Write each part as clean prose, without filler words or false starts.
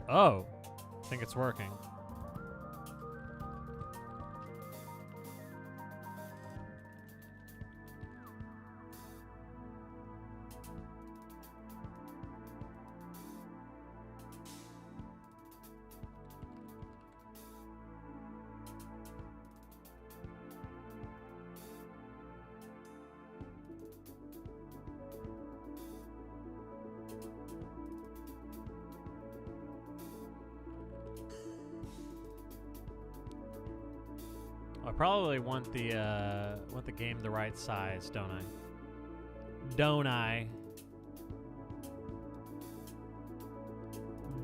Oh, I think it's working. I probably want the game the right size, don't I? Don't I?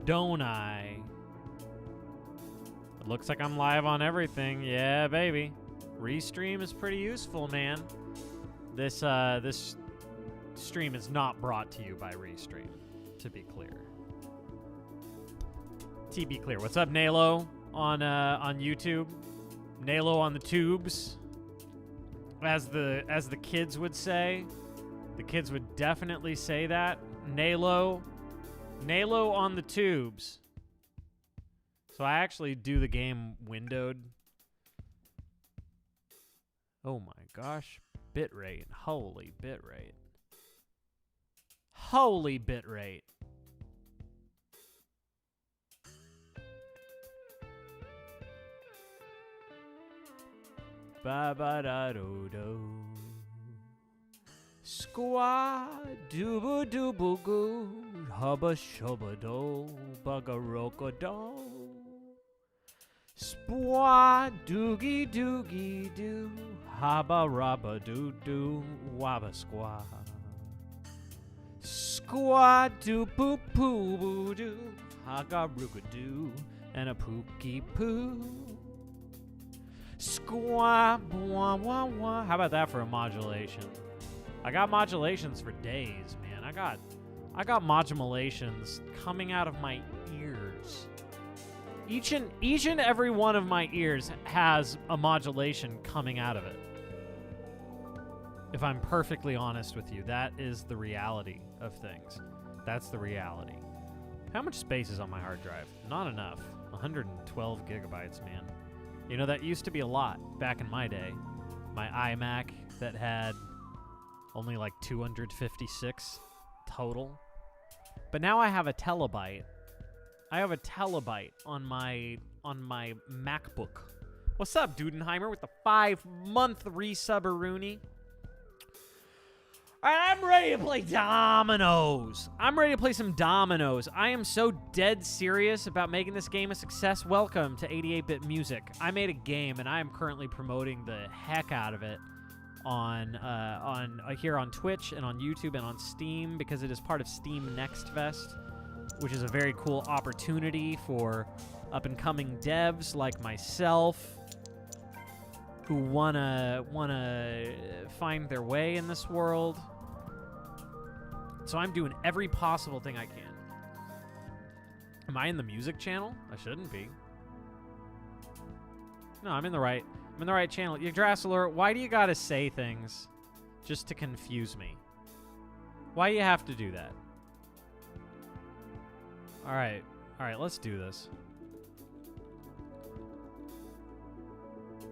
Don't I? It looks like I'm live on everything. Yeah, baby. Restream is pretty useful, man. This stream is not brought to you by Restream, to be clear. To be clear. What's up, Nalo on YouTube? Nalo on the tubes, as the kids would say. The kids would definitely say that. Nalo on the tubes. So I actually do the game windowed. Oh my gosh, bitrate! Holy bitrate! Holy bitrate! Ba ba da do do. Squad dooba dooba goo. Hubba shubba do. Bugga roka do. Squad doogie doogie doo. Habba rabba doo doo. Wabba squad. Squad doo poo poo boo doo. Haga rooga doo. And a pookie poo. Squawk, wah, wah, wah. How about that for a modulation? I got modulations for days, man. I got modulations coming out of my ears. Each and every one of my ears has a modulation coming out of it. If I'm perfectly honest with you, that is the reality of things. That's the reality. How much space is on my hard drive? Not enough. 112 gigabytes, man. You know, that used to be a lot back in my day. My iMac that had only like 256 total. But now I have a terabyte. I have a terabyte on my MacBook. What's up, Dudenheimer, with the 5-month resubberoonie? All right, I'm ready to play dominoes. I'm ready to play some dominoes. I am so dead serious about making this game a success. Welcome to 88-Bit Music. I made a game, and I am currently promoting the heck out of it on here on Twitch and on YouTube and on Steam because it is part of Steam Next Fest, which is a very cool opportunity for up-and-coming devs like myself who wanna find their way in this world. So I'm doing every possible thing I can. Am I in the music channel? I shouldn't be. No, I'm in the right channel. Yggdrasil, why do you gotta say things just to confuse me? Why do you have to do that? All right, let's do this.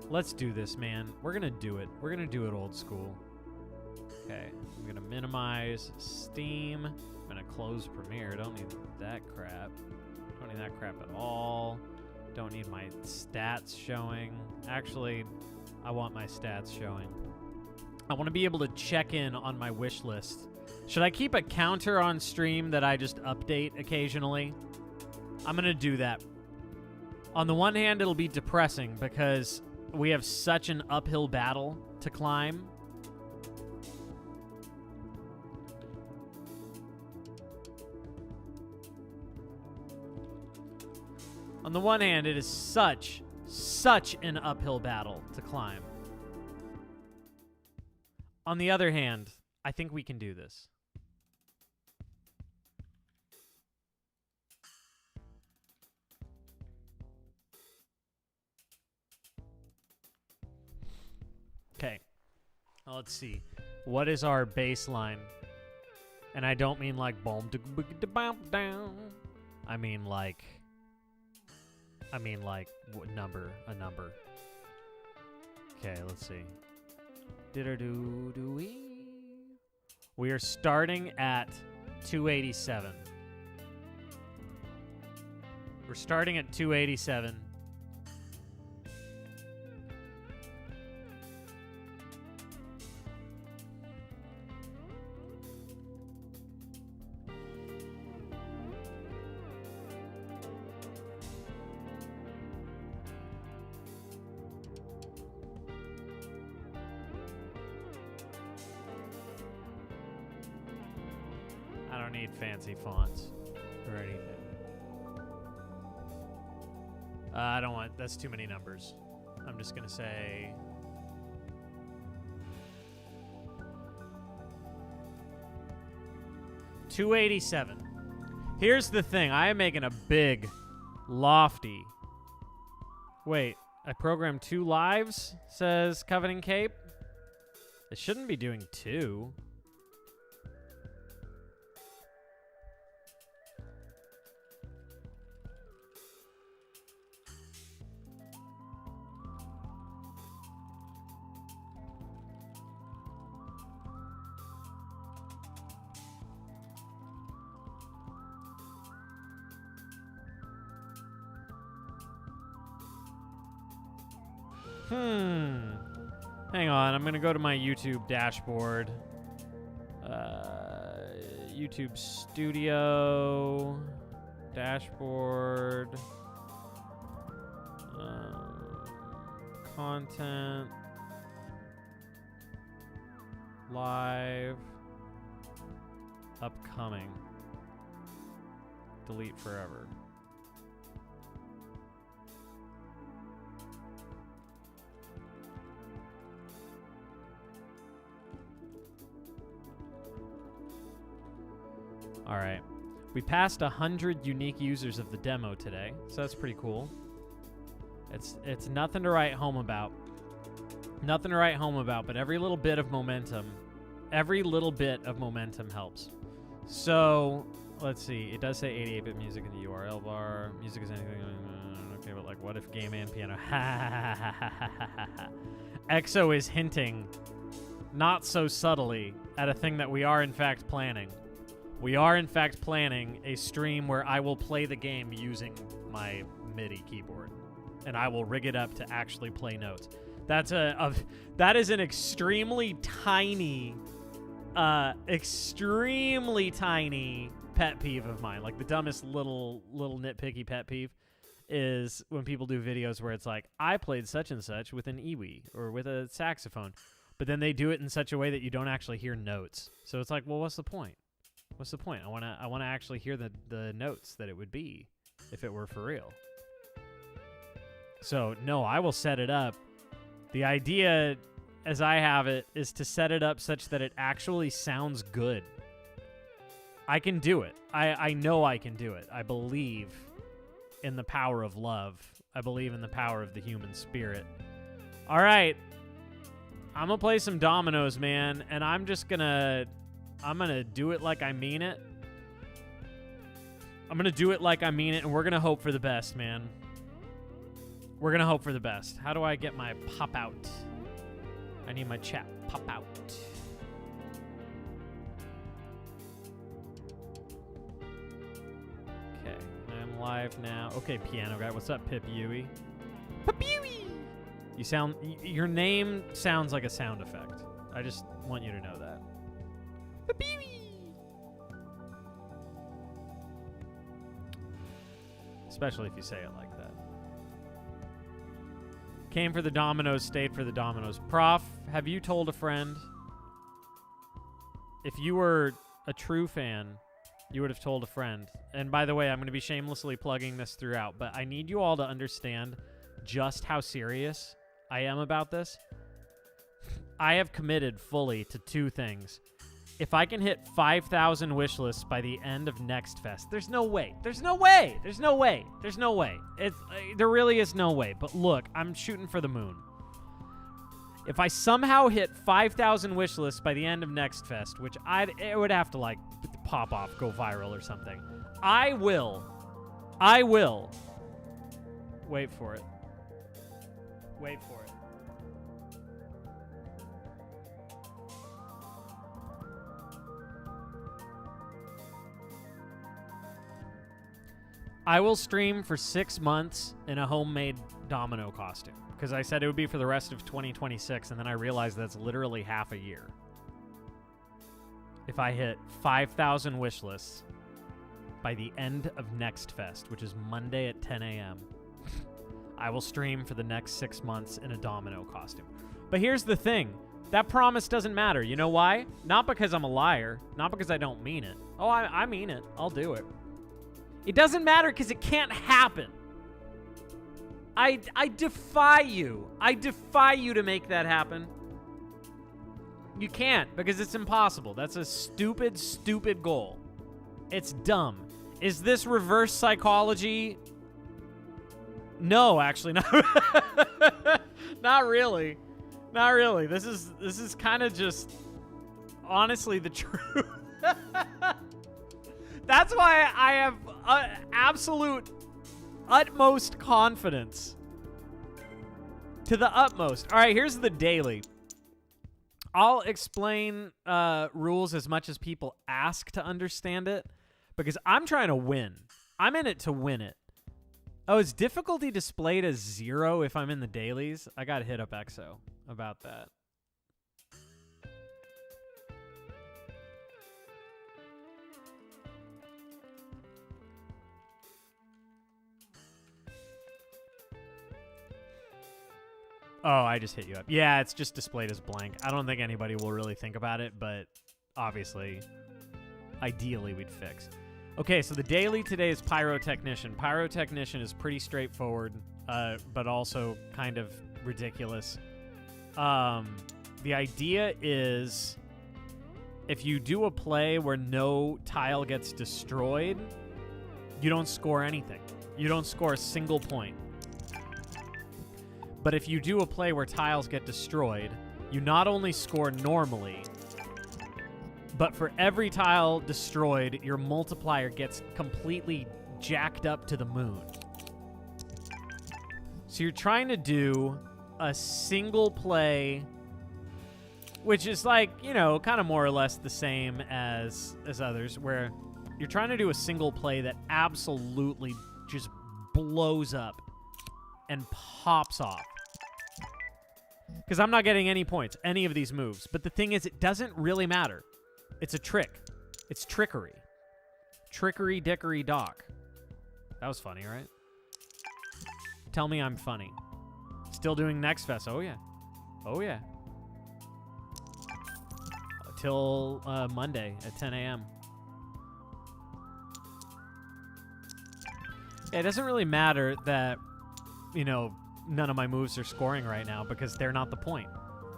Let's do this, man. We're gonna do it. We're gonna do it old school. Okay, I'm gonna minimize Steam. I'm gonna close Premiere. Don't need that crap. Don't need that crap at all. Don't need my stats showing. Actually, I want my stats showing. I want to be able to check in on my wish list. Should I keep a counter on stream that I just update occasionally? I'm gonna do that. On the one hand, it'll be depressing because we have such an uphill battle to climb. On the one hand, it is such an uphill battle to climb. On the other hand, I think we can do this. Okay. Let's see. What is our baseline? And I don't mean like boom down. I mean like I mean, like, a number. Okay, let's see. Did-a-do-do-wee. We are starting at 287. We're starting at 287. I don't need fancy fonts or anything. I don't want, that's too many numbers. I'm just gonna say 287. Here's the thing, I am making a big, lofty. Wait, I programmed 2 lives, says Coveting Cape. It shouldn't be doing 2. Hang on, I'm gonna go to my YouTube dashboard. YouTube Studio dashboard. Content. Live. Upcoming. Delete forever. All right. We passed 100 unique users of the demo today, so that's pretty cool. It's nothing to write home about. Nothing to write home about, but every little bit of momentum helps. So, let's see. It does say 88-bit music in the URL bar. Music is anything. Okay, but like, what if game and piano? EXO is hinting, not so subtly, at a thing that we are in fact planning. We are, in fact, planning a stream where I will play the game using my MIDI keyboard, and I will rig it up to actually play notes. That is an extremely tiny pet peeve of mine. Like, the dumbest little nitpicky pet peeve is when people do videos where it's like, I played such and such with an iwi or with a saxophone, but then they do it in such a way that you don't actually hear notes. So it's like, well, what's the point? What's the point? I wanna actually hear the notes that it would be if it were for real. So no, I will set it up. The idea, as I have it, is to set it up such that it actually sounds good. I can do it. I know I can do it. I believe in the power of love. I believe in the power of the human spirit. All right, I'm gonna play some dominoes, man, and I'm gonna do it like I mean it. I'm gonna do it like I mean it, and we're gonna hope for the best, man. We're gonna hope for the best. How do I get my pop out? I need my chat pop out. Okay, I'm live now. Okay, piano guy, what's up, Pip Yui? Pip Yui! Your name sounds like a sound effect. I just want you to know that. Especially if you say it like that. Came for the dominoes, stayed for the dominoes. Prof, have you told a friend? If you were a true fan, you would have told a friend. And by the way, I'm going to be shamelessly plugging this throughout, but I need you all to understand just how serious I am about this. I have committed fully to 2 things. If I can hit 5,000 wish lists by the end of next fest, there's no way. There's no way. There's no way. There's no way. There really is no way. But look, I'm shooting for the moon. If I somehow hit 5,000 wish lists by the end of next fest, which it would have to like pop off, go viral or something, I will Wait for it. Wait for it. I will stream for 6 months in a homemade domino costume because I said it would be for the rest of 2026, and then I realized that's literally half a year. If I hit 5,000 wish lists by the end of Next Fest, which is Monday at 10 a.m., I will stream for the next 6 months in a domino costume. But here's the thing. That promise doesn't matter. You know why? Not because I'm a liar. Not because I don't mean it. Oh, I mean it. I'll do it. It doesn't matter because it can't happen. I defy you. I defy you to make that happen. You can't because it's impossible. That's a stupid, stupid goal. It's dumb. Is this reverse psychology? No, actually, not. Not really. Not really. This is kind of just honestly the truth. That's why I have absolute utmost confidence. To the utmost. All right, here's the daily. I'll explain rules as much as people ask to understand it because I'm trying to win. I'm in it to win it. Oh, is difficulty displayed as 0 if I'm in the dailies? I got to hit up EXO about that. Oh, I just hit you up. Yeah, it's just displayed as blank. I don't think anybody will really think about it, but obviously, ideally, we'd fix. Okay, so the daily today is Pyrotechnician. Pyrotechnician is pretty straightforward, but also kind of ridiculous. The idea is if you do a play where no tile gets destroyed, you don't score anything. You don't score a single point. But if you do a play where tiles get destroyed, you not only score normally, but for every tile destroyed, your multiplier gets completely jacked up to the moon. So you're trying to do a single play, which is like, you know, kind of more or less the same as others, where you're trying to do a single play that absolutely just blows up and pops off. Because I'm not getting any points, any of these moves. But the thing is, it doesn't really matter. It's a trick. It's trickery. Trickery, dickory, dock. That was funny, right? Tell me I'm funny. Still doing Next Fest. Oh, yeah. Oh, yeah. Till Monday at 10 a.m. Yeah, it doesn't really matter that, you know, none of my moves are scoring right now because they're not the point.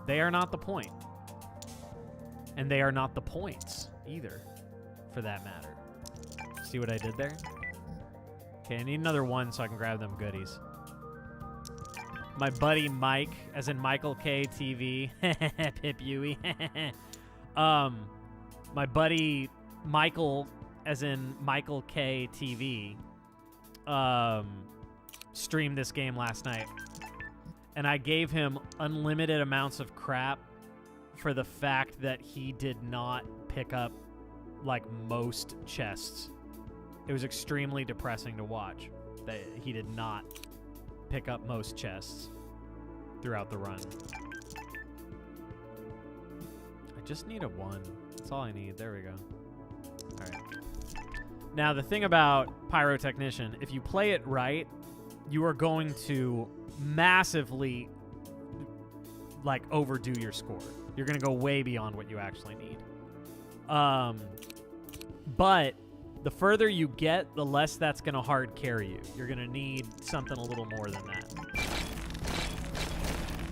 They are not the point. And they are not the points either, for that matter. See what I did there? Okay, I need another one so I can grab them goodies. My buddy Mike, as in Michael K. TV. Pip Yui. My buddy Michael, as in Michael K. TV, streamed this game last night. And I gave him unlimited amounts of crap for the fact that he did not pick up, like, most chests. It was extremely depressing to watch that he did not pick up most chests throughout the run. I just need a 1. That's all I need. There we go. All right. Now, the thing about Pyrotechnician, if you play it right, you are going to massively, like, overdo your score. You're going to go way beyond what you actually need. But the further you get, the less that's going to hard carry you. You're going to need something a little more than that.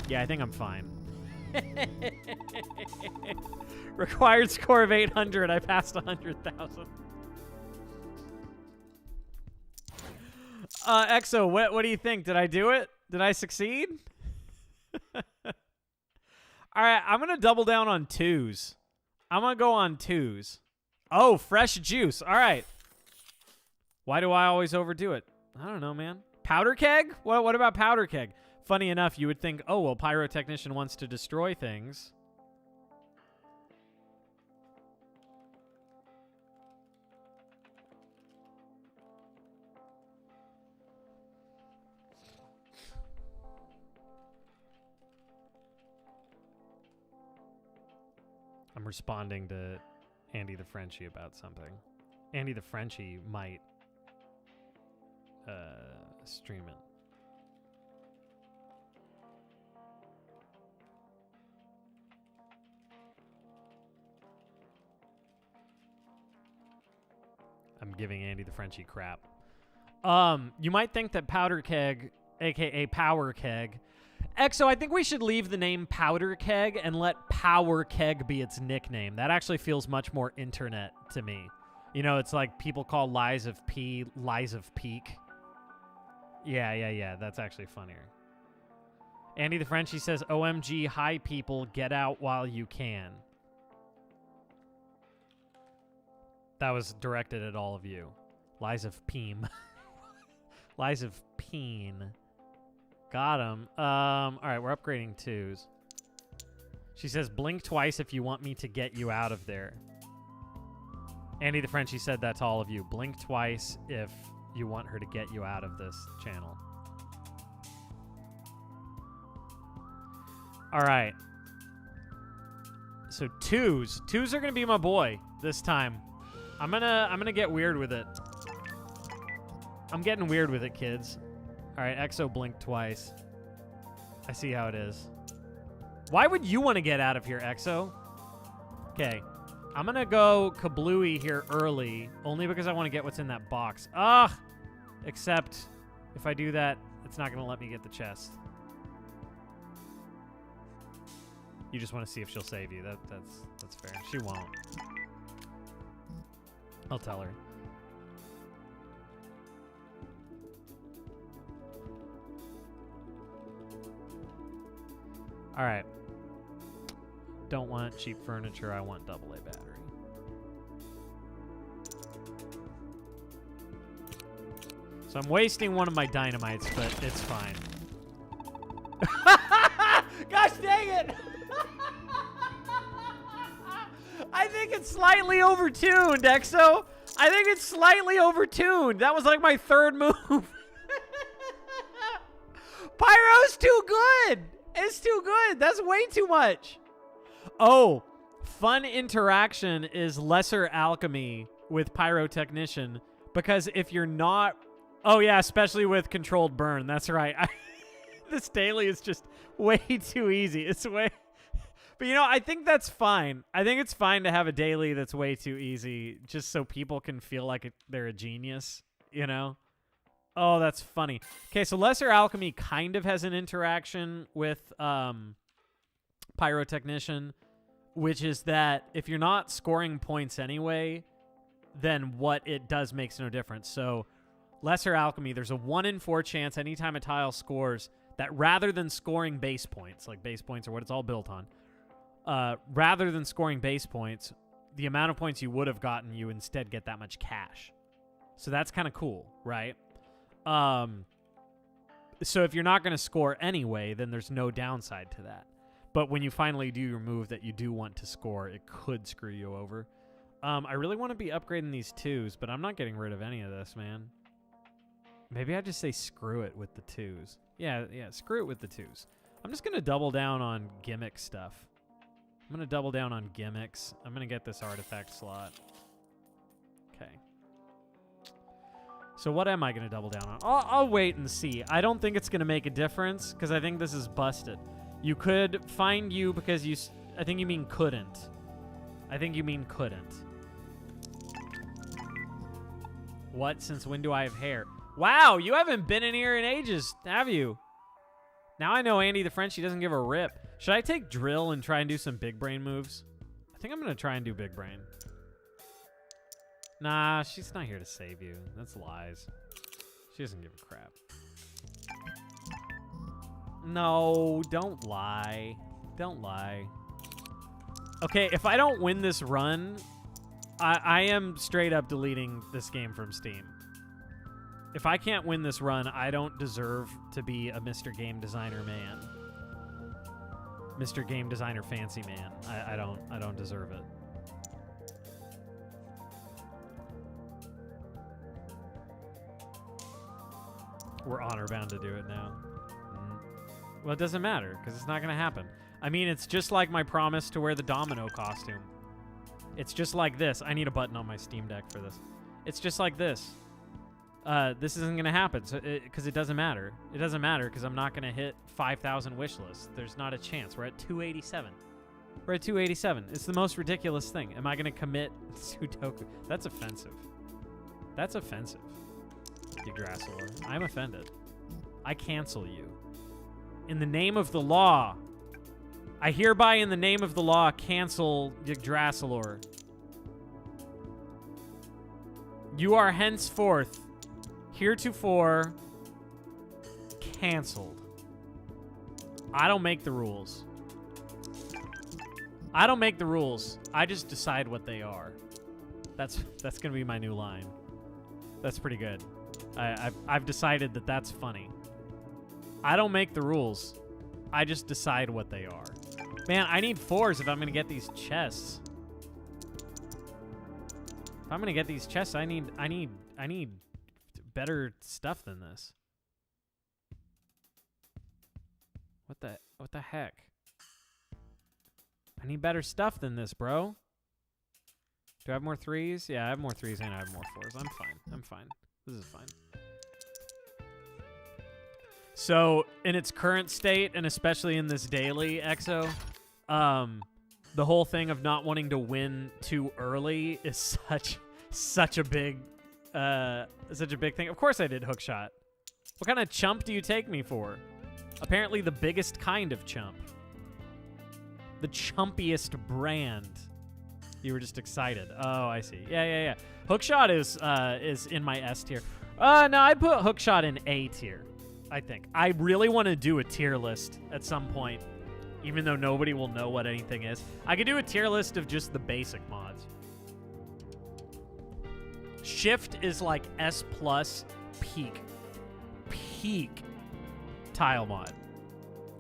Yeah, I think I'm fine. Required score of 800. I passed 100,000. EXO, what do you think? Did I do it? Did I succeed? All right, I'm going to double down on 2s. I'm going to go on 2s. Oh, fresh juice. All right. Why do I always overdo it? I don't know, man. Powder keg? What about powder keg? Funny enough, you would think, oh, well, pyrotechnician wants to destroy things. I'm responding to Andy the Frenchie about something. Andy the Frenchie might stream it. I'm giving Andy the Frenchie crap. You might think that Powder Keg, aka Power Keg. Exo, I think we should leave the name Powder Keg and let Power Keg be its nickname. That actually feels much more internet to me. You know, it's like people call Lies of P Lies of Peak. Yeah. That's actually funnier. Andy the Frenchie says, OMG, hi people, get out while you can. That was directed at all of you. Lies of Peem. Lies of Peen. Got him. All right, we're upgrading 2s. She says, blink twice if you want me to get you out of there. Andy the Frenchie said that to all of you. Blink twice if you want her to get you out of this channel. All right. So 2s. 2s are going to be my boy this time. I'm gonna get weird with it. I'm getting weird with it, kids. All right, Exo blinked twice. I see how it is. Why would you want to get out of here, Exo? Okay. I'm going to go kablooey here early, only because I want to get what's in that box. Ugh! Except, if I do that, it's not going to let me get the chest. You just want to see if she'll save you. That's fair. She won't. I'll tell her. All right. Don't want cheap furniture. I want AA battery. So I'm wasting one of my dynamites, but it's fine. Gosh dang it! I think it's slightly overtuned, Exo. I think it's slightly overtuned. That was like my third move. Pyro's too good. It's too good. That's way too much. Oh, fun interaction is lesser alchemy with pyrotechnician, because if you're not... Oh, yeah, especially with controlled burn. That's right. This daily is just way too easy. It's way... But, you know, I think that's fine. I think it's fine to have a daily that's way too easy, just so people can feel like they're a genius, you know? Oh, that's funny. Okay, so lesser alchemy kind of has an interaction with pyrotechnician, which is that if you're not scoring points anyway, then what it does makes no difference. So lesser alchemy, there's a 1 in 4 chance anytime a tile scores that rather than scoring base points, like base points are what it's all built on, rather than scoring base points, the amount of points you would have gotten, you instead get that much cash. So that's kind of cool, right? So if you're not going to score anyway, then there's no downside to that. But when you finally do your move that you do want to score, it could screw you over. I really want to be upgrading these 2s, but I'm not getting rid of any of this, man. Maybe I just say screw it with the 2s. Yeah, screw it with the 2s. I'm just going to double down on gimmick stuff. I'm going to double down on gimmicks. I'm going to get this artifact slot. Okay. So what am I going to double down on? I'll wait and see. I don't think it's going to make a difference because I think this is busted. You could find you because you... I think you mean couldn't. I think you mean couldn't. What? Since when do I have hair? Wow, you haven't been in here in ages, have you? Now I know Andy the Frenchie doesn't give a rip. Should I take drill and try and do some big brain moves? I think I'm going to try and do big brain. Nah, she's not here to save you. That's lies. She doesn't give a crap. No, don't lie. Don't lie. Okay, if I don't win this run, I am straight up deleting this game from Steam. If I can't win this run, I don't deserve to be a Mr. Game Designer man. Mr. Game Designer fancy man. I don't deserve it. We're honor bound to do it now. Well, it doesn't matter, because it's not going to happen. I mean, it's just like my promise to wear the domino costume. It's just like this. I need a button on my Steam Deck for this. It's just like this. This isn't going to happen, because it doesn't matter. It doesn't matter, because I'm not going to hit 5,000 wish lists. There's not a chance. We're at 287. We're at 287. It's the most ridiculous thing. Am I going to commit Sudoku? That's offensive. That's offensive. Yggdrasil. I'm offended. I cancel you. In the name of the law, I hereby, in the name of the law, cancel Yggdrasil. You are henceforth, heretofore, canceled. I don't make the rules. I don't make the rules. I just decide what they are. That's gonna be my new line. That's pretty good. I've decided that that's funny. I don't make the rules. I just decide what they are. Man, I need 4s if I'm gonna get these chests. If I'm gonna get these chests, I need better stuff than this. What the heck? I need better stuff than this, bro. Do I have more 3s? Yeah, I have more 3s and I have more 4s. I'm fine. I'm fine. This is fine. So, in its current state, and especially in this daily, EXO, the whole thing of not wanting to win too early is such a big thing. Of course I did hookshot. What kind of chump do you take me for? Apparently the biggest kind of chump. The chumpiest brand. You were just excited. Oh, I see. Yeah. Hookshot is in my S tier. No, I'd put Hookshot in A tier, I think. I really want to do a tier list at some point, even though nobody will know what anything is. I could do a tier list of just the basic mods. Shift is like S plus peak tile mod.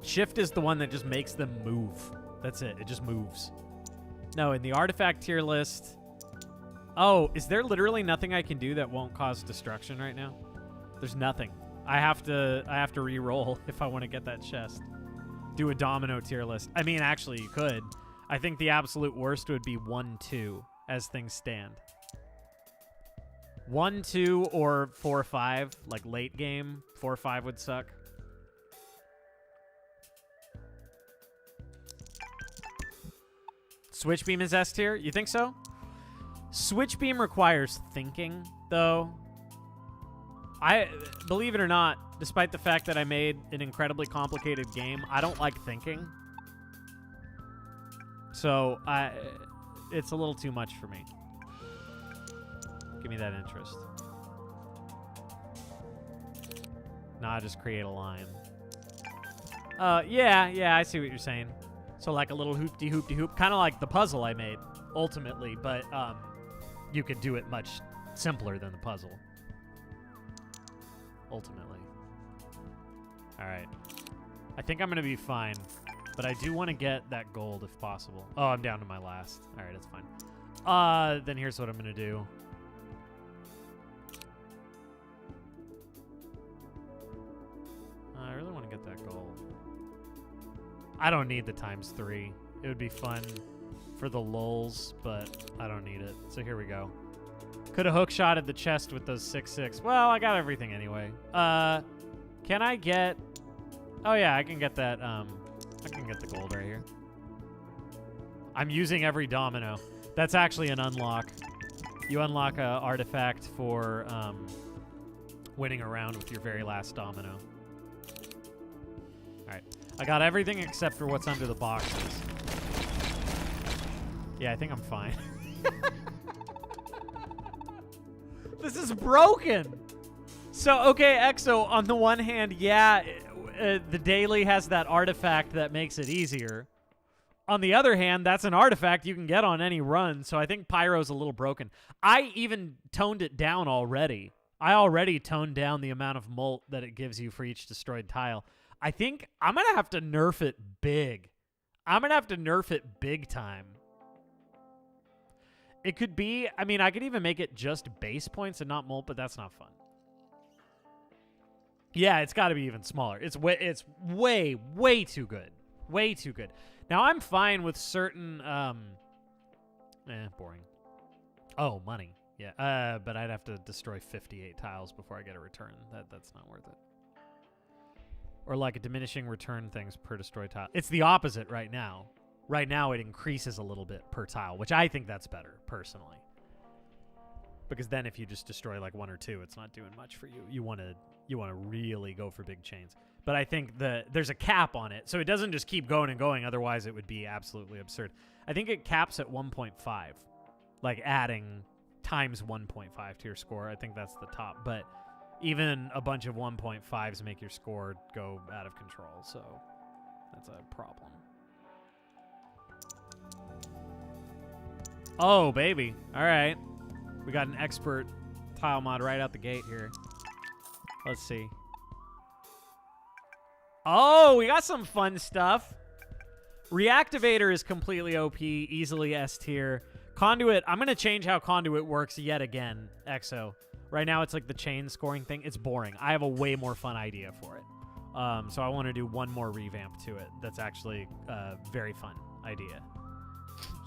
Shift is the one that just makes them move. That's it. It just moves. No, in the artifact tier list. Oh, is there literally nothing I can do that won't cause destruction right now? There's nothing. I have to re-roll if I want to get that chest. Do a domino tier list. I mean, actually, you could. I think the absolute worst would be 1-2 as things stand. 1-2 or 4-5, like late game. 4-5 would suck. Switch beam is S tier? You think so? Switch beam requires thinking, though. I believe it or not, despite the fact that I made an incredibly complicated game, I don't like thinking. So it's a little too much for me. Give me that interest. Nah, just create a line. Yeah, I see what you're saying. So like a little hoop-de-hoop-de-hoop, kind of like the puzzle I made, ultimately, but you could do it much simpler than the puzzle. Ultimately. All right. I think I'm going to be fine, but I do want to get that gold if possible. Oh, I'm down to my last. All right, that's fine. Then here's what I'm going to do. I really want to get that gold. I don't need the ×3. It would be fun for the lulz, but I don't need it. So here we go. Could have hookshotted the chest with those 6/6. Well, I got everything anyway. Can I get... Oh, yeah, I can get that. I can get the gold right here. I'm using every domino. That's actually an unlock. You unlock an artifact for winning a round with your very last domino. All right. I got everything except for what's under the boxes. Yeah, I think I'm fine. This is broken. So, okay, EXO, on the one hand, yeah, the daily has that artifact that makes it easier. On the other hand, that's an artifact you can get on any run, so I think Pyro's a little broken. I even toned it down already. I already toned down the amount of mult that it gives you for each destroyed tile. I think I'm going to have to nerf it big. I'm going to have to nerf it big time. It could be, I mean, I could even make it just base points and not mult, but that's not fun. Yeah, it's got to be even smaller. It's way too good. Way too good. Now, I'm fine with certain, boring. Oh, money. Yeah, but I'd have to destroy 58 tiles before I get a return. That's not worth it. Or like a diminishing return things per destroyed tile. It's the opposite right now. Right now, it increases a little bit per tile, which I think that's better, personally. Because then if you just destroy like 1 or 2, it's not doing much for you. You want to really go for big chains. But I think there's a cap on it, so it doesn't just keep going and going. Otherwise, it would be absolutely absurd. I think it caps at 1.5, like adding times 1.5 to your score. I think that's the top. But even a bunch of 1.5s make your score go out of control, so that's a problem. Oh, baby. All right. We got an expert tile mod right out the gate here. Let's see. Oh, we got some fun stuff. Reactivator is completely OP, easily S tier. Conduit, I'm going to change how Conduit works yet again, EXO. Right now, it's like the chain scoring thing. It's boring. I have a way more fun idea for it. So I want to do one more revamp to it that's actually a very fun idea.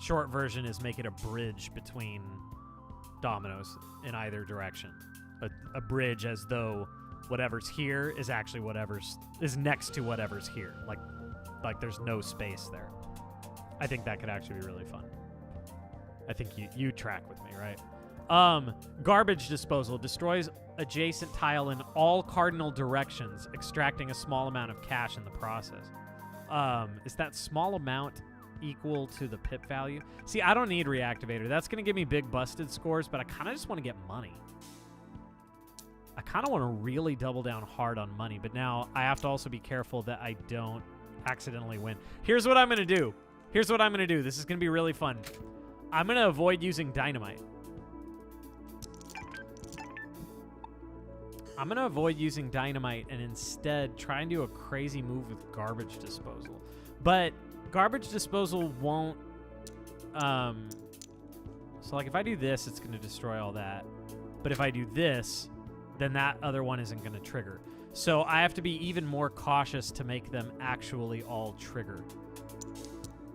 Short version is make it a bridge between dominoes in either direction. A bridge as though whatever's here is actually is next to whatever's here. Like there's no space there. I think that could actually be really fun. I think you track with me, right? Garbage disposal destroys adjacent tile in all cardinal directions, extracting a small amount of cash in the process. Is that small amount equal to the pip value? See, I don't need reactivator. That's going to give me big busted scores, but I kind of just want to get money. I kind of want to really double down hard on money, but now I have to also be careful that I don't accidentally win. Here's what I'm going to do. This is going to be really fun. I'm going to avoid using dynamite. And instead try and do a crazy move with garbage disposal. But garbage disposal won't... So, like, if I do this, it's going to destroy all that. But if I do this, then that other one isn't going to trigger. So I have to be even more cautious to make them actually all trigger,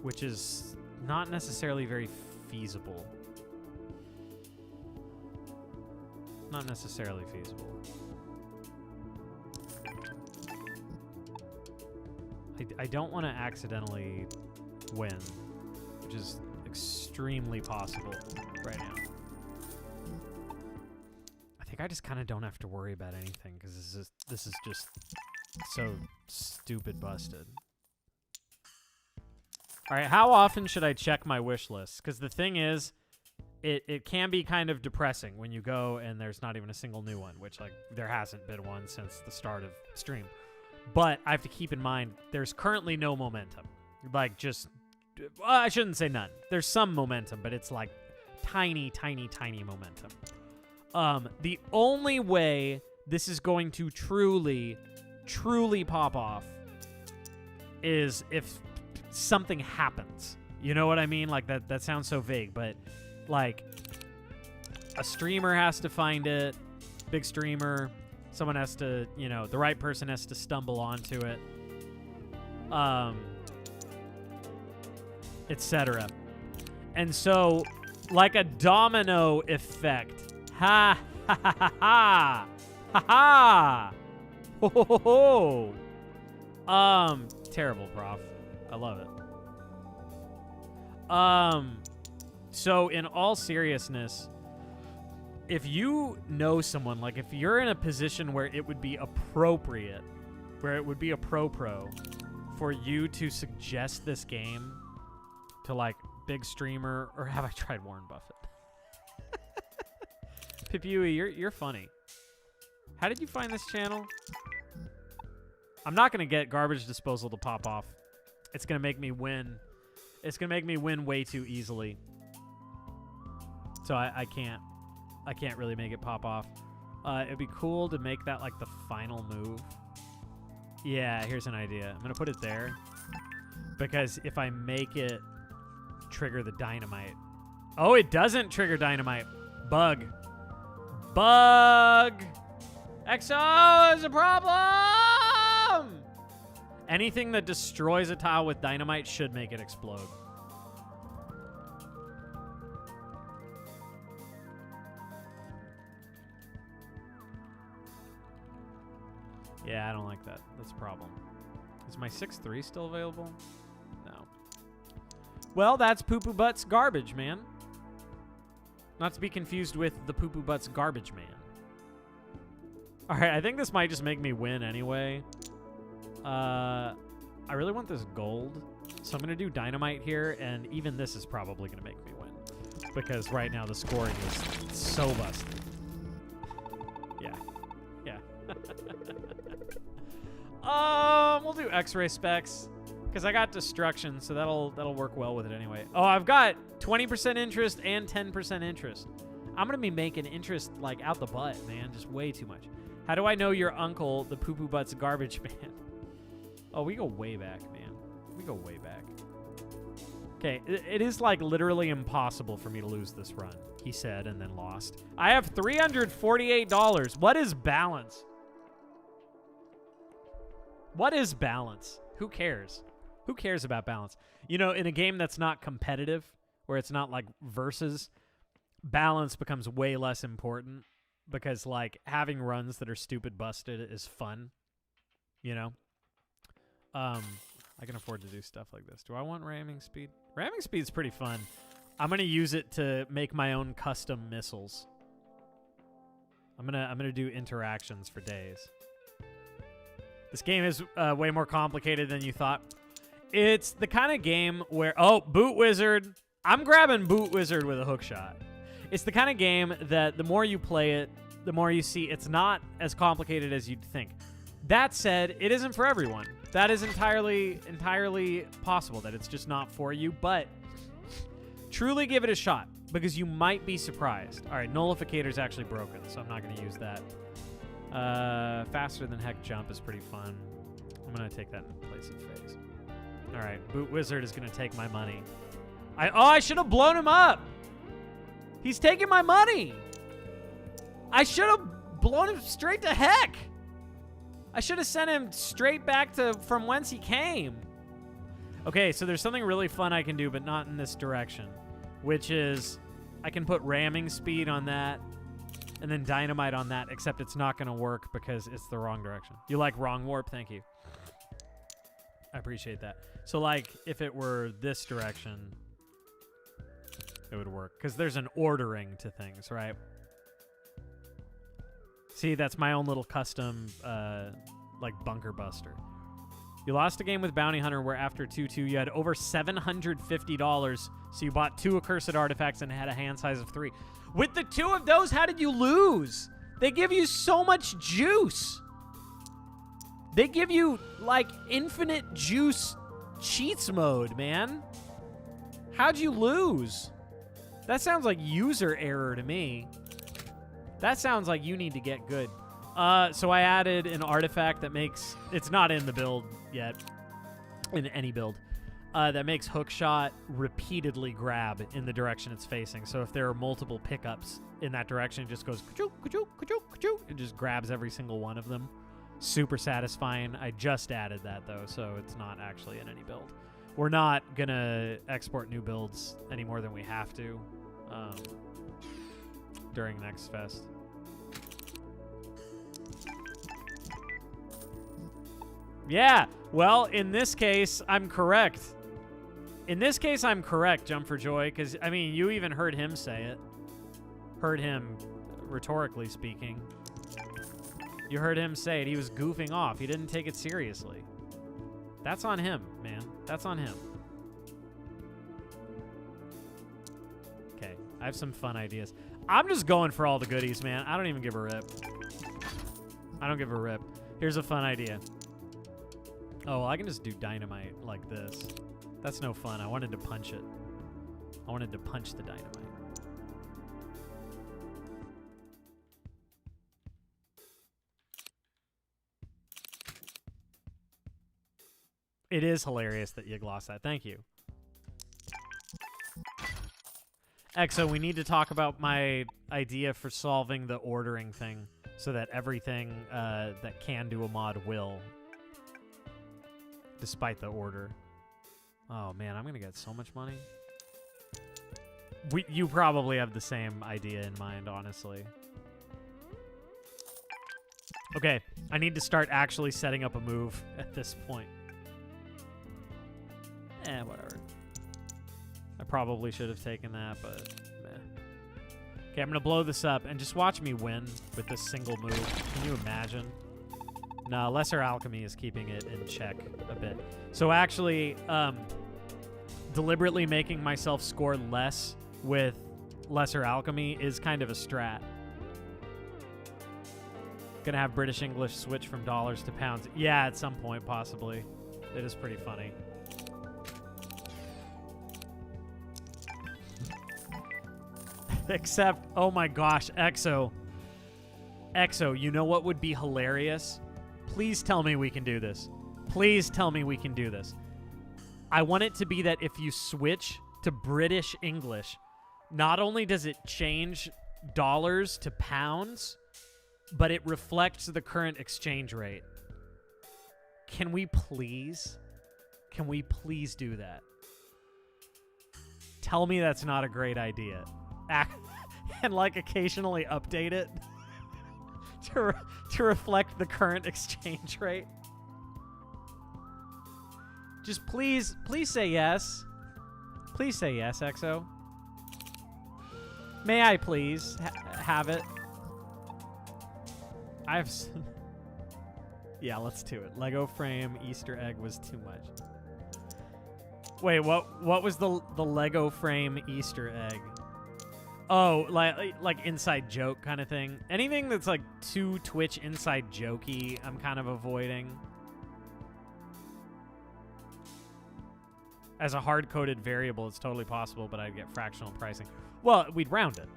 which is not necessarily very feasible. Not necessarily feasible. I don't want to accidentally win, which is extremely possible right now. I think I just kind of don't have to worry about anything because this is just so stupid busted. All right, how often should I check my wish list? Because the thing is, it can be kind of depressing when you go and there's not even a single new one, which, like, there hasn't been one since the start of stream. But I have to keep in mind there's currently no momentum. Like, just, I shouldn't say none. There's some momentum, but it's like tiny, tiny, tiny momentum. The only way this is going to truly, truly pop off is if something happens. You know what I mean? Like, that sounds so vague, but, like, a streamer has to find it, big streamer, someone has to, you know, the right person has to stumble onto it, etc. And so, like a domino effect, ha ha ha ha ha ha ha ho ho ho ho. Terrible, prof. I love it. So in all seriousness, if you know someone, like if you're in a position where it would be appropriate, where it would be a pro for you to suggest this game to, like, big streamer, or have I tried Warren Buffett? Pipui, you're funny. How did you find this channel? I'm not going to get garbage disposal to pop off. It's going to make me win. It's going to make me win way too easily. So I can't really make it pop off. It'd be cool to make that like the final move. Yeah, here's an idea. I'm gonna put it there because if I make it trigger the dynamite. Oh, it doesn't trigger dynamite. Bug. Bug! XO is a problem! Anything that destroys a tile with dynamite should make it explode. Yeah, I don't like that. That's a problem. Is my 6-3 still available? No. Well, that's Poo Poo Butt's Garbage Man. Not to be confused with the Poo Poo Butt's Garbage Man. All right, I think this might just make me win anyway. I really want this gold, so I'm going to do dynamite here, and even this is probably going to make me win because right now the scoring is so busted. Yeah. Yeah. We'll do X-ray specs because I got destruction, so that'll work well with it anyway. Oh, I've got 20% interest and 10% interest. I'm gonna be making interest like out the butt, man, just way too much. How do I know your uncle, the Poo Poo Butt's Garbage Man? Oh, we go way back, man. We go way back. Okay, it is like literally impossible for me to lose this run, he said, and then lost. I have $348. What is balance? What is balance? Who cares? Who cares about balance? You know, in a game that's not competitive, where it's not like versus, balance becomes way less important because like having runs that are stupid busted is fun, you know? I can afford to do stuff like this. Do I want ramming speed? Ramming speed's pretty fun. I'm going to use it to make my own custom missiles. I'm going to do interactions for days. This game is way more complicated than you thought. It's the kind of game where... Oh, Boot Wizard. I'm grabbing Boot Wizard with a hook shot. It's the kind of game that the more you play it, the more you see it's not as complicated as you'd think. That said, it isn't for everyone. That is entirely possible that it's just not for you, but truly give it a shot because you might be surprised. All right, Nullificator's actually broken, so I'm not going to use that. Faster than heck jump is pretty fun. I'm going to take that in place of phase. All right, Boot Wizard is going to take my money. I should have blown him up. He's taking my money. I should have blown him straight to heck. I should have sent him straight back to from whence he came. Okay, so there's something really fun I can do, but not in this direction, which is I can put ramming speed on that and then dynamite on that, except it's not going to work because it's the wrong direction. You like wrong warp? Thank you. I appreciate that. So, like, if it were this direction, it would work because there's an ordering to things, right? See, that's my own little custom, like, bunker buster. You lost a game with Bounty Hunter where after 2-2 you had over $750, so you bought 2 accursed artifacts and had a hand size of 3. With the 2 of those, how did you lose? They give you so much juice. They give you, like, infinite juice cheats mode, man. How'd you lose? That sounds like user error to me. That sounds like you need to get good. So I added an artifact that makes... It's not in the build yet. In any build. That makes hookshot repeatedly grab in the direction it's facing. So if there are multiple pickups in that direction, it just goes... Ka-choo, ka-choo, ka-choo, ka-choo. It just grabs every single one of them. Super satisfying. I just added that, though, so it's not actually in any build. We're not going to export new builds any more than we have to during Next Fest. Yeah, well, in this case, I'm correct. In this case, I'm correct, Jump for Joy, because, I mean, you even heard him say it. Heard him, rhetorically speaking. You heard him say it. He was goofing off. He didn't take it seriously. That's on him, man. That's on him. Okay, I have some fun ideas. I'm just going for all the goodies, man. I don't even give a rip. I don't give a rip. Here's a fun idea. Oh, well, I can just do dynamite like this. That's no fun. I wanted to punch it. I wanted to punch the dynamite. It is hilarious that you glossed that. Thank you. Exo, we need to talk about my idea for solving the ordering thing so that everything that can do a mod will, despite the order. Oh, man, I'm going to get so much money. You probably have the same idea in mind, honestly. Okay, I need to start actually setting up a move at this point. Whatever. I probably should have taken that, but meh. Okay, I'm going to blow this up and just watch me win with this single move. Can you imagine? No, Lesser Alchemy is keeping it in check a bit. So actually, deliberately making myself score less with Lesser Alchemy is kind of a strat. Gonna have British English switch from dollars to pounds. Yeah, at some point, possibly. It is pretty funny. Except, oh my gosh, Exo. Exo, you know what would be hilarious? Please tell me we can do this. Please tell me we can do this. I want it to be that if you switch to British English, not only does it change dollars to pounds, but it reflects the current exchange rate. Can we please? Can we please do that? Tell me that's not a great idea. And like occasionally update it to reflect the current exchange rate. Just please say yes. Please say yes, Exo. May I please have it? Yeah, let's do it. Lego frame Easter egg was too much. Wait, what was the Lego frame Easter egg? Oh, like inside joke kind of thing. Anything that's like too Twitch inside jokey, I'm kind of avoiding. As a hard-coded variable, it's totally possible, but I'd get fractional pricing. Well, we'd round it.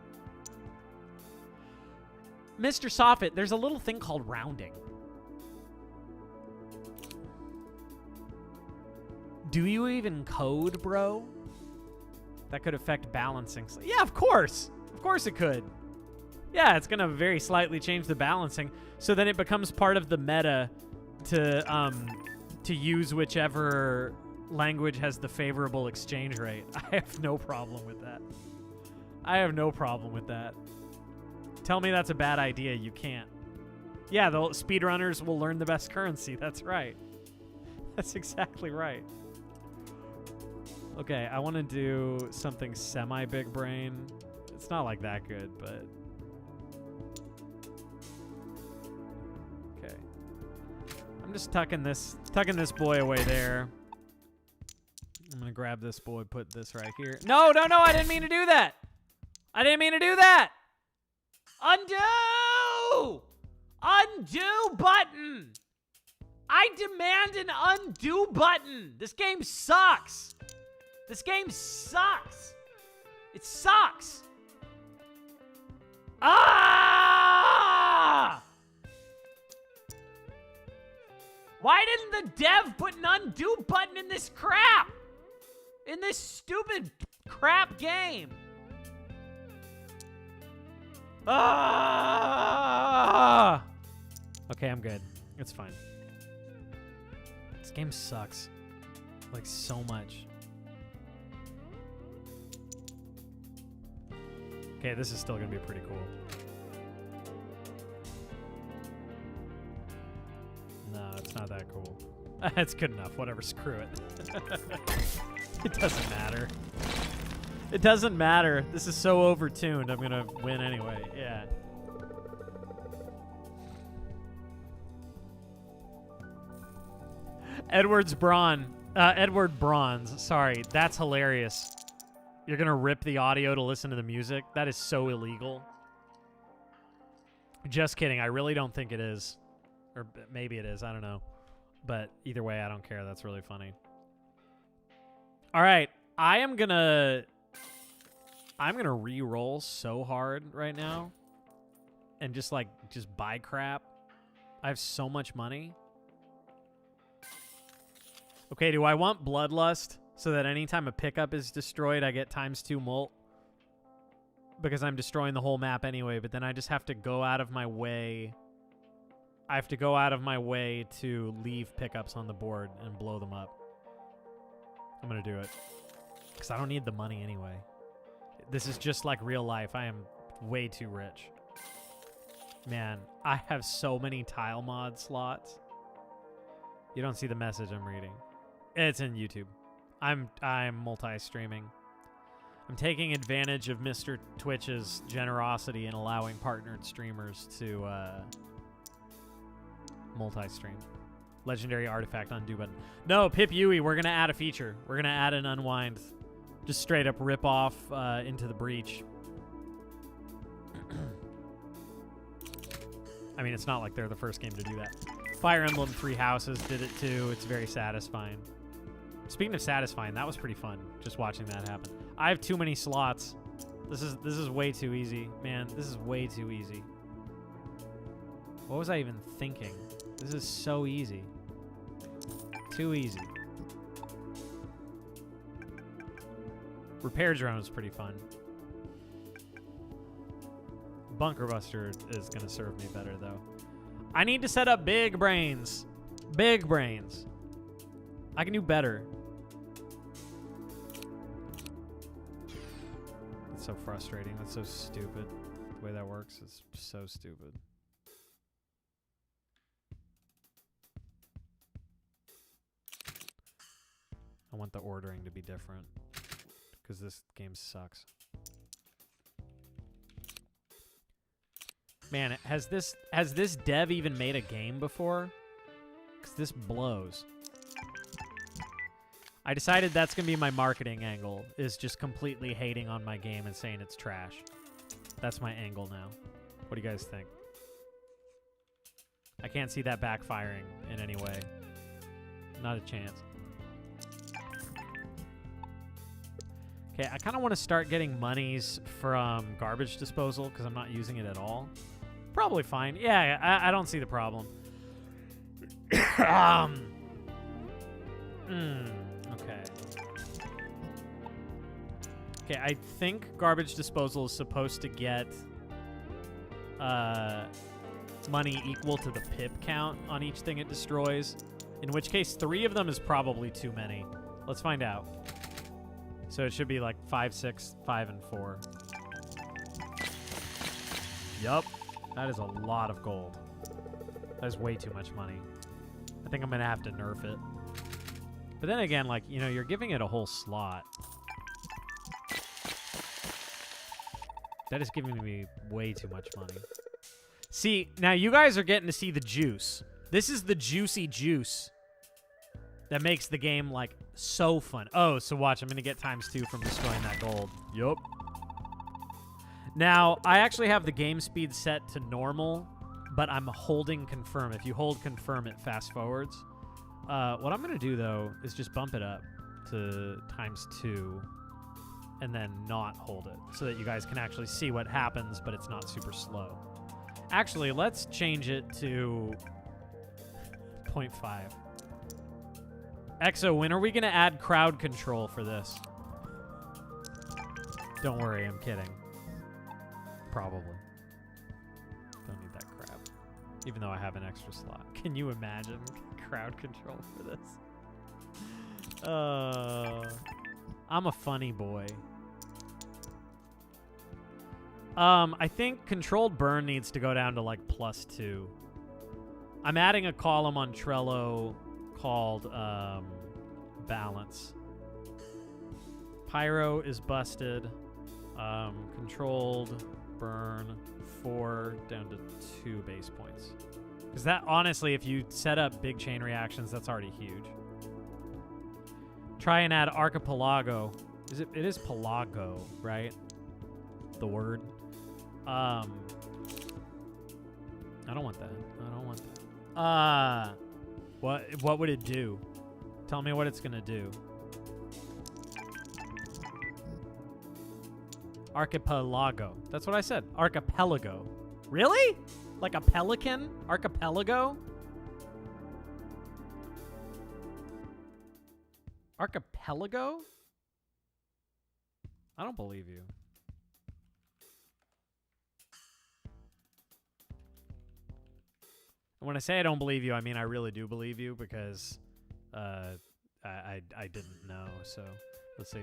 Mr. Soffit, there's a little thing called rounding. Do you even code, bro? That could affect balancing. Yeah, of course. Of course it could. Yeah, it's going to very slightly change the balancing. So then it becomes part of the meta to use whichever language has the favorable exchange rate. I have no problem with that. I have no problem with that. Tell me that's a bad idea. You can't. Yeah, the speedrunners will learn the best currency. That's right. That's exactly right. Okay, I want to do something semi-big brain. It's not like that good, but... Okay. I'm just tucking this boy away there. I'm going to grab this boy, put this right here. No, I didn't mean to do that. I didn't mean to do that. Undo! Undo button! I demand an undo button! This game sucks! This game sucks! It sucks! Ah! Why didn't the dev put an undo button in this crap? In this stupid crap game? Ah! Okay, I'm good. It's fine. This game sucks. Like, so much. Okay, this is still gonna be pretty cool. No, it's not that cool. It's good enough. Whatever, screw it. It doesn't matter. It doesn't matter. This is so overtuned. I'm gonna win anyway. Yeah. Edward Bronze. Sorry, that's hilarious. You're gonna rip the audio to listen to the music? That is so illegal. Just kidding. I really don't think it is. Or maybe it is. I don't know. But either way, I don't care. That's really funny. All right. I'm gonna re-roll so hard right now. And just buy crap. I have so much money. Okay, do I want Bloodlust so that anytime a pickup is destroyed, I get ×2 mult? Because I'm destroying the whole map anyway, but then I just have to go out of my way. I have to go out of my way to leave pickups on the board and blow them up. I'm going to do it. Because I don't need the money anyway. This is just like real life. I am way too rich. Man, I have so many tile mod slots. You don't see the message I'm reading. It's in YouTube. I'm multi-streaming. I'm taking advantage of Mr. Twitch's generosity in allowing partnered streamers to multi-stream. Legendary artifact undo button. No, Pip Yui, we're going to add a feature. We're going to add an unwind. Just straight up rip off Into the Breach. I mean, it's not like they're the first game to do that. Fire Emblem Three Houses did it too. It's very satisfying. Speaking of satisfying, that was pretty fun, just watching that happen. I have too many slots. This is way too easy. Man, this is way too easy. What was I even thinking? This is so easy. Too easy. Repair Drone is pretty fun. Bunker Buster is going to serve me better, though. I need to set up big brains. Big brains. I can do better. That's so frustrating. That's so stupid. The way that works is so stupid. I want the ordering to be different because this game sucks. Man, has this dev even made a game before? Because this blows. I decided that's going to be my marketing angle, is just completely hating on my game and saying it's trash. That's my angle now. What do you guys think? I can't see that backfiring in any way. Not a chance. Okay, I kind of want to start getting monies from garbage disposal because I'm not using it at all. Probably fine. Yeah, I don't see the problem. Okay. Okay, I think garbage disposal is supposed to get money equal to the pip count on each thing it destroys, in which case 3 of them is probably too many. Let's find out. So it should be like 5, 6, 5, and 4. Yup. That is a lot of gold. That is way too much money. I think I'm going to have to nerf it. But then again, like, you know, you're giving it a whole slot. That is giving me way too much money. See, now you guys are getting to see the juice. This is the juicy juice that makes the game, like, so fun. Oh, so watch. I'm going to get ×2 from destroying that gold. Yup. Now, I actually have the game speed set to normal, but I'm holding confirm. If you hold confirm, it fast forwards. What I'm going to do, though, is just bump it up to ×2 and then not hold it so that you guys can actually see what happens, but it's not super slow. Actually, let's change it to 0.5. Exo, when are we going to add crowd control for this? Don't worry, I'm kidding. Probably. Don't need that crap. Even though I have an extra slot. Can you imagine crowd control for this? I'm a funny boy. I think controlled burn needs to go down to like +2. I'm adding a column on Trello called balance. Pyro is busted. Controlled burn 4 down to 2 base points. Because that, honestly, if you set up big chain reactions, that's already huge. Try and add archipelago. It is pelago, right? The word. I don't want that. I don't want that. What would it do? Tell me what it's gonna do. Archipelago. That's what I said. Archipelago. Really? Like a pelican? Archipelago? Archipelago? I don't believe you. When I say I don't believe you, I mean I really do believe you because I didn't know. So let's see.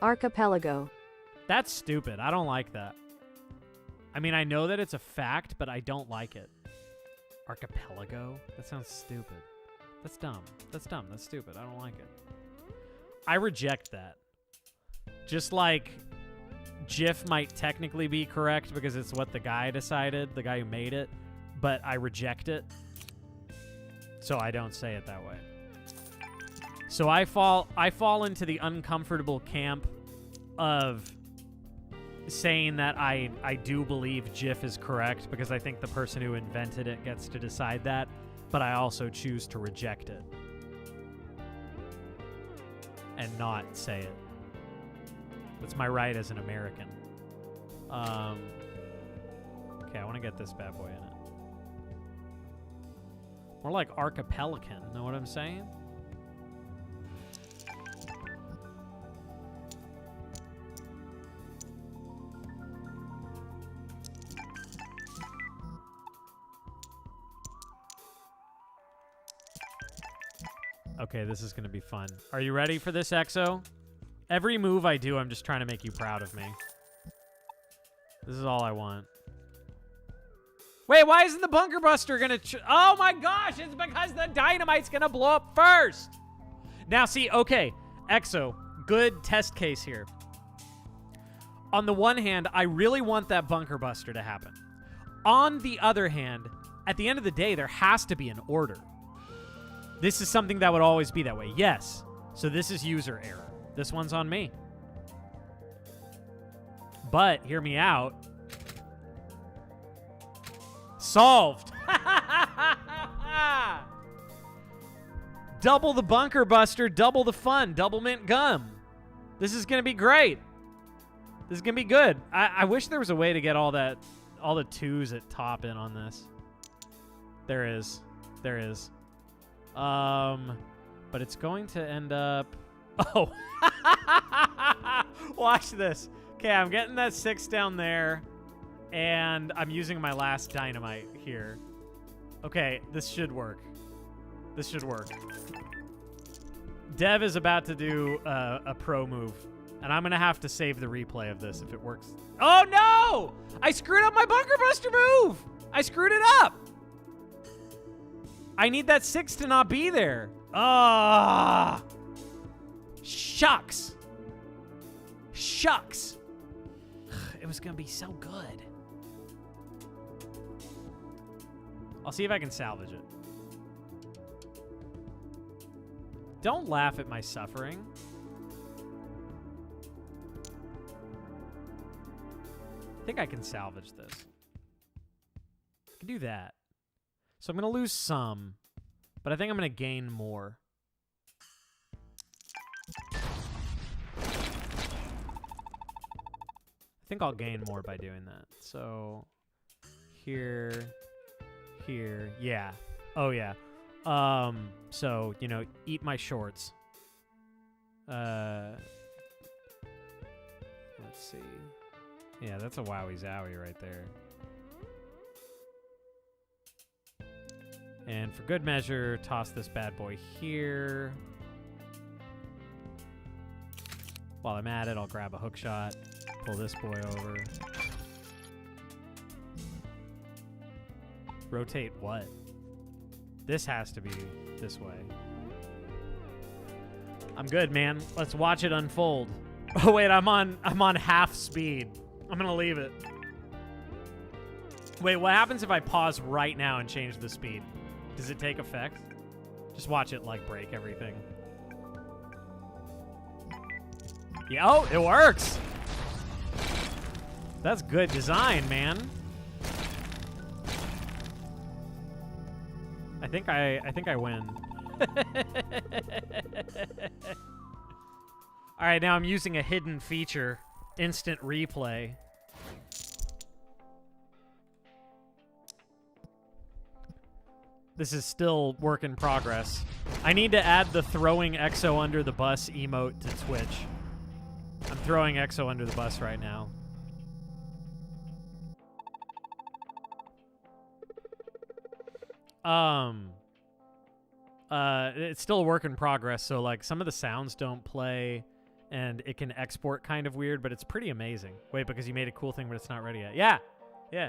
Archipelago. That's stupid. I don't like that. I mean, I know that it's a fact, but I don't like it. Archipelago? That sounds stupid. That's dumb. That's dumb. That's stupid. I don't like it. I reject that. Just like GIF might technically be correct because it's what the guy decided, the guy who made it, but I reject it. So I don't say it that way. So I fall into the uncomfortable camp of saying that I do believe GIF is correct because I think the person who invented it gets to decide that, but I also choose to reject it and not say it. That's my right as an American. Okay, I want to get this bad boy in it. More like archipelican, know what I'm saying? Okay, this is going to be fun. Are you ready for this, EXO? Every move I do, I'm just trying to make you proud of me. This is all I want. Wait, why isn't the bunker buster going to... Oh my gosh, it's because the dynamite's going to blow up first. Now, see, okay, EXO, good test case here. On the one hand, I really want that bunker buster to happen. On the other hand, at the end of the day, there has to be an order. This is something that would always be that way. Yes. So this is user error. This one's on me. But, hear me out. Solved. Double the bunker buster, double the fun, double mint gum. This is going to be great. This is going to be good. I wish there was a way to get all the twos at top in on this. There is. There is. But it's going to end up... Oh. Watch this. Okay, I'm getting that 6 down there, and I'm using my last dynamite here. Okay, this should work. This should work. Dev is about to do a pro move, and I'm going to have to save the replay of this if it works. Oh, no! I screwed up my bunker buster move! I screwed it up! I need that 6 to not be there. Ah! Shucks. Shucks. It was going to be so good. I'll see if I can salvage it. Don't laugh at my suffering. I think I can salvage this. I can do that. So I'm going to lose some, but I think I'm going to gain more. I think I'll gain more by doing that. So here, yeah. Oh, yeah. So, you know, eat my shorts. Let's see. Yeah, that's a wowie zowie right there. And for good measure, toss this bad boy here. While I'm at it, I'll grab a hook shot, pull this boy over. Rotate what? This has to be this way. I'm good, man. Let's watch it unfold. Oh wait, I'm on half speed. I'm gonna leave it. Wait, what happens if I pause right now and change the speed? Does it take effect? Just watch it, like, break everything. Yeah, oh, it works! That's good design, man. I think I win. All right, now I'm using a hidden feature, instant replay. This is still work in progress. I need to add the throwing EXO under the bus emote to Twitch. I'm throwing EXO under the bus right now. It's still a work in progress, so like some of the sounds don't play and it can export kind of weird, but it's pretty amazing. Wait, because you made a cool thing, but it's not ready yet. Yeah. Yeah.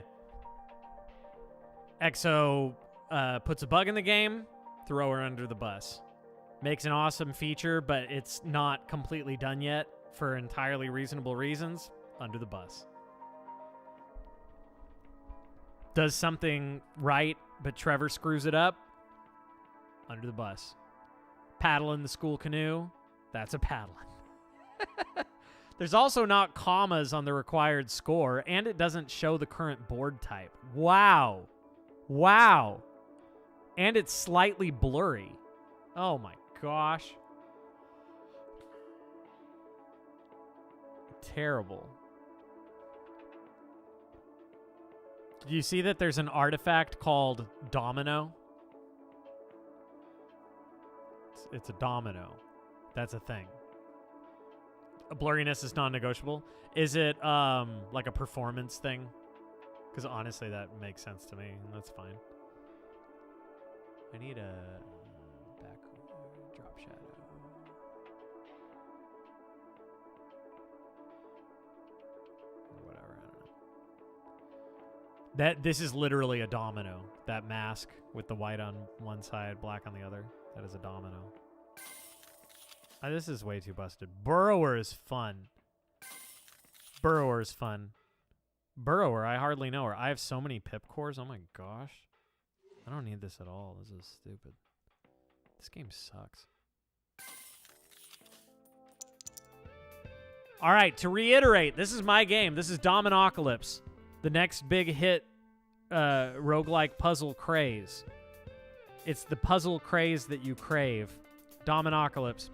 EXO puts a bug in the game, throw her under the bus. Makes an awesome feature, but it's not completely done yet for entirely reasonable reasons. Under the bus. Does something right, but Trevor screws it up. Under the bus. Paddle in the school canoe. That's a paddling. There's also not commas on the required score, and it doesn't show the current board type. Wow. Wow. And it's slightly blurry. Oh my gosh. Terrible. Do you see that there's an artifact called Domino? It's a domino. That's a thing. Blurriness is non-negotiable. Is it like a performance thing? Because honestly, that makes sense to me. That's fine. I need a back drop shadow. Or whatever, I don't know. This is literally a domino. That mask with the white on one side, black on the other. That is a domino. This is way too busted. Burrower is fun. Burrower is fun. Burrower, I hardly know her. I have so many pip cores. Oh my gosh. I don't need this at all. This is stupid. This game sucks. All right, to reiterate, this is my game. This is Dominocalypse, the next big hit roguelike puzzle craze. It's the puzzle craze that you crave. Dominocalypse.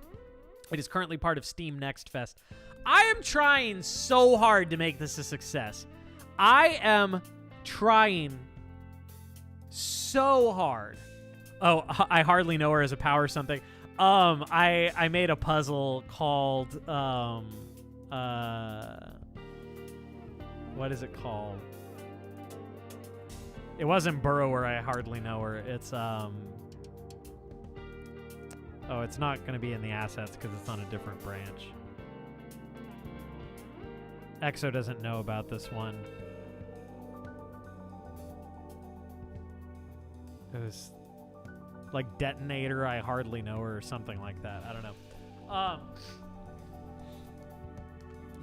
It is currently part of Steam Next Fest. I am trying so hard to make this a success. I am trying so hard. Oh, I hardly know her as a power something. I made a puzzle called what is it called? It wasn't Burrower, I hardly know her. It's oh, it's not going to be in the assets because it's on a different branch. EXO doesn't know about this one. It was like Detonator, I hardly know her, or something like that. I don't know.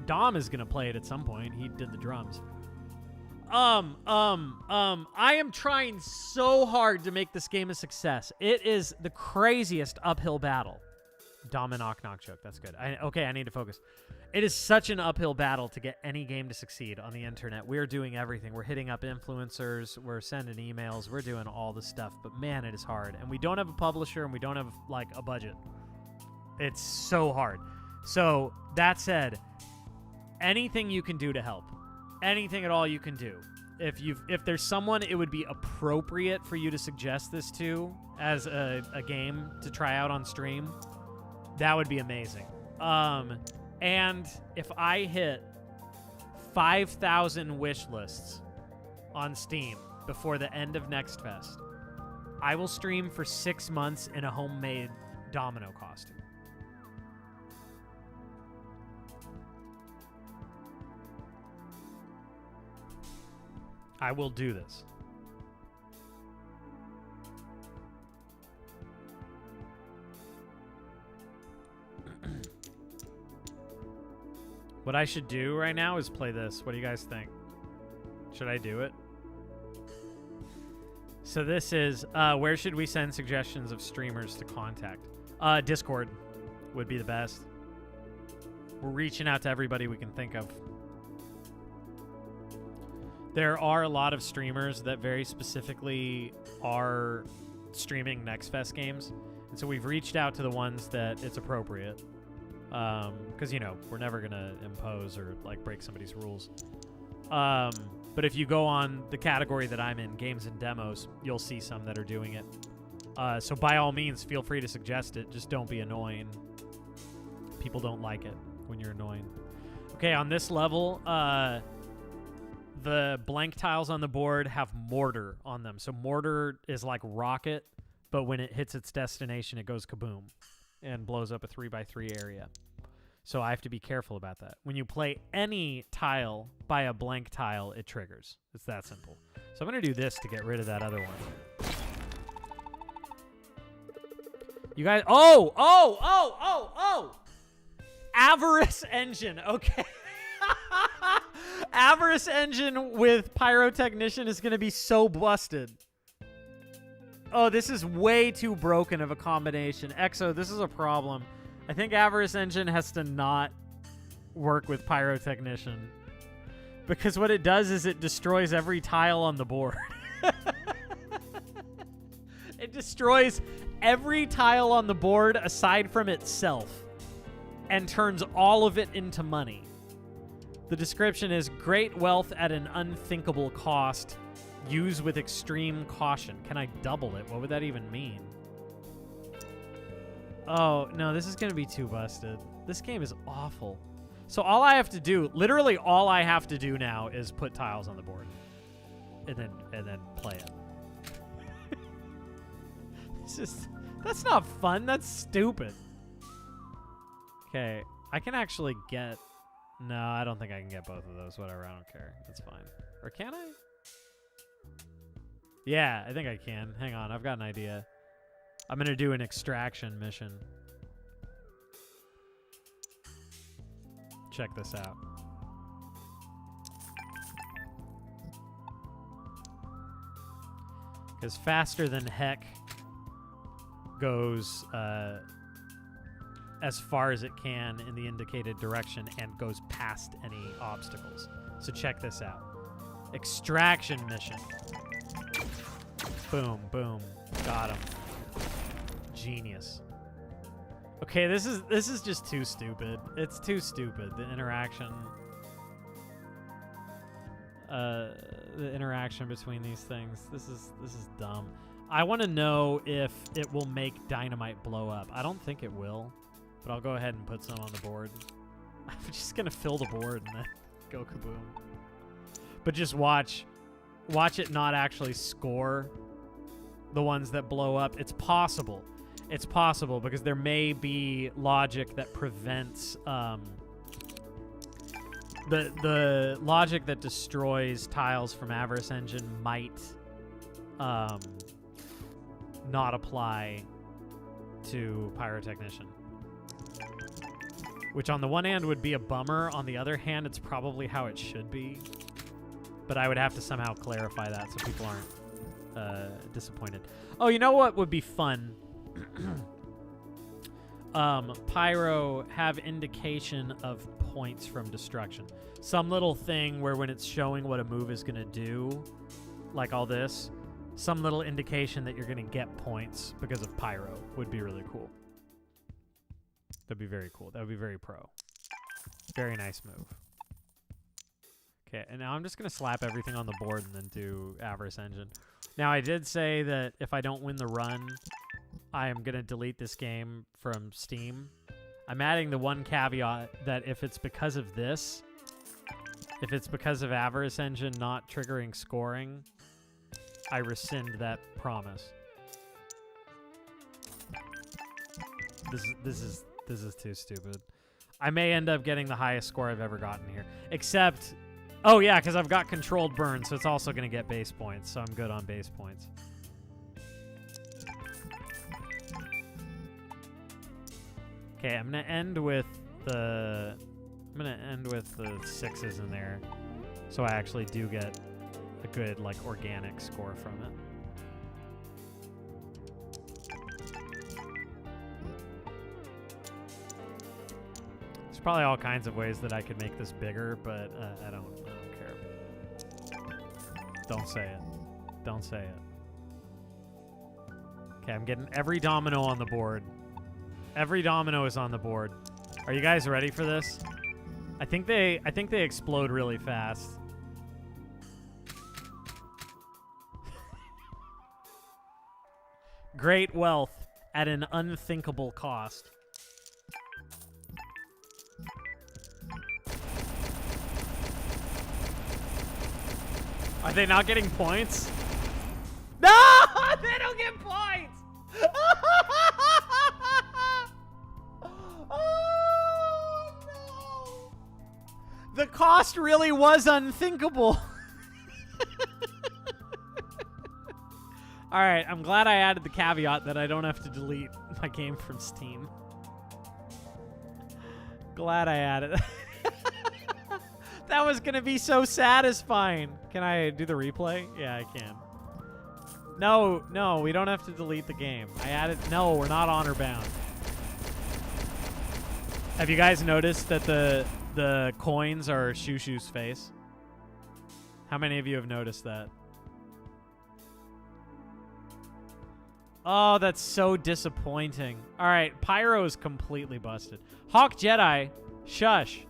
Dom is going to play it at some point. He did the drums. I am trying so hard to make this game a success. It is the craziest uphill battle. Knock joke. That's good. Okay, I need to focus. It is such an uphill battle to get any game to succeed on the internet. We're doing everything. We're hitting up influencers. We're sending emails. We're doing all the stuff. But man, it is hard. And we don't have a publisher, and we don't have like a budget. It's so hard. So that said, anything you can do to help. Anything at all you can do. If there's someone it would be appropriate for you to suggest this to as a game to try out on stream, that would be amazing. And if I hit 5,000 wish lists on Steam before the end of Next Fest, I will stream for 6 months in a homemade domino costume. I will do this. What I should do right now is play this. What do you guys think? Should I do it? So this is, where should we send suggestions of streamers to contact? Discord would be the best. We're reaching out to everybody we can think of. There are a lot of streamers that very specifically are streaming Next Fest games. And so we've reached out to the ones that it's appropriate. Because, you know, we're never going to impose or, like, break somebody's rules. But if you go on the category that I'm in, games and demos, you'll see some that are doing it. So by all means, feel free to suggest it. Just don't be annoying. People don't like it when you're annoying. Okay, on this level, the blank tiles on the board have mortar on them. So mortar is like rocket, but when it hits its destination, it goes kaboom and blows up a 3x3 area. So I have to be careful about that. When you play any tile by a blank tile, it triggers. It's that simple. So I'm going to do this to get rid of that other one. You guys... Oh! Avarice Engine. Okay. Avarice Engine with Pyrotechnician is going to be so busted. Oh, this is way too broken of a combination. Exo, this is a problem. I think Avarice Engine has to not work with Pyrotechnician. Because what it does is it destroys every tile on the board. It destroys every tile on the board aside from itself and turns all of it into money. The description is great wealth at an unthinkable cost. Use with extreme caution. Can I double it? What would that even mean? Oh, no, this is going to be too busted. This game is awful. So all I have to do, literally all I have to do now is put tiles on the board. And then play it. That's not fun. That's stupid. Okay, I can actually get... No, I don't think I can get both of those. Whatever, I don't care. That's fine. Or can I? Yeah, I think I can. Hang on, I've got an idea. I'm going to do an extraction mission. Check this out. Because faster than heck goes as far as it can in the indicated direction and goes past any obstacles. So check this out. Extraction mission. Boom, boom. Got him. Genius. Okay, this is just too stupid. It's too stupid. The interaction between these things. This is dumb. I want to know if it will make dynamite blow up. I don't think it will, but I'll go ahead and put some on the board. I'm just gonna fill the board and then go kaboom. But just watch it not actually score the ones that blow up. It's possible. It's possible because there may be logic that prevents the logic that destroys tiles from Avarice Engine might not apply to Pyrotechnician. Which on the one hand would be a bummer, on the other hand it's probably how it should be. But I would have to somehow clarify that so people aren't disappointed. Oh, you know what would be fun? Pyro have indication of points from destruction. Some little thing where when it's showing what a move is going to do, like all this, some little indication that you're going to get points because of Pyro would be really cool. That'd be very cool. That would be very pro. Very nice move. Okay, and now I'm just going to slap everything on the board and then do Avarice Engine. Now, I did say that if I don't win the run, I am going to delete this game from Steam. I'm adding the one caveat that if it's because of this, if it's because of Avarice Engine not triggering scoring, I rescind that promise. This is too stupid. I may end up getting the highest score I've ever gotten here. Except, oh yeah, because I've got controlled burn, so it's also going to get base points, so I'm good on base points. Okay, I'm gonna end with the sixes in there, so I actually do get a good like organic score from it. There's probably all kinds of ways that I could make this bigger, but I don't care. Don't say it. Don't say it. Okay, I'm getting every domino on the board. Every domino is on the board. Are you guys ready for this? I think they explode really fast. Great wealth at an unthinkable cost. Are they not getting points? No! They don't get points! Oh, no! The cost really was unthinkable. All right, I'm glad I added the caveat that I don't have to delete my game from Steam. Glad I added. That was going to be so satisfying. Can I do the replay? Yeah, I can. No, we don't have to delete the game. I added... No, we're not honor bound. Have you guys noticed that the coins are Shushu's face? How many of you have noticed that? Oh, that's so disappointing. All right, Pyro is completely busted. Hawk Jedi, shush.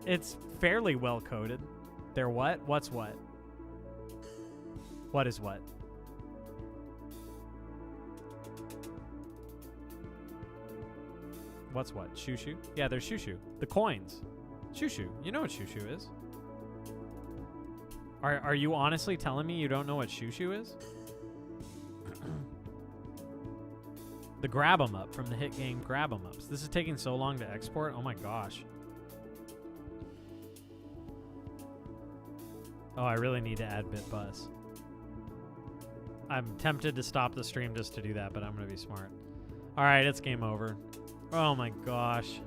It's fairly well coded. They're what? What's what? What is what? What's what? Shushu? Yeah, they're Shushu. The coins. Shushu. You know what Shushu is. Are you honestly telling me you don't know what Shushu is? The grab 'em up from the hit game Grab 'em Ups. This is taking so long to export. Oh my gosh. Oh, I really need to add Bitbus. I'm tempted to stop the stream just to do that, but I'm going to be smart. All right, it's game over. Oh my gosh.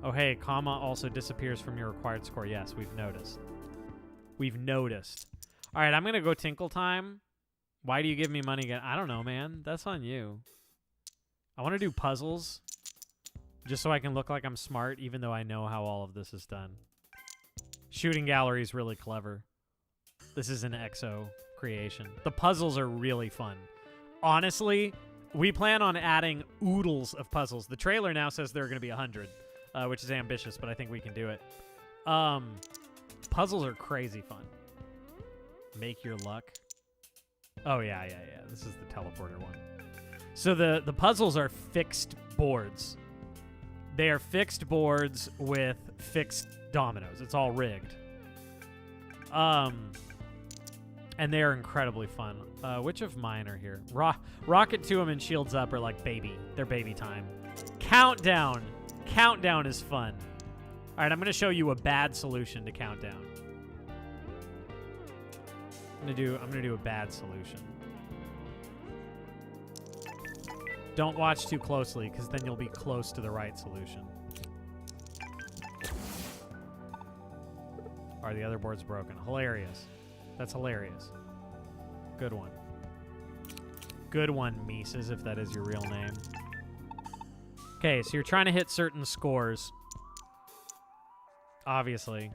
Oh, hey, comma also disappears from your required score. Yes, we've noticed. We've noticed. All right, I'm going to go Tinkle Time. Why do you give me money again? I don't know, man. That's on you. I want to do puzzles just so I can look like I'm smart, even though I know how all of this is done. Shooting gallery is really clever. This is an EXO creation. The puzzles are really fun. Honestly, we plan on adding oodles of puzzles. The trailer now says there are going to be 100, which is ambitious, but I think we can do it. Puzzles are crazy fun. Make your luck. Oh, yeah. This is the teleporter one. So the puzzles are fixed boards. They are fixed boards with fixed dominoes. It's all rigged. And they are incredibly fun. Which of mine are here? Rocket to 'em and Shields Up are like baby. They're baby time. Countdown. Countdown is fun. All right, I'm going to show you a bad solution to Countdown. I'm going to do a bad solution. Don't watch too closely, because then you'll be close to the right solution. Are the other boards broken? Hilarious. That's hilarious. Good one. Good one, Mises, if that is your real name. Okay, so you're trying to hit certain scores. Obviously.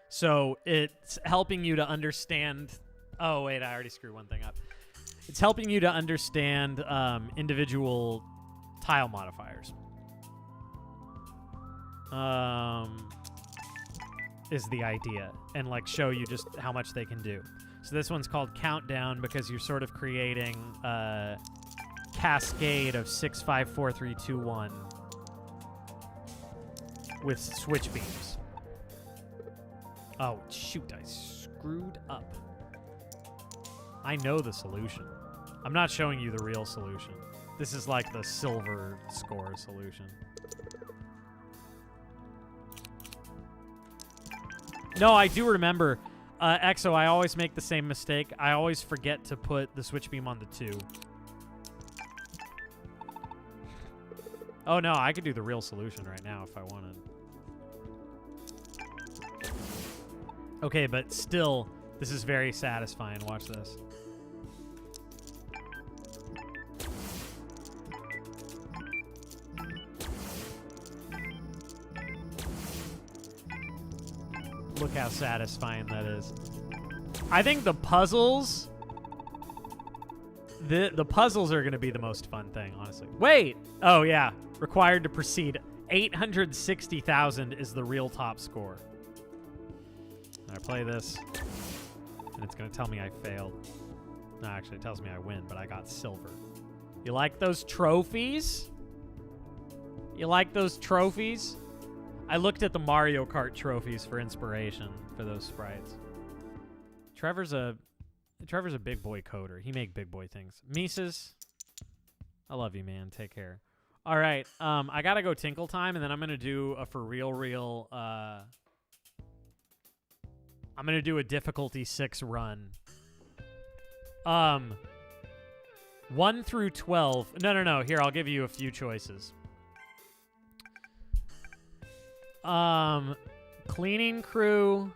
So it's helping you to understand... Oh, wait, I already screwed one thing up. It's helping you to understand individual tile modifiers. Is the idea. And, like, show you just how much they can do. So this one's called Countdown because you're sort of creating a cascade of 6, 5, 4, 3, 2, 1 with switch beams. Oh, shoot, I screwed up. I know the solution. I'm not showing you the real solution. This is like the silver score solution. No, I do remember. Exo, I always make the same mistake. I always forget to put the switch beam on the 2. Oh, no, I could do the real solution right now if I wanted. Okay, but still, this is very satisfying. Watch this. Look how satisfying that is. I think the puzzles... The puzzles are going to be the most fun thing, honestly. Wait! Oh, yeah. Required to proceed. 860,000 is the real top score. I play this, and it's going to tell me I failed. No, actually, it tells me I win, but I got silver. You like those trophies? You like those trophies? I looked at the Mario Kart trophies for inspiration for those sprites. Trevor's a big boy coder. He make big boy things. Mises, I love you, man. Take care. All right, I gotta go tinkle time, and then I'm gonna do a for real. I'm gonna do a difficulty 6 run. 1 through 12. No. Here, I'll give you a few choices. Cleaning crew,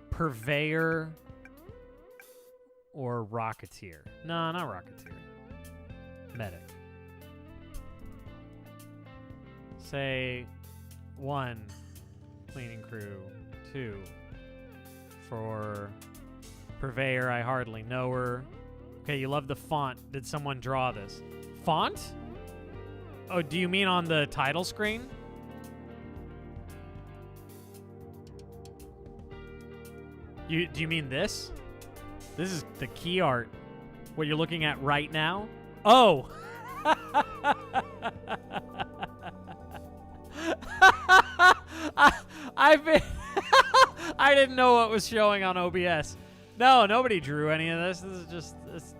purveyor, or rocketeer. No, not rocketeer. Medic. Say 1, cleaning crew. 2, for purveyor, I hardly know her. Okay, you love the font. Did someone draw this? Font? Oh, do you mean on the title screen? Do you mean this? This is the key art. What you're looking at right now? Oh! I've been... I didn't know what was showing on OBS. No, nobody drew any of this. This is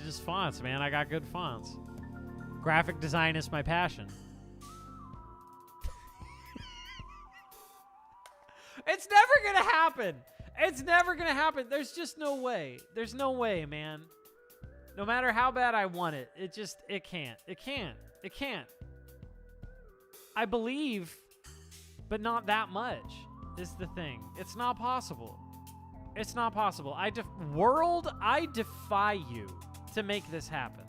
just fonts, man. I got good fonts. Graphic design is my passion. It's never gonna happen. It's never gonna happen. There's just no way. There's no way, man. No matter how bad I want it, it can't. It can't. It can't. I believe, but not that much is the thing. It's not possible. It's not possible. World, I defy you to make this happen.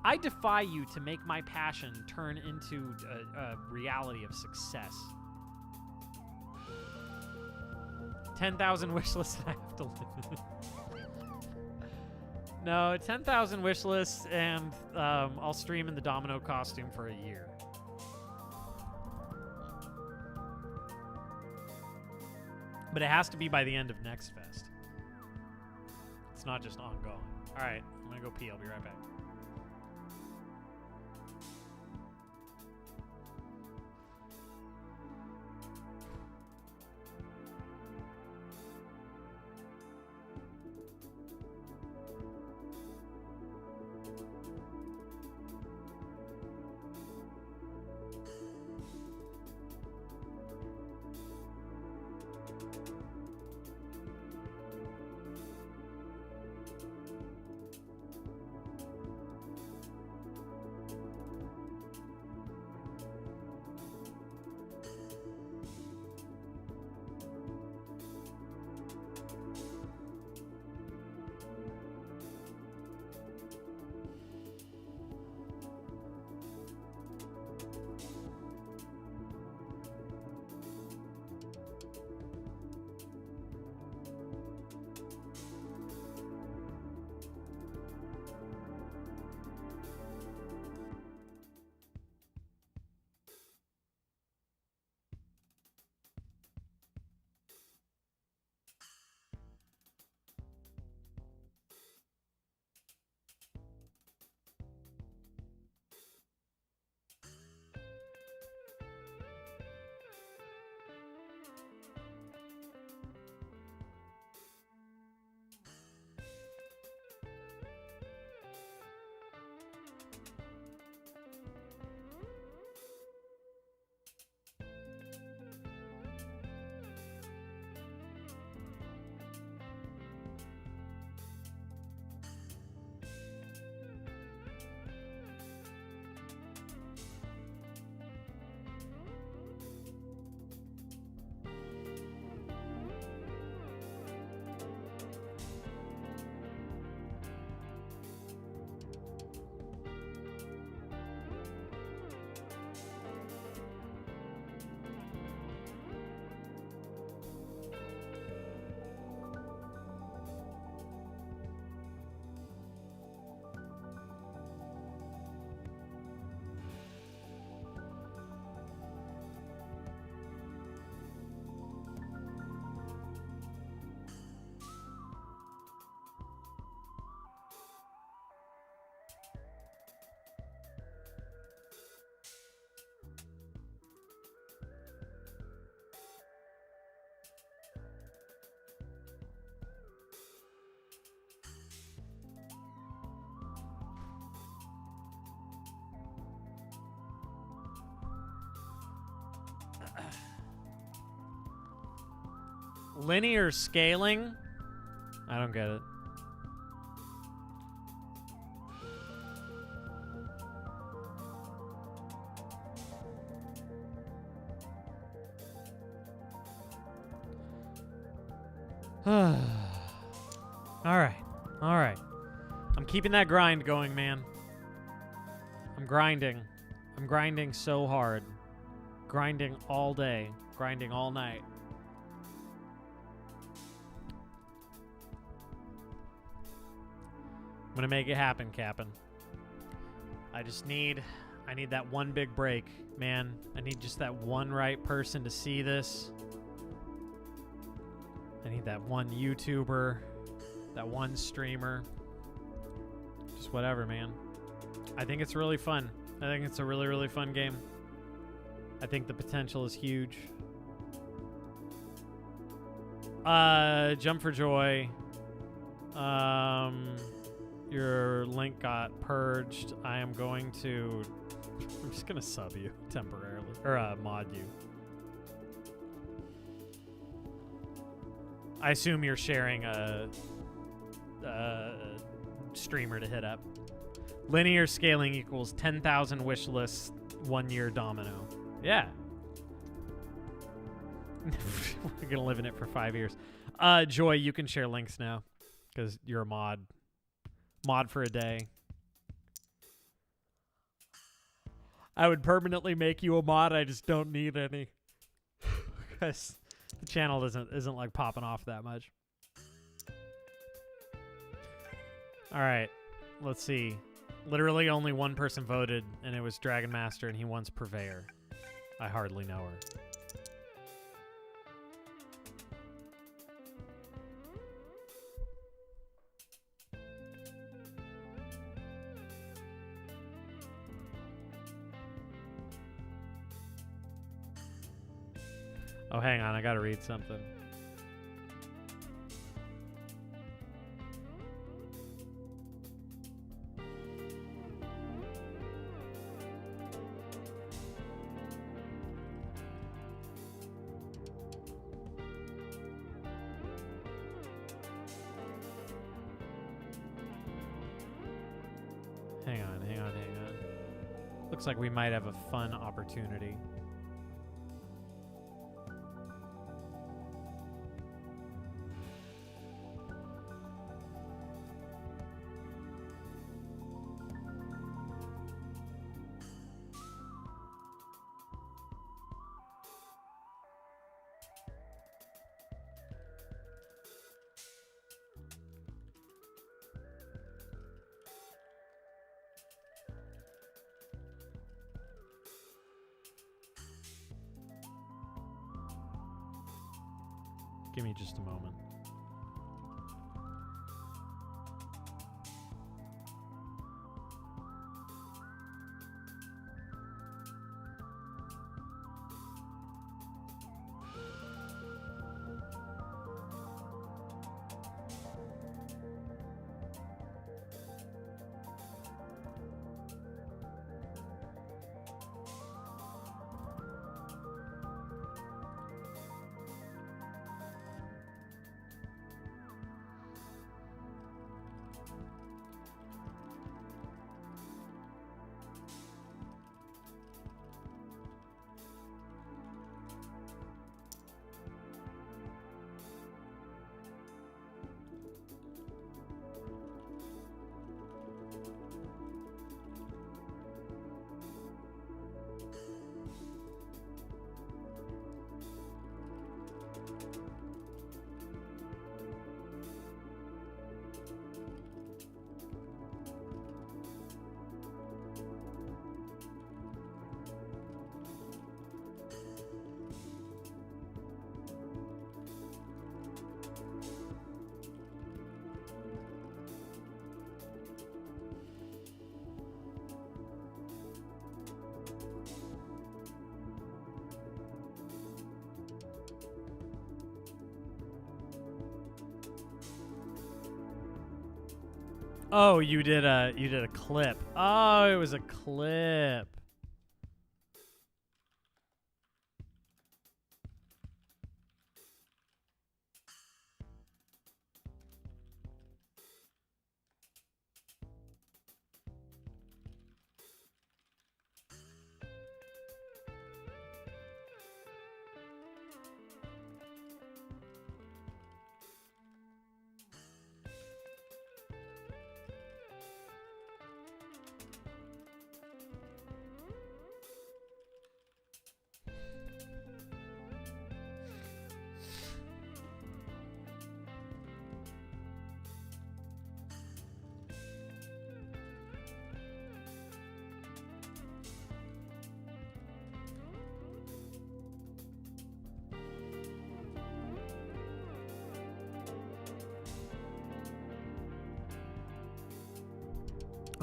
I defy you to make my passion turn into a reality of success. 10,000 wish lists I have to live in. No, 10,000 wish lists, and I'll stream in the Domino costume for a year. But it has to be by the end of next fest. It's not just ongoing. All right, I'm gonna go pee. I'll be right back. Linear scaling? I don't get it. Alright. Alright. I'm keeping that grind going, man. I'm grinding. I'm grinding so hard. Grinding all day. Grinding all night. I'm gonna make it happen, Cap'n. I need that one big break, man. I need just that one right person to see this. I need that one YouTuber, that one streamer. Just whatever, man. I think it's really fun. I think it's a really, really fun game. I think the potential is huge. Jump for joy. Your link got purged. I'm just gonna sub you temporarily. Or mod you. I assume you're sharing a streamer to hit up. Linear scaling equals 10,000 wish lists, 1 year domino. Yeah. We're gonna live in it for 5 years. Joy, you can share links now because you're a mod. Mod for a day. I would permanently make you a mod. I just don't need any because the channel isn't like popping off that much. All right, let's see. Literally only one person voted, and it was Dragon Master, and he wants Purveyor. I hardly know her. Oh, hang on. I gotta read something. Hang on. Looks like we might have a fun opportunity. Give me just a moment. Oh, you did a clip. Oh, it was a clip.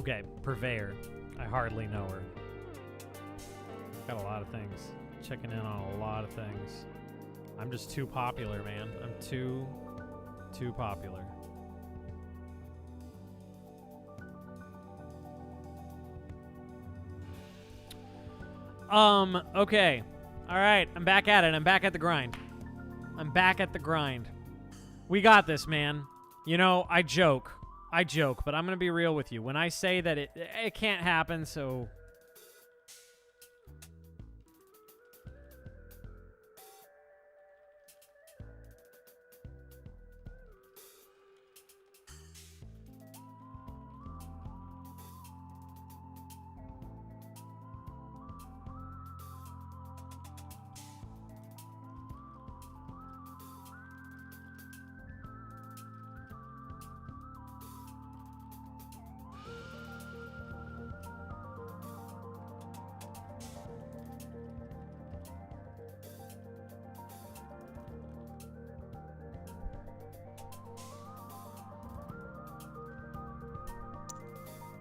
Okay, purveyor. I hardly know her. Got a lot of things. Checking in on a lot of things. I'm just too popular, man. I'm too popular. Okay. All right, I'm back at it. I'm back at the grind. I'm back at the grind. We got this, man. You know, I joke, but I'm going to be real with you. When I say that it can't happen, so...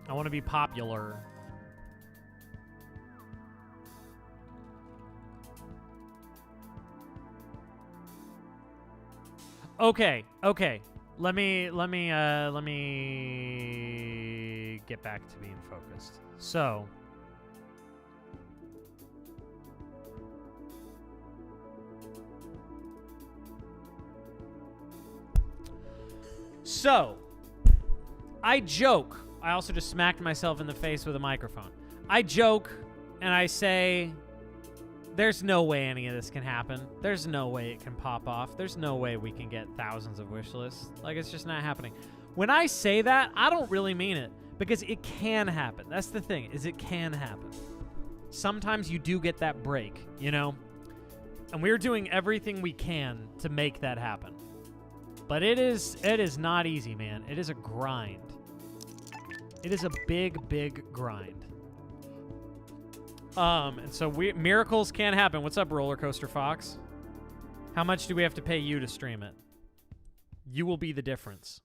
I want to be popular. Okay. Let me get back to being focused. So, I joke. I also just smacked myself in the face with a microphone. I joke and I say, there's no way any of this can happen. There's no way it can pop off. There's no way we can get thousands of wish lists. Like, it's just not happening. When I say that, I don't really mean it, because it can happen. That's the thing, is it can happen. Sometimes you do get that break, you know? And we're doing everything we can to make that happen. But it is not easy, man. It is a grind. It is a big grind. And so miracles can happen. What's up, Roller Coaster Fox? How much do we have to pay you to stream it? You will be the difference.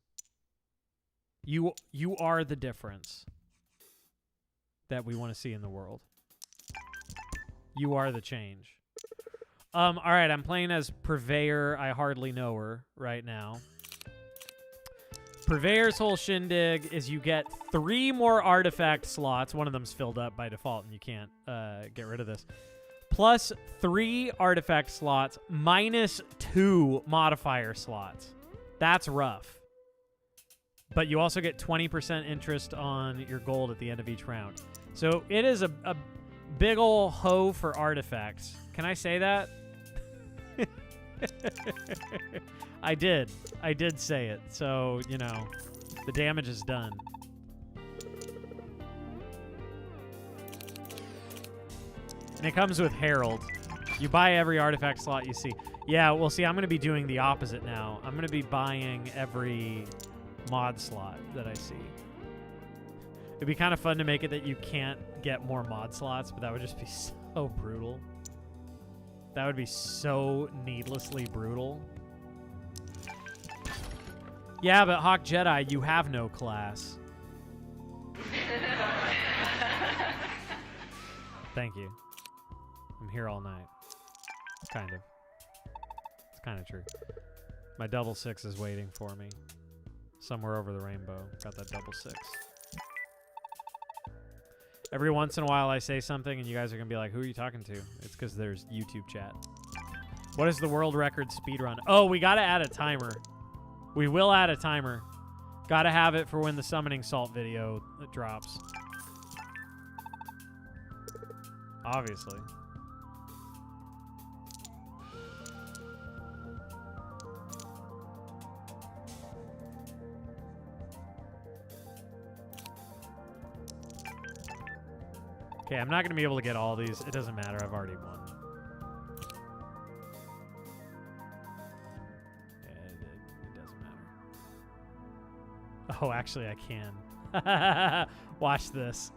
You are the difference that we want to see in the world. You are the change. All right, I'm playing as Purveyor. I hardly know her right now. Purveyor's whole shindig is you get 3 more artifact slots. One of them's filled up by default, and you can't get rid of this. Plus 3 artifact slots, minus 2 modifier slots. That's rough. But you also get 20% interest on your gold at the end of each round. So it is a big ol' hoe for artifacts. Can I say that? I did say it, so, you know, the damage is done. And it comes with Herald. You buy every artifact slot you see. Yeah, well, see, I'm going to be doing the opposite now. I'm going to be buying every mod slot that I see. It'd be kind of fun to make it that you can't get more mod slots, but that would just be so brutal. That would be so needlessly brutal. Yeah, but Hawk Jedi, you have no class. Thank you. I'm here all night. Kind of. It's kind of true. My double 6 is waiting for me. Somewhere over the rainbow. Got that double 6. Every once in a while I say something and you guys are going to be like, who are you talking to? It's because there's YouTube chat. What is the world record speedrun? Oh, we got to add a timer. We will add a timer. Got to have it for when the summoning salt video drops. Obviously. Okay, I'm not going to be able to get all these. It doesn't matter. I've already won. Yeah, it doesn't matter. Oh, actually, I can. Watch this.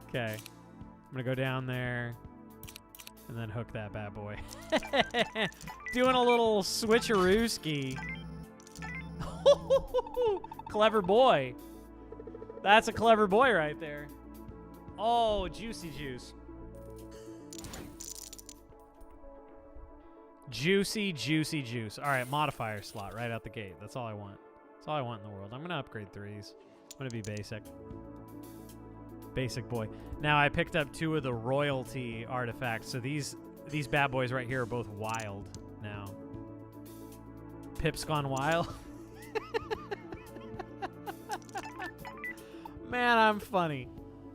Okay. I'm going to go down there and then hook that bad boy. Doing a little switcheroo-ski. Clever boy. That's a clever boy right there. Oh, juicy juice. Juicy, juicy juice. All right, modifier slot right out the gate. That's all I want. That's all I want in the world. I'm going to upgrade 3s. I'm going to be basic. Basic boy. Now, I picked up 2 of the royalty artifacts. So these bad boys right here are both wild now. Pip's gone wild. Man, I'm funny.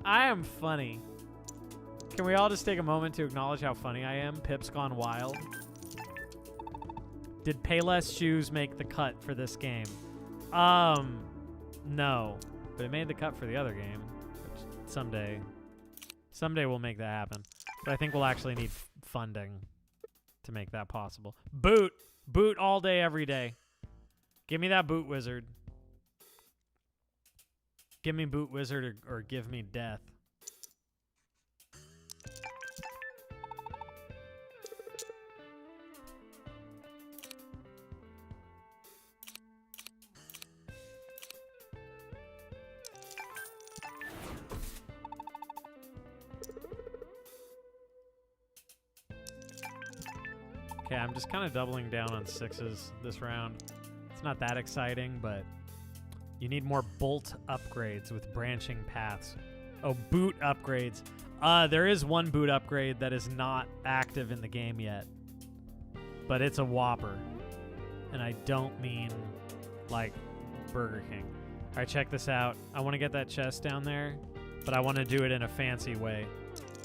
I am funny. Can we all just take a moment to acknowledge how funny I am? Pip's gone wild. Did Payless shoes make the cut for this game? No. But it made the cut for the other game. Which someday we'll make that happen. But I think we'll actually need funding to make that possible. Boot! Boot all day, every day. Give me that boot wizard. Give me boot wizard or give me death. Okay, I'm just kind of doubling down on 6s this round. It's not that exciting, but you need more bolt upgrades with branching paths. Oh, boot upgrades. There is one boot upgrade that is not active in the game yet, but it's a whopper. And I don't mean like Burger King. All right, check this out. I want to get that chest down there, but I want to do it in a fancy way.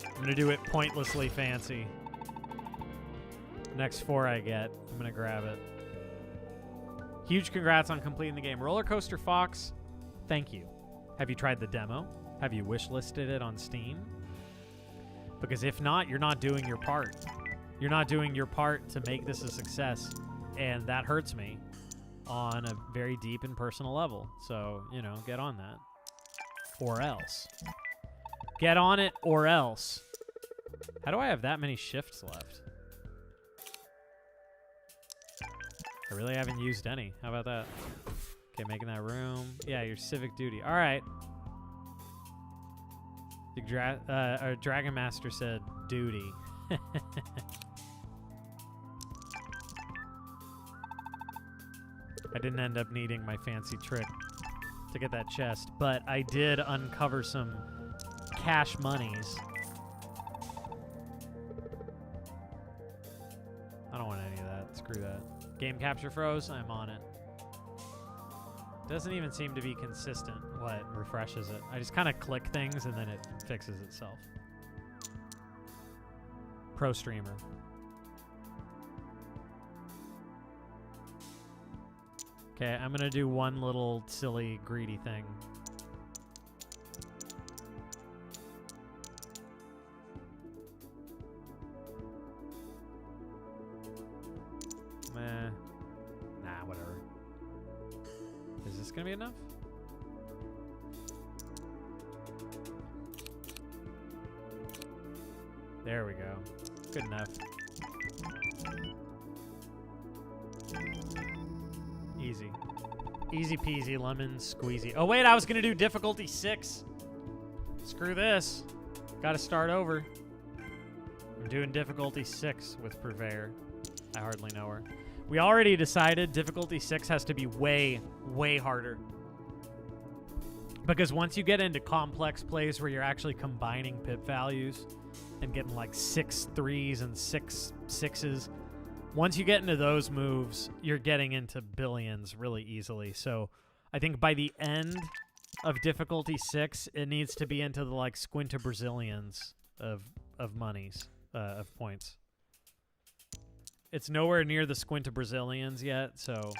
I'm going to do it pointlessly fancy. Next 4 I get, I'm going to grab it. Huge congrats on completing the game. Roller Coaster Fox, thank you. Have you tried the demo? Have you wishlisted it on Steam? Because if not, you're not doing your part. You're not doing your part to make this a success. And that hurts me on a very deep and personal level. So, you know, get on that. Or else. Get on it or else. How do I have that many shifts left? I really haven't used any. How about that? Okay, making that room. Yeah, your civic duty. All right. The Dragon Master said duty. I didn't end up needing my fancy trick to get that chest, but I did uncover some cash monies. I don't want any of that. Screw that. Game capture froze. I'm on it. Doesn't even seem to be consistent what refreshes it. I just kind of click things and then it fixes itself. Pro streamer. Okay, I'm gonna do one little silly greedy thing. Nah, whatever. Is this gonna be enough? There we go. Good enough. Easy. Easy peasy, lemon squeezy. Oh wait, I was gonna do difficulty 6. Screw this. Gotta start over. I'm doing difficulty 6 with Purveyor. I hardly know her. We already decided difficulty 6 has to be way, way harder. Because once you get into complex plays where you're actually combining pip values and getting like 6 3s and 6 6s, once you get into those moves, you're getting into billions really easily. So I think by the end of difficulty 6, it needs to be into the like squinta Brazilians of monies, of points. It's nowhere near the Squinta Brazilians yet, so...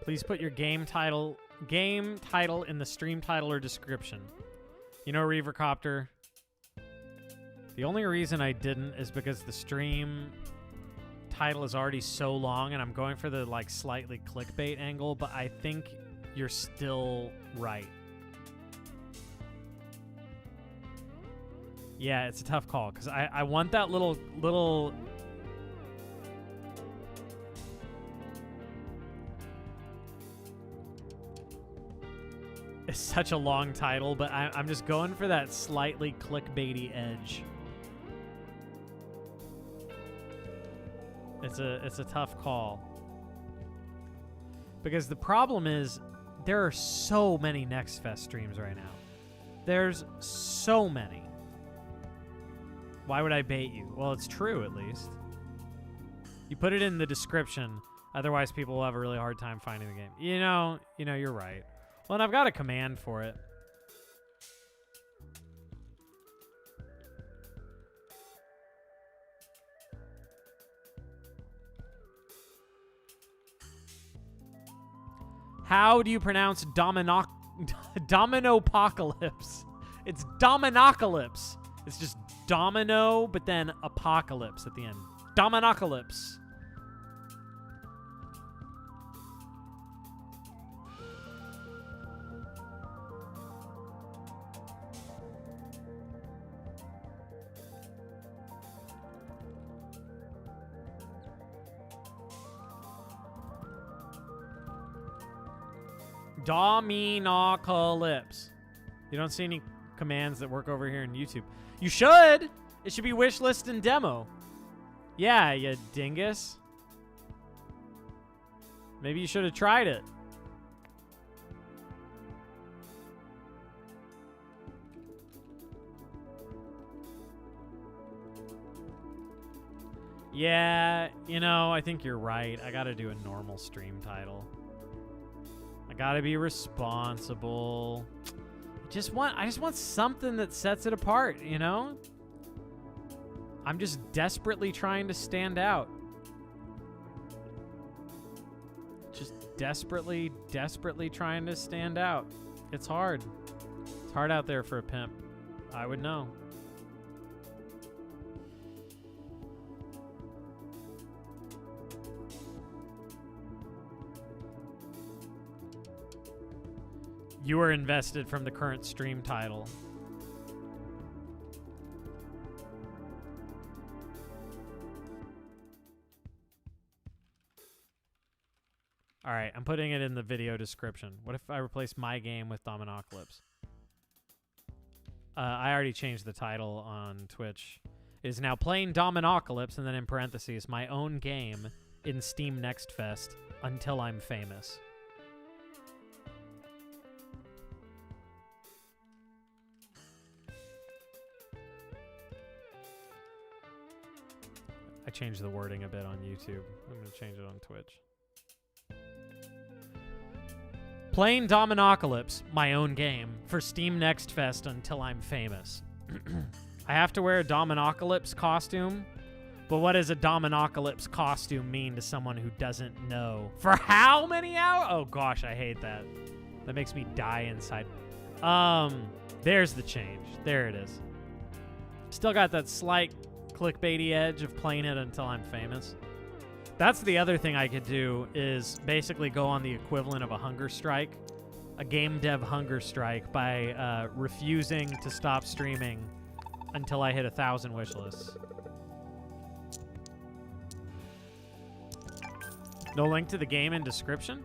Please put your game title in the stream title or description. You know, Reavercopter, the only reason I didn't is because the stream title is already so long and I'm going for the like slightly clickbait angle, but I think you're still right. Yeah, it's a tough call because I want that little. It's such a long title, but I'm just going for that slightly clickbaity edge. It's a tough call. Because the problem is there are so many Next Fest streams right now. There's so many. Why would I bait you? Well, it's true at least. You put it in the description, otherwise people will have a really hard time finding the game. You know, you're right. Well, and I've got a command for it. How do you pronounce Dominocalypse? It's Dominocalypse. It's just domino, but then apocalypse at the end. Dominocalypse. Dominocalypse. You don't see any commands that work over here in YouTube. You should. It should be wishlist and demo. Yeah, you dingus. Maybe you should have tried it. Yeah, I think you're right. I gotta do a normal stream title. I gotta be responsible. I just want something that sets it apart, I'm just desperately trying to stand out. Just desperately trying to stand out. It's hard. It's hard out there for a pimp. I would know. You are invested from the current stream title. All right, I'm putting it in the video description. What if I replace my game with Dominocalypse? I already changed the title on Twitch. It is now plain Dominocalypse, and then in parentheses, my own game in Steam Next Fest until I'm famous. I changed the wording a bit on YouTube. I'm going to change it on Twitch. Playing Dominocalypse, my own game, for Steam Next Fest until I'm famous. I have to wear a Dominocalypse costume, but what does a Dominocalypse costume mean to someone who doesn't know? For how many hours? Oh gosh, I hate that. That makes me die inside. There's the change. There it is. Still got that slight clickbaity edge of playing it until I'm famous. That's the other thing I could do, is basically go on the equivalent of a hunger strike, a game dev hunger strike, by refusing to stop streaming until I hit 1,000 wishlists. No link to the game in description?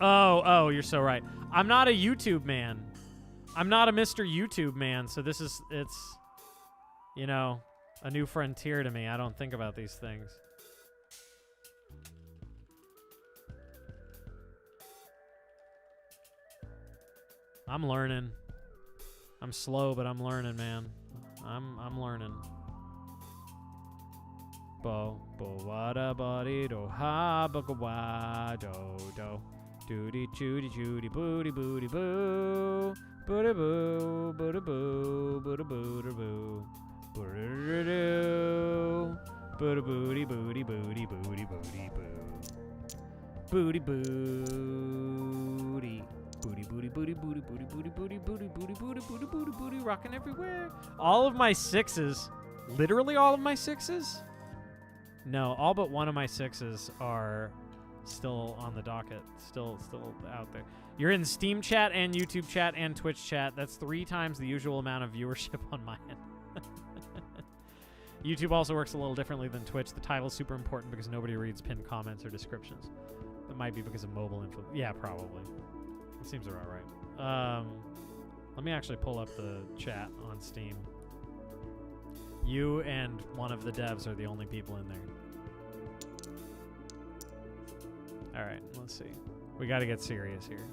Oh, you're so right. I'm not a YouTube man. I'm not a Mr. YouTube man, so it's, a new frontier to me. I don't think about these things. I'm learning. I'm slow, but I'm learning, man. I'm learning. Bo wada body do ha ba do do doody chooty chooty booty booty boo booty boo booty boo booty booty boo booty doo booty booty booty booty booty booty boo booty booty. Booty, booty, booty, booty, booty, booty, booty, booty, booty, booty, booty, booty, booty, rocking everywhere. All of my sixes, literally all of my sixes? No, all but one of my sixes are still on the docket, still out there. You're in Steam chat and YouTube chat and Twitch chat. That's 3 times the usual amount of viewership on my end. YouTube also works a little differently than Twitch. The title's super important because nobody reads pinned comments or descriptions. It might be because of mobile info. Yeah, probably. It seems about right. Let me actually pull up the chat on Steam. You and one of the devs are the only people in there. All right, let's see. We got to get serious here.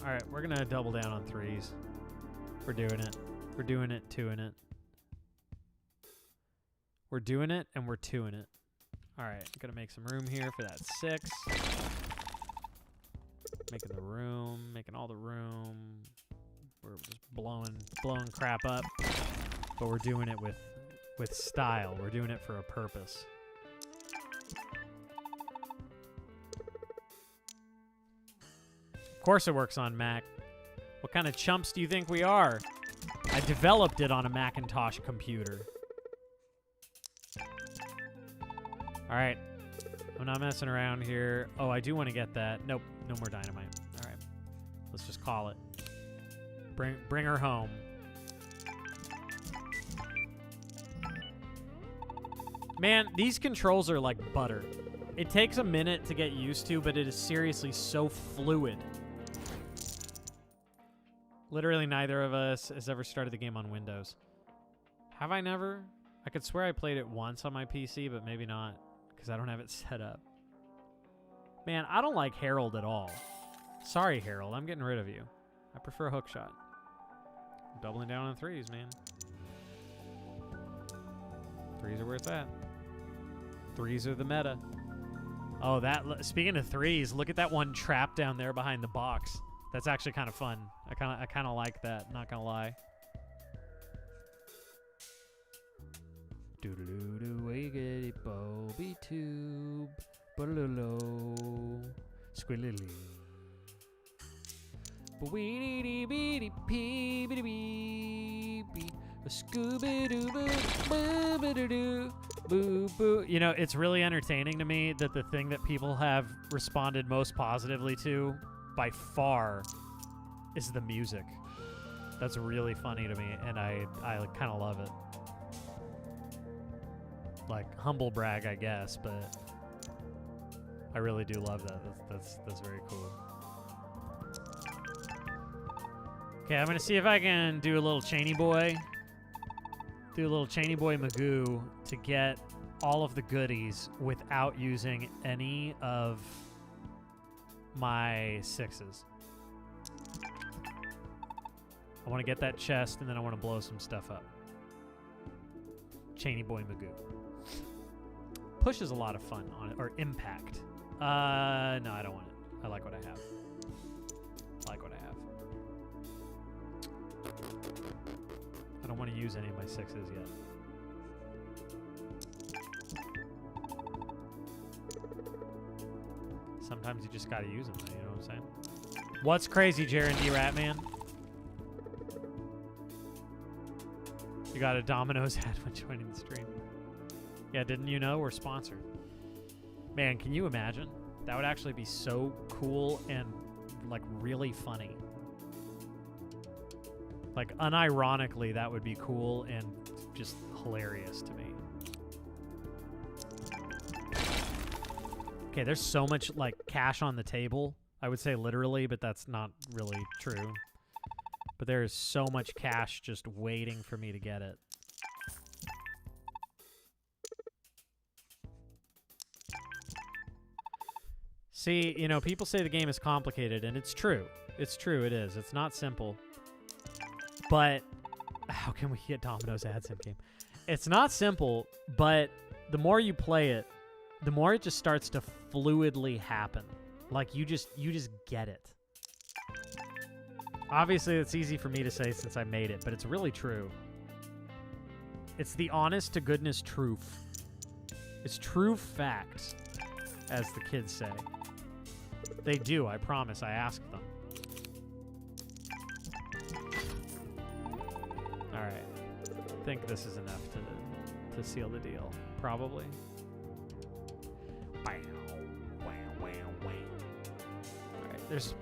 All right, we're gonna double down on threes. We're doing it. We're doing it, twoing it. We're doing it, and we're twoing it. All right, gonna make some room here for that 6. Making the room, making all the room. We're just blowing crap up, but we're doing it with style. We're doing it for a purpose. Of course it works on Mac. What kind of chumps do you think we are? I developed it on a Macintosh computer. All right. I'm not messing around here. Oh, I do want to get that. Nope, no more dynamite. All right. Let's just call it. Bring her home. Man, these controls are like butter. It takes a minute to get used to, but it is seriously so fluid. Literally neither of us has ever started the game on Windows. Have I never? I could swear I played it once on my PC, but maybe not, because I don't have it set up. Man, I don't like Harold at all. Sorry, Harold. I'm getting rid of you. I prefer hookshot. I'm doubling down on threes, man. Threes are where it's at. Threes are the meta. Oh, speaking of threes, look at that one trap down there behind the box. That's actually kind of fun. I kind of like that, not gonna lie. Doodaloo wiggity bobby tube. Balolo. Squillily. Weedy beady pee beady bee. Scooby doo boo doo boo boo. You know, it's really entertaining to me that the thing that people have responded most positively to, by far, is the music. That's really funny to me, and I kind of love it. Like, humble brag, I guess, but I really do love that. That's very cool. Okay, I'm gonna see if I can do a little Cheney boy. Do a little Cheney boy Magoo to get all of the goodies without using any of my 6s. I want to get that chest, and then I want to blow some stuff up. Cheney boy Magoo. Push is a lot of fun on it, or impact. No, I don't want it. I like what I have. I like what I have. I don't want to use any of my 6s yet. Sometimes you just gotta use them, you know what I'm saying? What's crazy, Jared D. Ratman? You got a Domino's ad when joining the stream. Yeah, didn't you know? We're sponsored. Man, can you imagine? That would actually be so cool and, like, really funny. Like, unironically, that would be cool and just hilarious to me. Okay, there's so much, like, cash on the table. I would say literally, but that's not really true. But there is so much cash just waiting for me to get it. See, you know, people say the game is complicated, and it's true. It's true, it is. It's not simple. But how can we get Domino's ads in game? It's not simple, but the more you play it, the more it just starts to fluidly happen. Like, you just get it. Obviously, it's easy for me to say since I made it, but it's really true. It's the honest to goodness truth. It's true facts. as the kids say. They do, I promise. I asked them. All right. I think this is enough to seal the deal. Probably. All right.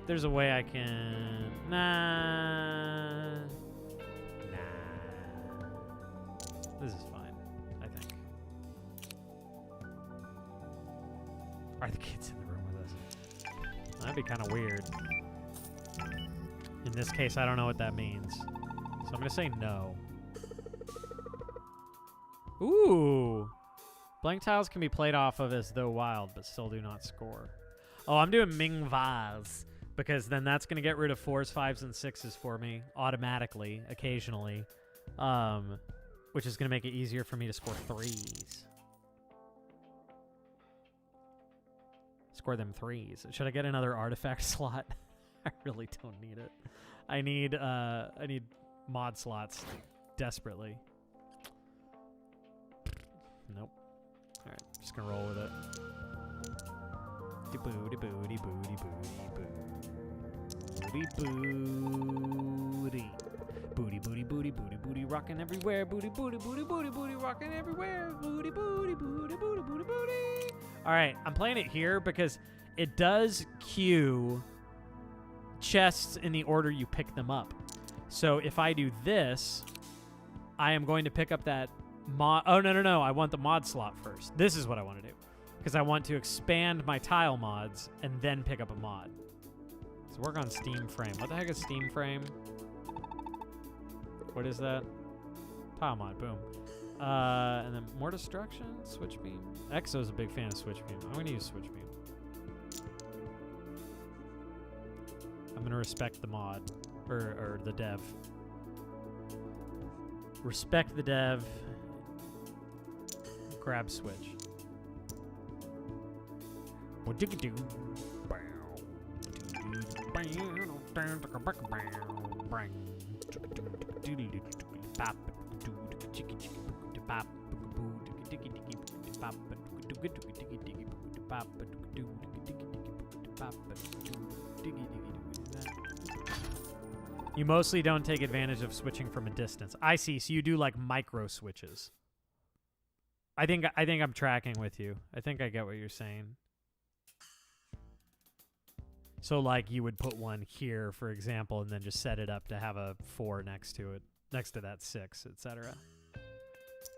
There's a way I can... Nah. This is fine, I think. Are the kids in the room with us? That'd be kind of weird. In this case, I don't know what that means. So I'm going to say no. Ooh. Blank tiles can be played off of as though wild, but still do not score. Oh, I'm doing Ming Vaz, because then that's going to get rid of 4s, 5s, and 6s for me automatically, occasionally. Which is going to make it easier for me to score 3s. Score them 3s. Should I get another artifact slot? I really don't need it. I need mod slots desperately. Nope. All right, just gonna roll with it. Booty booty booty booty booty. Booty, booty, booty, booty, booty, rocking everywhere. Booty, booty, booty, booty, booty, rocking everywhere. Booty, booty, booty, booty, booty, booty. All right, I'm playing it here because it does queue chests in the order you pick them up. So if I do this, I am going to pick up that mod. Oh, no. I want the mod slot first. This is what I want to do because I want to expand my tile mods and then pick up a mod. So work on Steam Frame. What the heck is Steam Frame? What is that? Tile mod, boom. And then more destruction, switch beam. Exo's a big fan of switch beam. I'm gonna use switch beam. I'm gonna respect the mod, or the dev. Respect the dev. Grab switch. You mostly don't take advantage of switching from a distance. I see. So you do like micro switches. I think I'm tracking with you. I think I get what you're saying. So like you would put one here, for example, and then just set it up to have a 4 next to it, next to that 6, etc.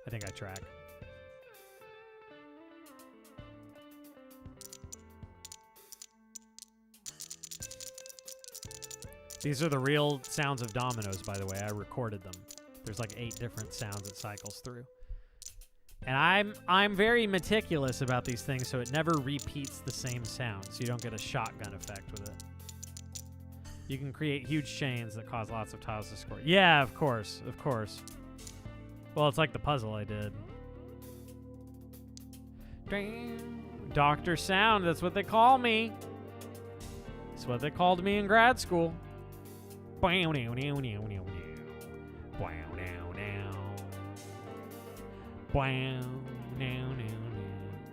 I think I track. These are the real sounds of dominoes, by the way. I recorded them. There's like 8 different sounds it cycles through. And I'm very meticulous about these things, so it never repeats the same sound, so you don't get a shotgun effect with it. You can create huge chains that cause lots of tiles to score. Yeah, of course, of course. Well, it's like the puzzle I did. Dr. Sound, that's what they call me. That's what they called me in grad school.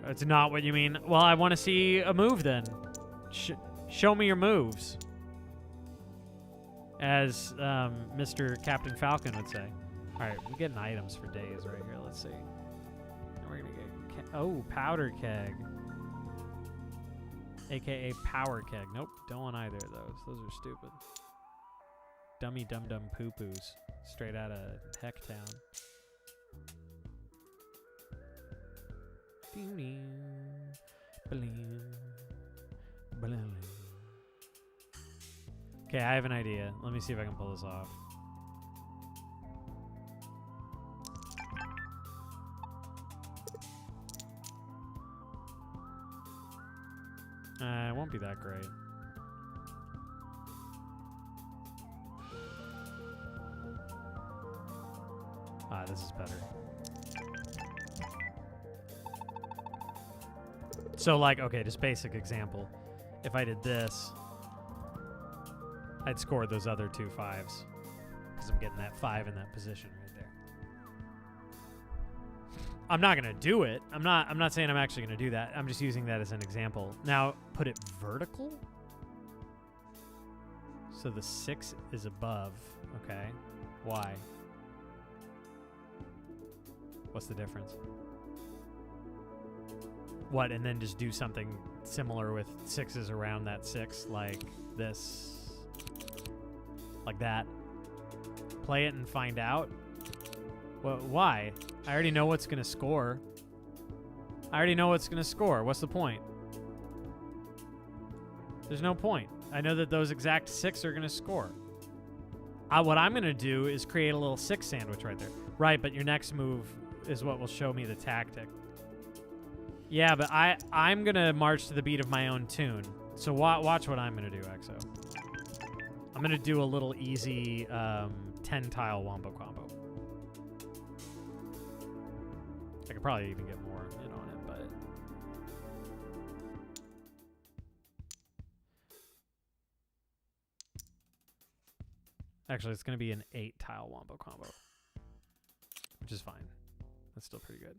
It's not what you mean. Well, I want to see a move then. Show me your moves. As Mr. Captain Falcon would say. All right, we're getting items for days right here. Let's see. And we're going to get... powder keg. AKA power keg. Nope, don't want either of those. Those are stupid. Dummy dum-dum poo-poos. Straight out of Hecktown. Okay, I have an idea. Let me see if I can pull this off. It won't be that great. This is better. So, like, okay, just basic example. If I did this, I'd score those other 2 5s. Because I'm getting that 5 in that position right there. I'm not gonna do it. I'm not saying I'm actually gonna do that. I'm just using that as an example. Now put it vertical. So the 6 is above. Okay. Why? What's the difference? What, and then just do something similar with 6s around that 6, like this. Like that. Play it and find out? Well, why? I already know what's going to score. I already know what's going to score. What's the point? There's no point. I know that those exact 6 are going to score. What I'm going to do is create a little 6 sandwich right there. Right, but your next move is what will show me the tactic. Yeah, but I'm going to march to the beat of my own tune. So watch what I'm going to do, Exo. I'm going to do a little easy 10-tile wombo combo. I could probably even get more in on it, but... Actually, it's going to be an 8-tile wombo combo. Which is fine. That's still pretty good.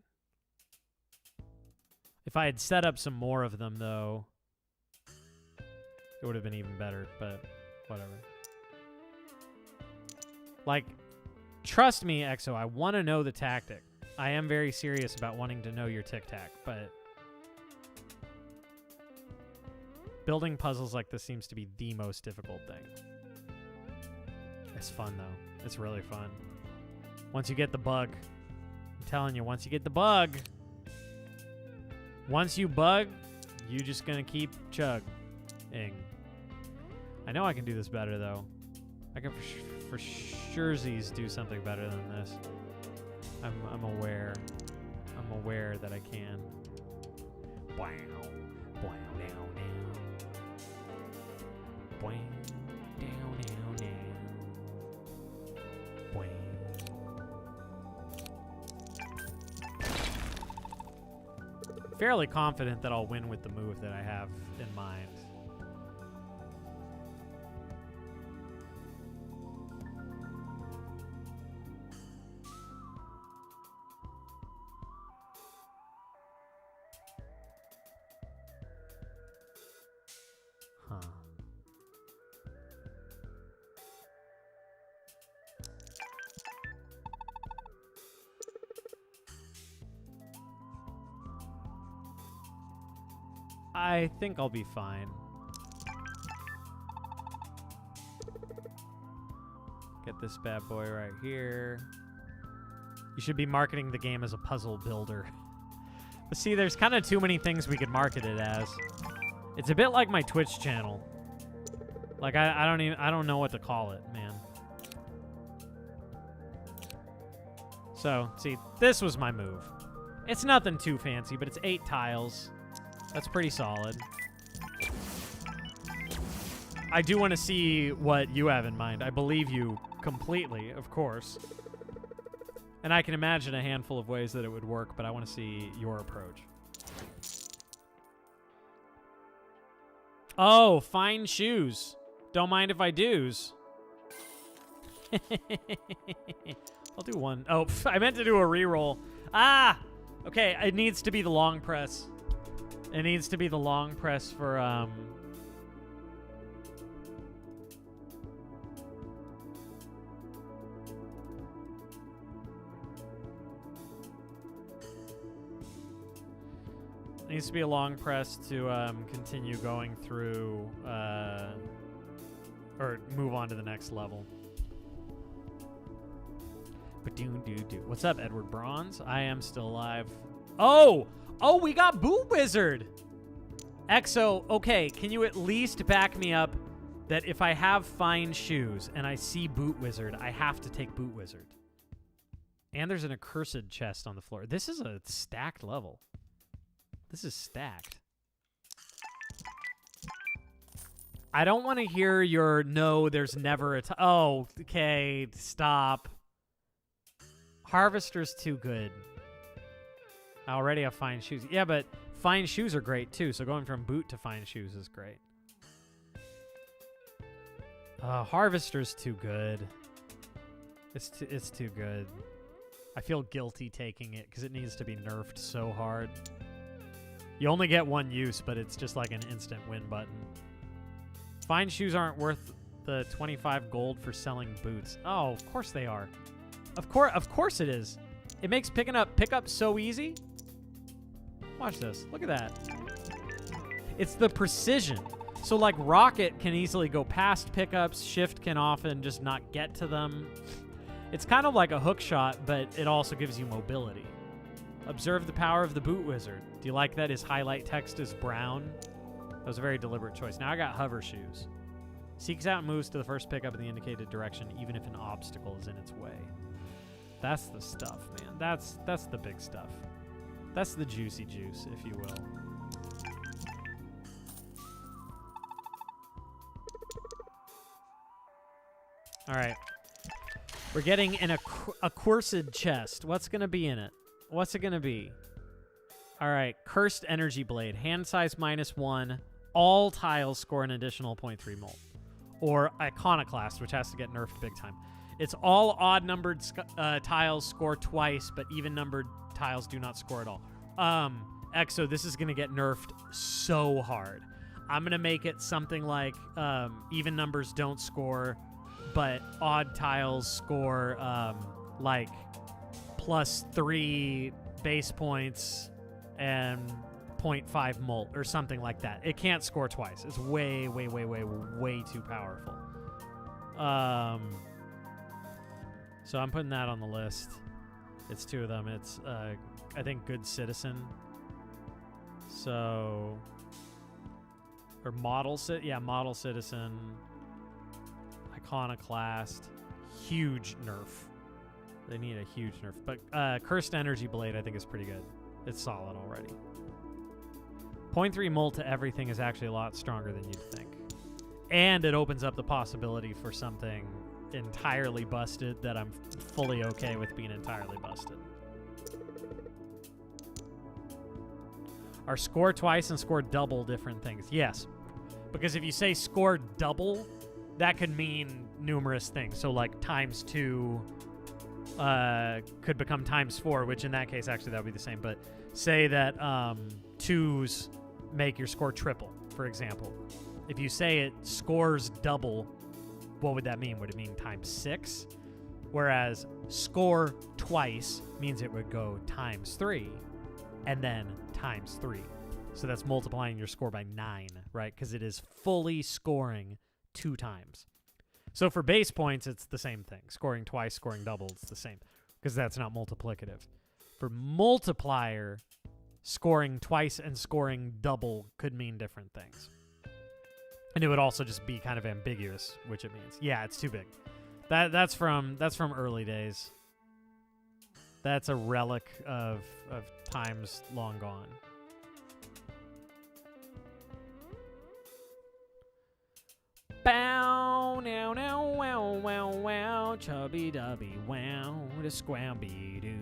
If I had set up some more of them, though, it would have been even better, but whatever. Like, trust me, Exo, I want to know the tactic. I am very serious about wanting to know your tic-tac, but building puzzles like this seems to be the most difficult thing. It's fun, though. It's really fun. Once you get the bug, I'm telling you, once you get the bug, once you bug, you just gonna keep chugging. I know I can do this better, though. I can for surezies do something better than this. I'm aware. I'm aware that I can. Wow. Wow, now, now. Wow, down, now, now. Wow. Fairly confident that I'll win with the move that I have in mind. Huh. I think I'll be fine. Get this bad boy right here. You should be marketing the game as a puzzle builder. But see, there's kind of too many things we could market it as. It's a bit like my Twitch channel. Like I don't know what to call it, man. So, see, this was my move. It's nothing too fancy, but it's 8 tiles. That's pretty solid. I do want to see what you have in mind. I believe you completely, of course. And I can imagine a handful of ways that it would work, but I want to see your approach. Oh, fine shoes. Don't mind if I do's. I'll do one. Oh, I meant to do a reroll. Ah! Okay, it needs to be the long press. It needs to be the long press for, It needs to be a long press to continue going through, or move on to the next level. What's up, Edward Bronze? I am still alive. Oh! Oh, we got Boot Wizard! Exo, okay, can you at least back me up that if I have fine shoes and I see Boot Wizard, I have to take Boot Wizard? And there's an accursed chest on the floor. This is a stacked level. This is stacked. I don't want to hear your no, there's never a time. Oh, okay, stop. Harvester's too good. I already have fine shoes. Yeah, but fine shoes are great too, so going from boot to fine shoes is great. Harvester's too good. It's too good. I feel guilty taking it because it needs to be nerfed so hard. You only get one use, but it's just like an instant win button. Fine shoes aren't worth the 25 gold for selling boots. Oh, of course they are. Of course it is. It makes pickup so easy. Watch this. Look at that. It's the precision. So like Rocket can easily go past pickups. Shift can often just not get to them. It's kind of like a hook shot, but it also gives you mobility. Observe the power of the boot wizard. Do you like that his highlight text is brown? That was a very deliberate choice. Now I got hover shoes. Seeks out and moves to the first pickup in the indicated direction, even if an obstacle is in its way. That's the stuff, man. That's the big stuff. That's the juicy juice, if you will. All right. We're getting in a cursed chest. What's going to be in it? What's it going to be? All right. Cursed Energy Blade. Hand size -1. All tiles score an additional 0.3 molt. Or Iconoclast, which has to get nerfed big time. It's all odd-numbered tiles score twice, but even-numbered tiles do not score at all. Exo, this is going to get nerfed so hard. I'm going to make it something like even numbers don't score, but odd tiles score like +3 base points and 0.5 molt or something like that. It can't score twice. It's way, way, way, way, way too powerful. So I'm putting that on the list. It's 2 of them. It's, I think, Good Citizen. So, or Model Citizen. Iconoclast. Huge nerf. They need a huge nerf. But Cursed Energy Blade, I think, is pretty good. It's solid already. 0.3 molt to everything is actually a lot stronger than you'd think. And it opens up the possibility for something entirely busted that I'm fully okay with being entirely busted. Are score twice and score double different things? Yes. Because if you say score double, that could mean numerous things. So like ×2 could become ×4, which in that case actually that would be the same. But say that 2s make your score triple, for example. If you say it scores double, what would that mean? Would it mean ×6? Whereas score twice means it would go ×3 and then ×3. So that's multiplying your score by 9, right? Because it is fully scoring 2 times. So for base points, it's the same thing. Scoring twice, scoring double, it's the same. Because that's not multiplicative. For multiplier, scoring twice and scoring double could mean different things. And it would also just be kind of ambiguous, which it means. Yeah, it's too big. That's from early days. That's a relic of times long gone. Bow now now wow wow wow chubby dubby wow the squamby doo.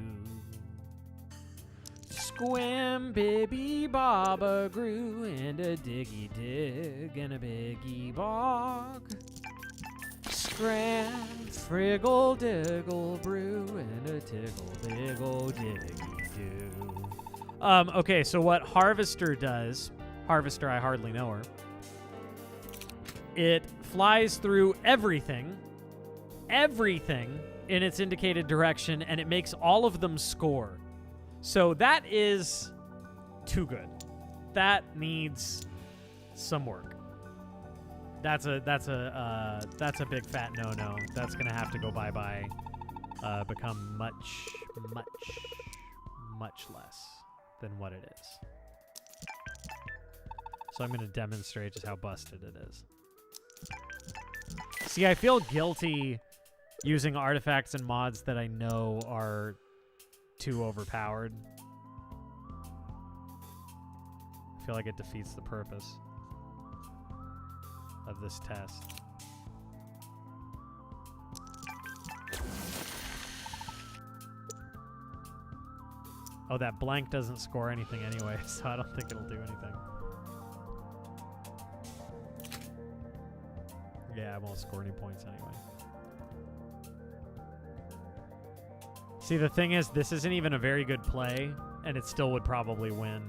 Squam bibby baba grew and a diggy dig and a biggy bog. Scram friggle diggle brew and a tickle diggle diggy do. Okay, so what Harvester does, Harvester, I hardly know her. It flies through everything in its indicated direction, and it makes all of them score. So that is too good. That needs some work. That's a big fat no-no. That's gonna have to go bye-bye. Become much, much, much less than what it is. So I'm gonna demonstrate just how busted it is. See, I feel guilty using artifacts and mods that I know are too overpowered. I feel like it defeats the purpose of this test. Oh, that blank doesn't score anything anyway, so I don't think it'll do anything. Yeah, I won't score any points anyway. See, the thing is, this isn't even a very good play, and it still would probably win.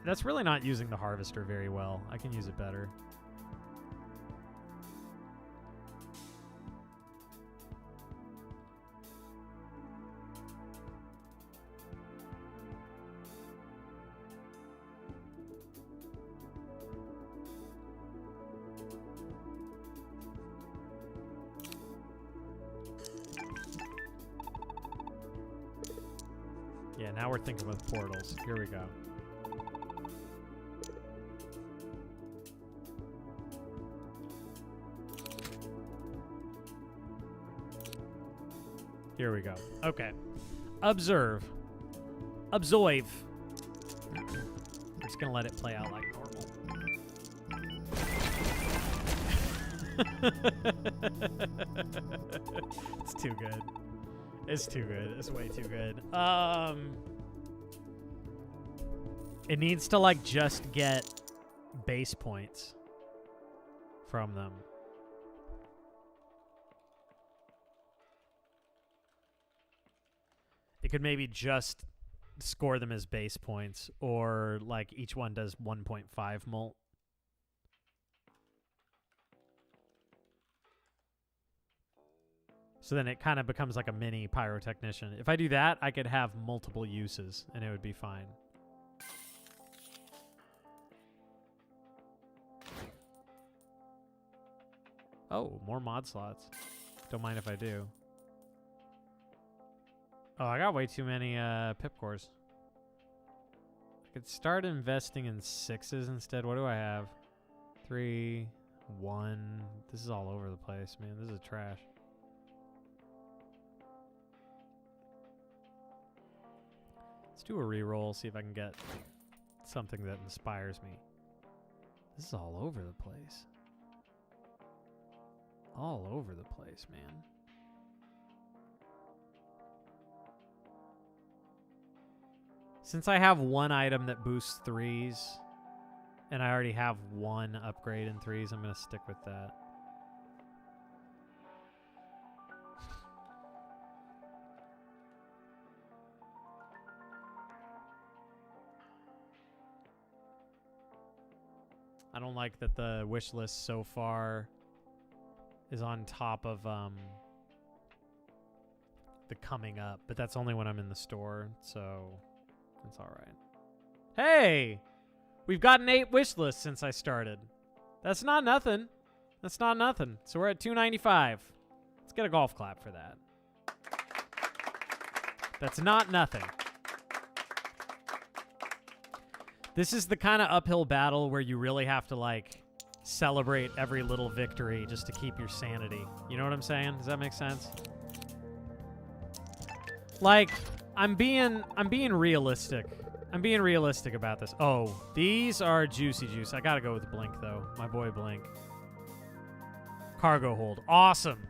That's really not using the harvester very well. I can use it better. Yeah, now we're thinking with portals. Here we go. Here we go. Okay. Observe. Observe. I'm just going to let it play out like normal. It's too good. It's too good. It's way too good. It needs to, like, just get base points from them. It could maybe just score them as base points, or, like, each one does 1.5 molt. So then it kind of becomes like a mini pyrotechnician. If I do that, I could have multiple uses, and it would be fine. Oh, more mod slots. Don't mind if I do. Oh, I got way too many pip cores. I could start investing in 6s instead. What do I have? 3, 1. This is all over the place, man. This is trash. Let's do a reroll, see if I can get something that inspires me. This is all over the place. All over the place, man. Since I have one item that boosts 3s, and I already have one upgrade in 3s, I'm going to stick with that. I don't like that the wish list so far is on top of the coming up, but that's only when I'm in the store, so it's all right. Hey, we've gotten 8 wish lists since I started. That's not nothing. That's not nothing. So we're at 295. Let's get a golf clap for that. That's not nothing. This is the kind of uphill battle where you really have to, like, celebrate every little victory just to keep your sanity. You know what I'm saying? Does that make sense? Like, I'm being realistic. I'm being realistic about this. Oh, these are juicy juice. I gotta go with Blink, though. My boy Blink. Cargo hold. Awesome.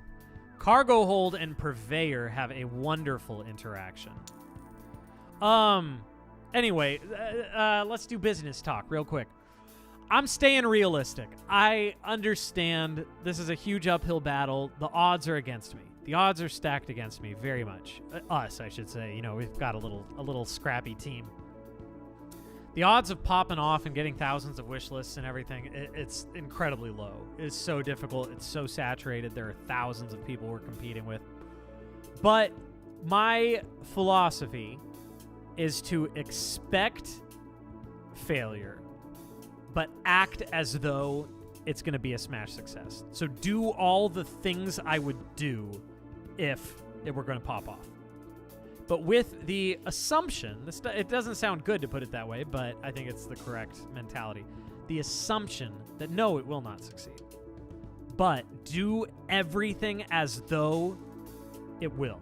Cargo hold and Purveyor have a wonderful interaction. Anyway, let's do business talk real quick. I'm staying realistic. I understand this is a huge uphill battle. The odds are against me. The odds are stacked against me very much. Us, I should say. You know, we've got a little scrappy team. The odds of popping off and getting thousands of wish lists and everything, it's incredibly low. It's so difficult. It's so saturated. There are thousands of people we're competing with. But my philosophy is to expect failure, but act as though it's going to be a smash success. So do all the things I would do if it were going to pop off. But with the assumption, it doesn't sound good to put it that way, but I think it's the correct mentality. The assumption that no, it will not succeed. But do everything as though it will.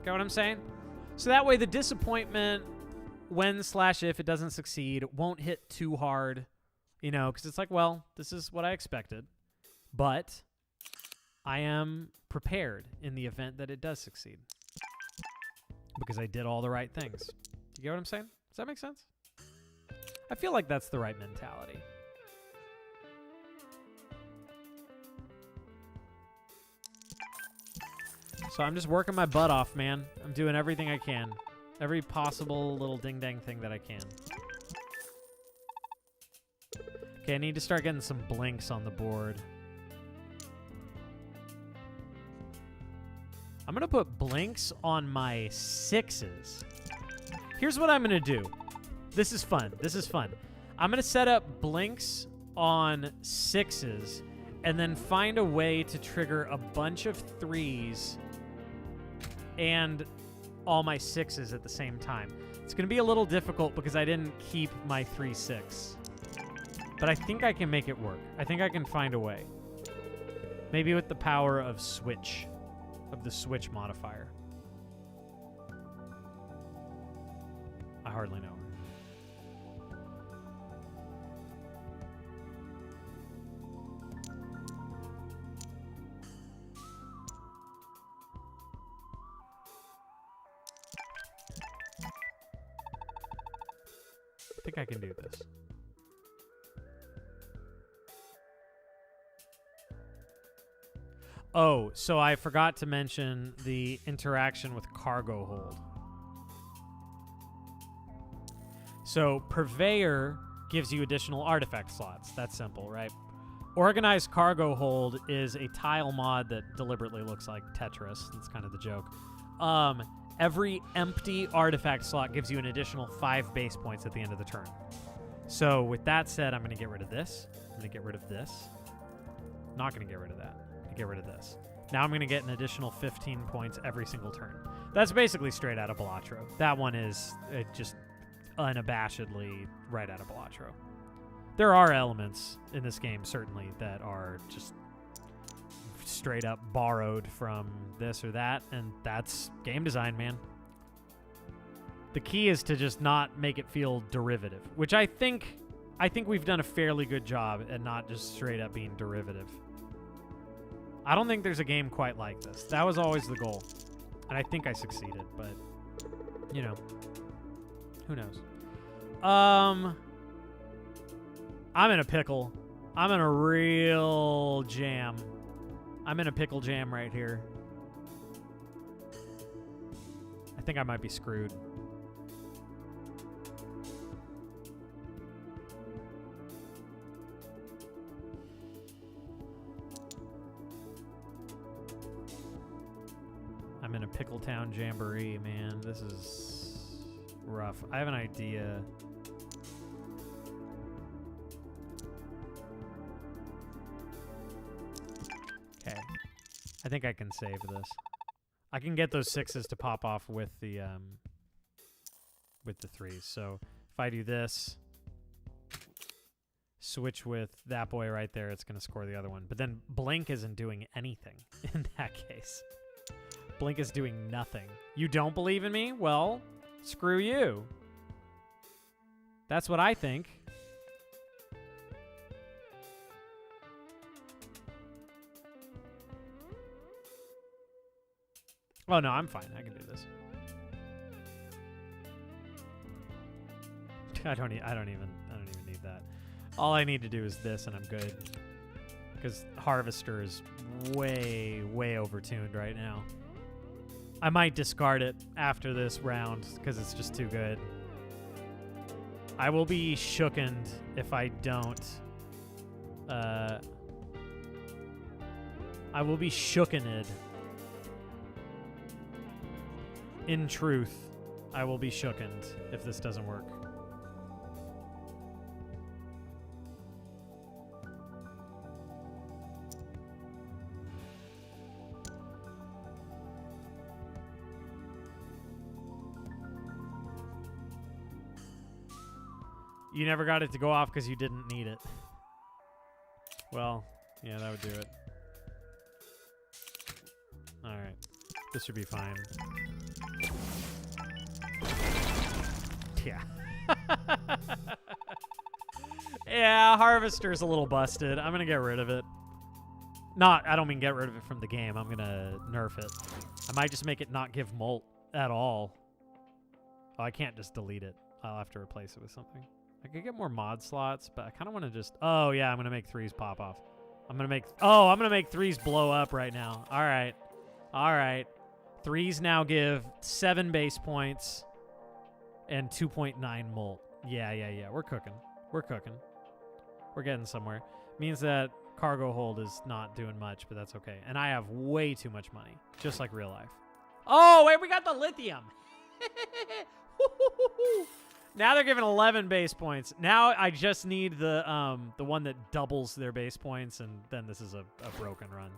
Get what I'm saying? So that way the disappointment when/if it doesn't succeed won't hit too hard, you know, because it's like, well, this is what I expected. But I am prepared in the event that it does succeed. Because I did all the right things. You get what I'm saying? Does that make sense? I feel like that's the right mentality. So I'm just working my butt off, man. I'm doing everything I can. Every possible little ding-dang thing that I can. Okay, I need to start getting some blinks on the board. I'm going to put blinks on my 6s. Here's what I'm going to do. This is fun. This is fun. I'm going to set up blinks on 6s and then find a way to trigger a bunch of 3s and all my 6s at the same time. It's going to be a little difficult because I didn't keep my 3-6. But I think I can make it work. I think I can find a way. Maybe with the power of switch, of the switch modifier. I hardly know her. I think I can do this. Oh, so I forgot to mention the interaction with cargo hold. So Purveyor gives you additional artifact slots. That's simple, right? Organized cargo hold is a tile mod that deliberately looks like Tetris. That's kind of the joke. Every empty artifact slot gives you an additional 5 base points at the end of the turn. So with that said, I'm going to get rid of this. I'm going to get rid of this. Not going to get rid of that. Get rid of this. Now I'm going to get an additional 15 points every single turn. That's basically straight out of Balatro. That one is just unabashedly right out of Balatro. There are elements in this game, certainly, that are just straight up borrowed from this or that, and that's game design, man. The key is to just not make it feel derivative, which I think we've done a fairly good job at not just straight up being derivative. I don't think there's a game quite like this. That was always the goal. And I think I succeeded, but, you know, who knows? I'm in a pickle. I'm in a real jam. I'm in a pickle jam right here. I think I might be screwed. I'm in a Pickletown jamboree, man. This is rough. I have an idea. Okay. I think I can save this. I can get those 6s to pop off with the 3s. So if I do this, switch with that boy right there, it's going to score the other one. But then Blink isn't doing anything in that case. Blink is doing nothing. You don't believe in me? Well, screw you. That's what I think. Oh no, I'm fine. I can do this. I don't even need that. All I need to do is this and I'm good. Because Harvester is way overtuned right now. I might discard it after this round because it's just too good. I will be shookened if I don't. I will be shookened. In truth, I will be shookened if this doesn't work. You never got it to go off because you didn't need it. Well, yeah, that would do it. Alright. This should be fine. Yeah. Yeah, Harvester's a little busted. I'm going to get rid of it. I don't mean get rid of it from the game. I'm going to nerf it. I might just make it not give molt at all. Oh, I can't just delete it. I'll have to replace it with something. I could get more mod slots, but I kind of want to just... Oh, yeah, I'm going to make 3s pop off. I'm going to make 3s blow up right now. All right. All right. Threes now give 7 base points and 2.9 molt. Yeah. We're cooking. We're getting somewhere. Means that cargo hold is not doing much, but that's okay. And I have way too much money, just like real life. Oh, wait, we got the lithium. Now they're giving 11 base points. Now I just need the one that doubles their base points, and then this is a broken run.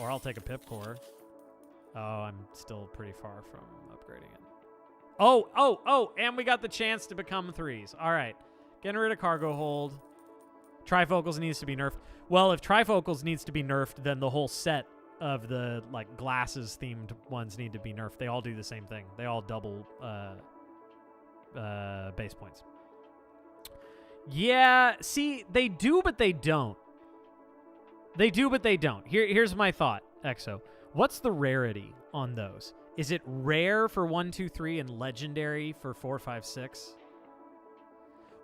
Or I'll take a pip core. Oh, I'm still pretty far from upgrading it. Oh, and we got the chance to become threes. All right, getting rid of cargo hold. Trifocals needs to be nerfed. Well, if trifocals needs to be nerfed, then the whole set of the like glasses themed ones need to be nerfed. They all do the same thing. They all double base points. Yeah, see, they do, but they don't. They do, but they don't. Here's my thought, Exo. What's the rarity on those? Is it rare for 1, 2, 3 and legendary for 4, 5, 6?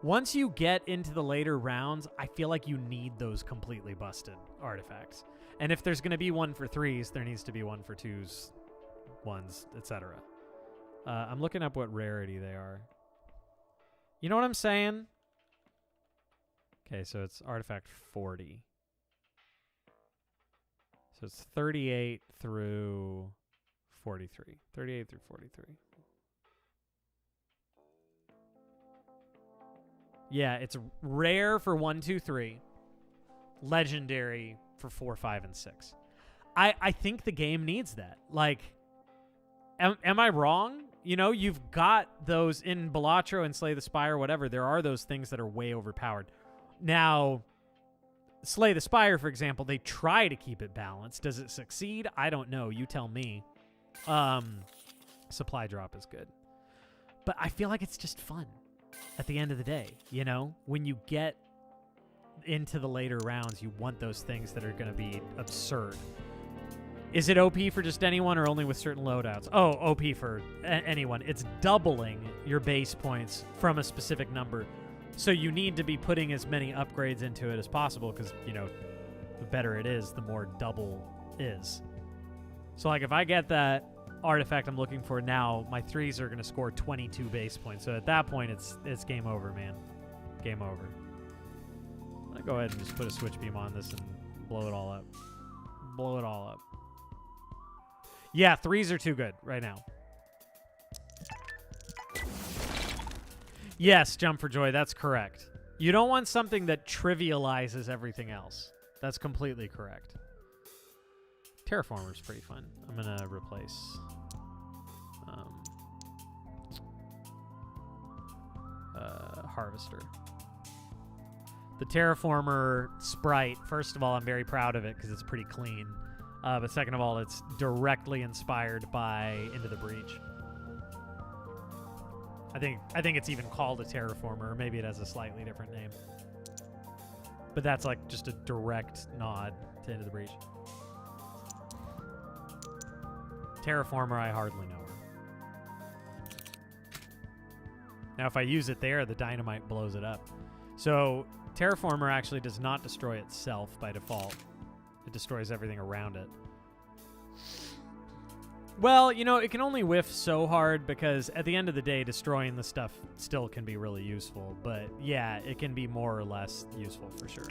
Once you get into the later rounds, I feel like you need those completely busted artifacts. And if there's going to be one for 3s, there needs to be one for 2s, 1s, etc. I'm looking up what rarity they are. You know what I'm saying? Okay, so it's artifact 40. So it's 38 through 43. 38 through 43. Yeah, it's rare for 1, 2, 3. Legendary for 4, 5, and 6. I think the game needs that. Like, am I wrong? You know, you've got those in Balatro and Slay the Spire, whatever. There are those things that are way overpowered. Now, Slay the Spire, for example, they try to keep it balanced. Does it succeed? I don't know. You tell me. Supply drop is good. But I feel like it's just fun at the end of the day, you know? When you get into the later rounds, you want those things that are going to be absurd. Is it OP for just anyone or only with certain loadouts? Oh, OP for anyone. It's doubling your base points from a specific number. So you need to be putting as many upgrades into it as possible because, you know, the better it is, the more double is. So, like, if I get that artifact I'm looking for now, my 3s are going to score 22 base points. So at that point, it's game over, man. Game over. I'll go ahead and just put a switch beam on this and blow it all up. Blow it all up. Yeah, 3s are too good right now. Yes, Jump for Joy, that's correct. You don't want something that trivializes everything else. That's completely correct. Terraformer's pretty fun. I'm going to replace... Harvester. The Terraformer sprite, first of all, I'm very proud of it because it's pretty clean. But second of all, it's directly inspired by Into the Breach. I think it's even called a Terraformer, or maybe it has a slightly different name. But that's like just a direct nod to Into the Breach. Terraformer, I hardly know her. Now, if I use it there, the dynamite blows it up. So, Terraformer actually does not destroy itself by default. It destroys everything around it. Well, you know, it can only whiff so hard because at the end of the day, destroying the stuff still can be really useful. But yeah, it can be more or less useful for sure.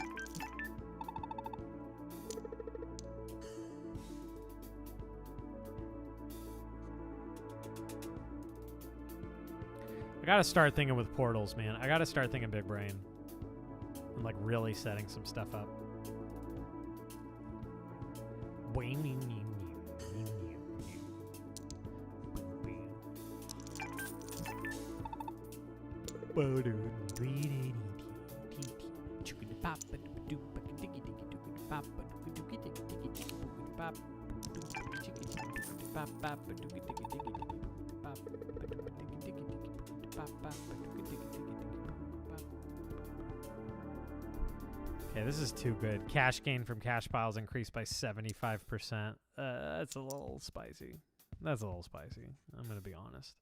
I gotta start thinking with portals, man. I gotta start thinking big brain. And like really setting some stuff up. Okay, this is too good. Cash gain from cash piles increased by 75%. That's a little spicy. That's a little spicy. I'm going to be honest.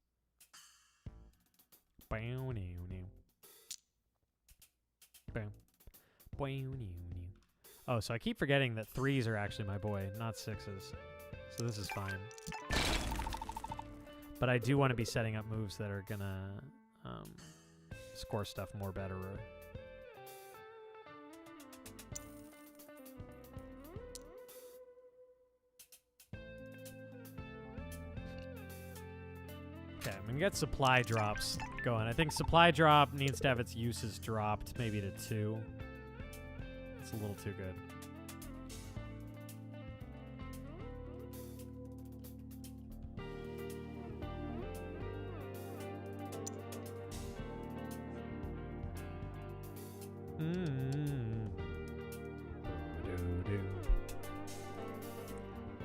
Oh, so I keep forgetting that 3s are actually my boy, not 6s. So this is fine. But I do want to be setting up moves that are gonna score stuff more better. Okay, I'm gonna get supply drops going. I think supply drop needs to have its uses dropped, maybe to 2. It's a little too good.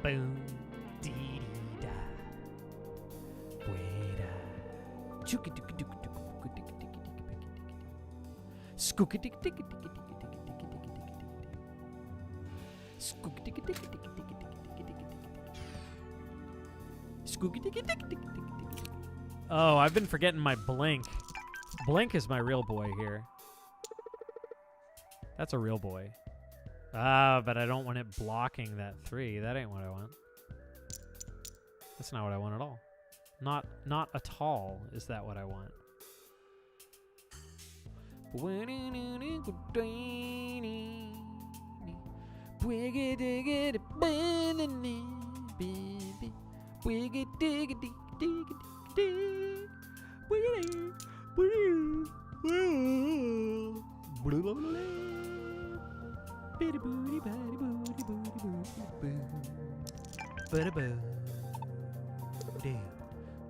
Boom, dee dee da, bueda, chooka dooka dooka dooka dooka dooka dooka dooka skooka dooka dooka dooka dooka dooka dooka dooka skooka dooka dooka dooka dooka dooka skooka dooka dooka dooka dooka. Oh, I've been forgetting my blink. Blink is my real boy here. That's a real boy. Ah, but I don't want it blocking that 3. That ain't what I want. That's not what I want at all. Not at all is that what I want.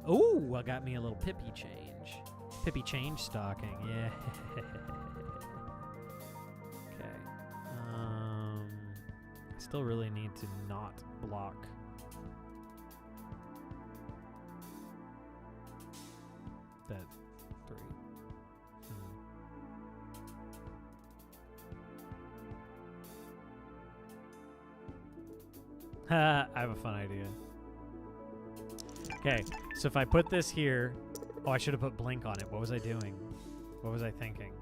Oh, I got me a little Pippy change. Pippy change stocking, yeah. Okay. I still really need to not block. That 3. I have a fun idea. Okay, so if I put this here... Oh, I should have put blink on it. What was I doing? What was I thinking?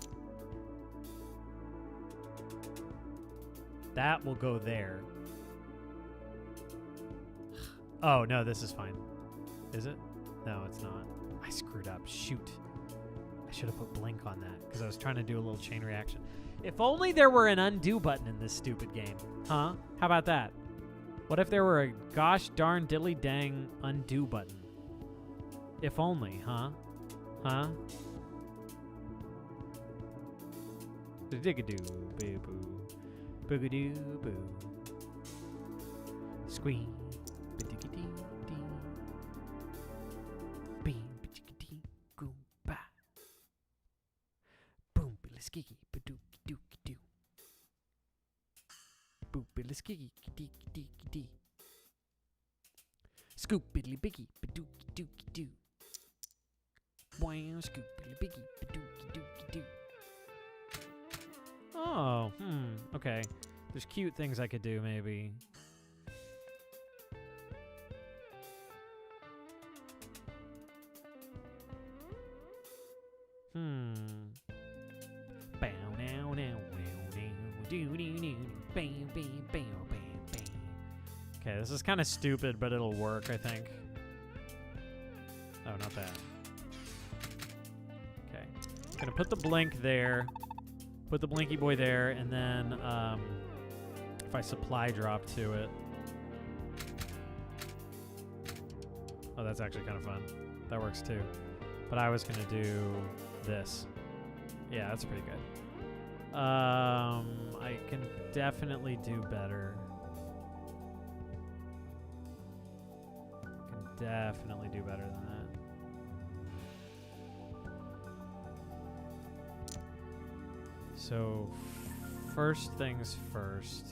That will go there. Oh, no, this is fine. Is it? No, it's not. I screwed up. Shoot. I should have put blink on that because I was trying to do a little chain reaction. If only there were an undo button in this stupid game. Huh? How about that? What if there were a gosh darn dilly dang undo button? If only, huh? Huh? Digadoo, boo boo. Boogadoo, boo. Squee. Bidigadee, dee. Beam, bidigadee, goo, ba. Boom, biliskiki, badooki dooki doo. Boop, biliskiki, dee dee dee. Scoop, biddly biggie, badooki dooki doo. Wow, scoop, biddly biggie, badooki dooki doo. Oh, okay. There's cute things I could do, maybe. Bow now, now, bam, bam, bam, bam, bam. Okay, this is kind of stupid, but it'll work, I think. Oh, not that. Okay. I'm gonna put the blink there. Put the blinky boy there, and then if I supply drop to it. Oh, that's actually kind of fun. That works too. But I was gonna do this. Yeah, that's pretty good. I can definitely do better. Can definitely do better than that. So, first things first.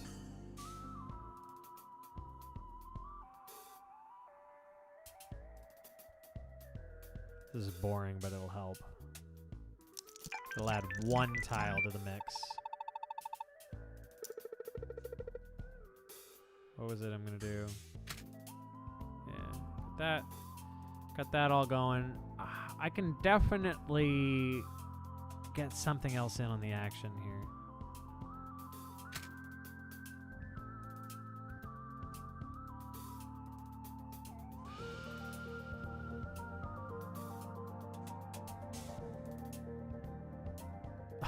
This is boring, but it'll help. It'll add one tile to the mix. What was it I'm gonna do? Yeah, got that all going. I can definitely get something else in on the action here.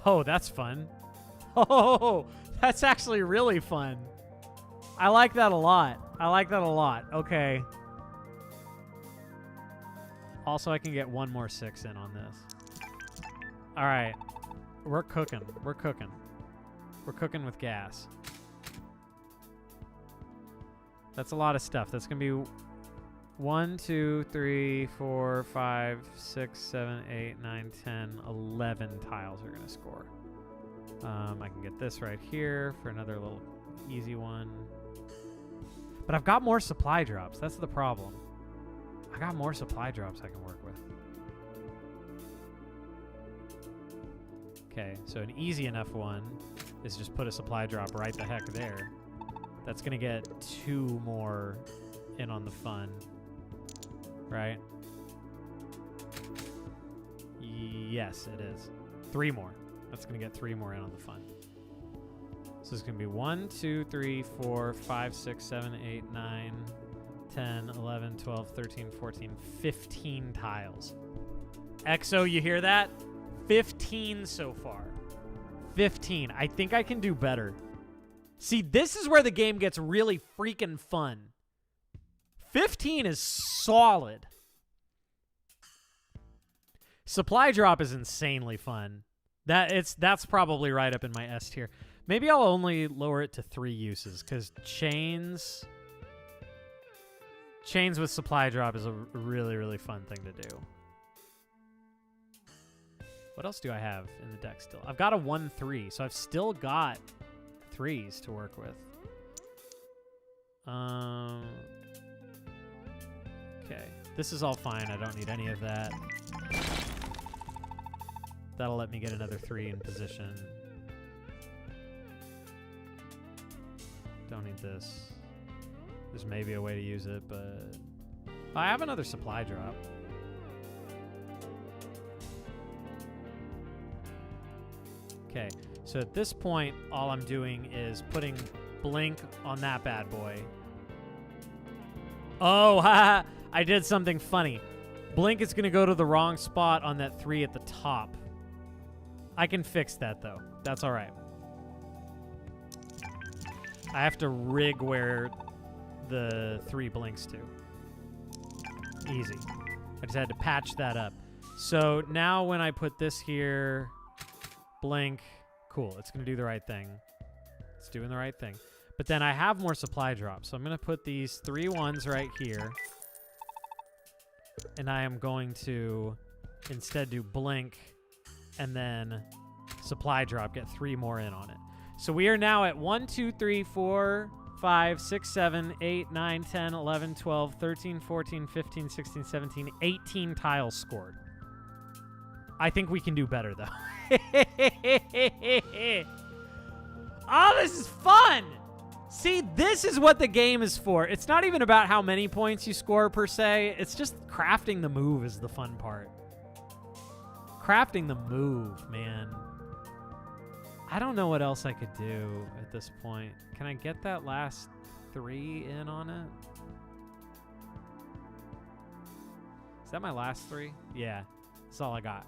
Oh, that's fun. Oh, that's actually really fun. I like that a lot. I like that a lot. Okay. Also, I can get one more 6 in on this. All right. We're cooking. We're cooking. We're cooking with gas. That's a lot of stuff. That's going to be 1, 2, 3, 4, 5, 6, 7, 8, 9, 10, 11 tiles are going to score. I can get this right here for another little easy one. But I've got more supply drops. That's the problem. I got more supply drops I can work with. Okay, so an easy enough one is just put a supply drop right the heck there. That's going to get 2 more in on the fun. Right? Yes, it is. 3 more. That's going to get 3 more in on the fun. So it's going to be 1, 2, 3, 4, 5, 6, 7, 8, 9, 10, 11, 12, 13, 14, 15 tiles. EXO, you hear that? 15 so far. 15. I think I can do better. See, this is where the game gets really freaking fun. 15 is solid. Supply drop is insanely fun. That's probably right up in my S tier. Maybe I'll only lower it to 3 uses, because chains with supply drop is a really, really fun thing to do. What else do I have in the deck still? I've got a 1-3, so I've still got 3s to work with. Okay, this is all fine. I don't need any of that. That'll let me get another 3 in position. Don't need this. There's maybe a way to use it, but I have another supply drop. Okay, so at this point, all I'm doing is putting blink on that bad boy. Oh, haha, I did something funny. Blink is going to go to the wrong spot on that 3 at the top. I can fix that, though. That's all right. I have to rig where the 3 blinks to. Easy. I just had to patch that up. So now when I put this here, blink, cool. It's going to do the right thing. It's doing the right thing. But then I have more supply drops. So I'm going to put these 3 ones right here. And I am going to instead do blink and then supply drop, get 3 more in on it. So we are now at 1, 2, 3, 4, 5, 6, 7, 8, 9, 10, 11, 12, 13, 14, 15, 16, 17, 18 tiles scored. I think we can do better, though. Oh, this is fun! See, this is what the game is for. It's not even about how many points you score, per se. It's just crafting the move is the fun part. Crafting the move, man. I don't know what else I could do at this point. Can I get that last 3 in on it? Is that my last 3? Yeah, that's all I got.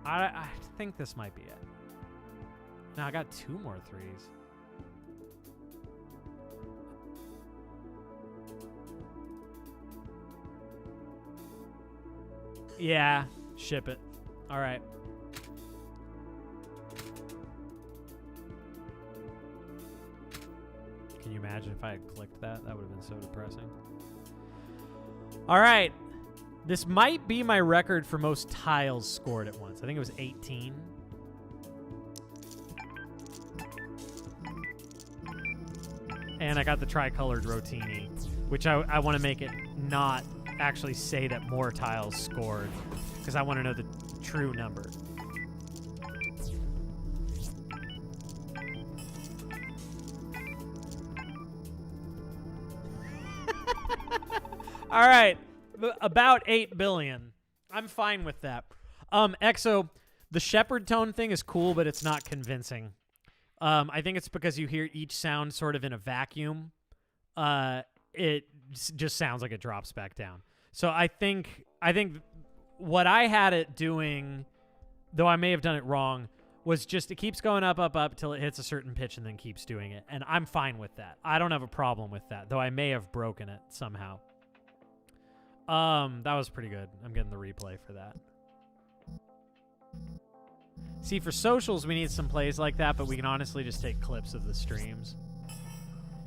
I think this might be it. No, I got 2 more 3s. Yeah, ship it. All right. Can you imagine if I had clicked that? That would have been so depressing. All right. This might be my record for most tiles scored at once. I think it was 18. And I got the tricolored rotini, which I want to make it not actually say that more tiles scored, because I want to know the true number. All right, about 8 billion. I'm fine with that. EXO, the shepherd tone thing is cool, but it's not convincing. I think it's because you hear each sound sort of in a vacuum. It just sounds like it drops back down. So I think what I had it doing though I may have done it wrong, was just it keeps going up, up, up till it hits a certain pitch and then keeps doing it. And I'm fine with that. I don't have a problem with that, though I may have broken it somehow. That was pretty good. I'm getting the replay for that. See, for socials, we need some plays like that, but we can honestly just take clips of the streams.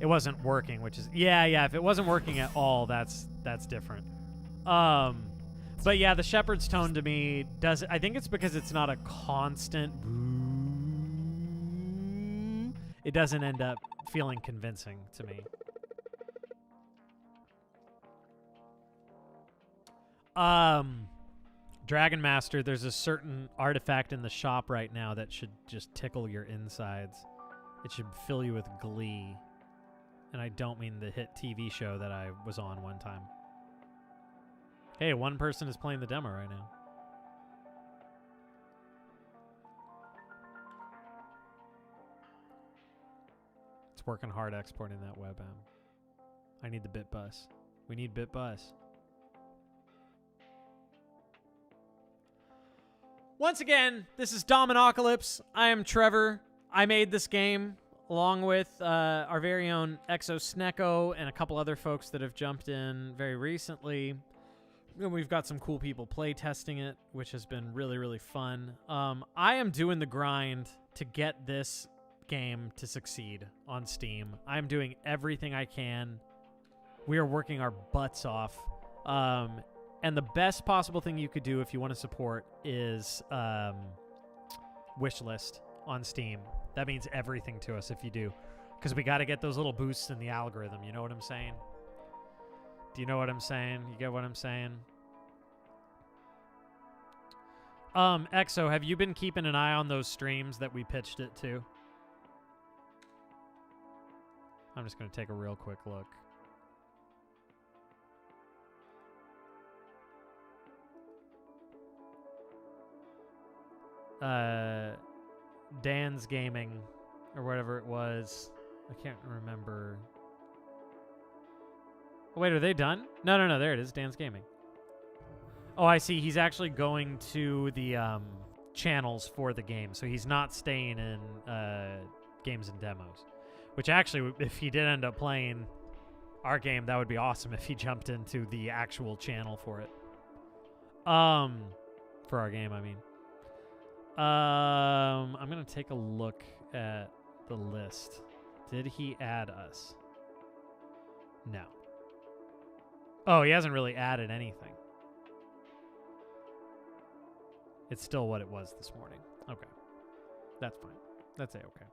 It wasn't working, which is... Yeah, if it wasn't working at all, that's different. But yeah, the shepherd's tone to me does... I think it's because it's not a constant... It doesn't end up feeling convincing to me. Dragon Master, there's a certain artifact in the shop right now that should just tickle your insides. It should fill you with glee. And I don't mean the hit TV show that I was on one time. Hey, one person is playing the demo right now. It's working hard exporting that webm. I need the bit bus. We need bit bus. Once again, this is Dominocalypse. I am Trevor. I made this game along with our very own Exo Snecko and a couple other folks that have jumped in very recently. And we've got some cool people play testing it, which has been really, really fun. I am doing the grind to get this game to succeed on Steam. I'm doing everything I can. We are working our butts off. And the best possible thing you could do if you want to support is Wishlist on Steam. That means everything to us if you do. Because we got to get those little boosts in the algorithm. You know what I'm saying? Do you know what I'm saying? You get what I'm saying? Exo, have you been keeping an eye on those streams that we pitched it to? I'm just going to take a real quick look. Dan's Gaming, or whatever it was. I can't remember. Oh, wait, are they done? No, there it is, Dan's Gaming. Oh, I see. He's actually going to the channels for the game, so he's not staying in games and demos. Which actually, if he did end up playing our game, that would be awesome if he jumped into the actual channel for it. For our game, I mean. I'm going to take a look at the list. Did he add us? No. Oh, he hasn't really added anything. It's still what it was this morning. Okay. That's fine. That's A-okay.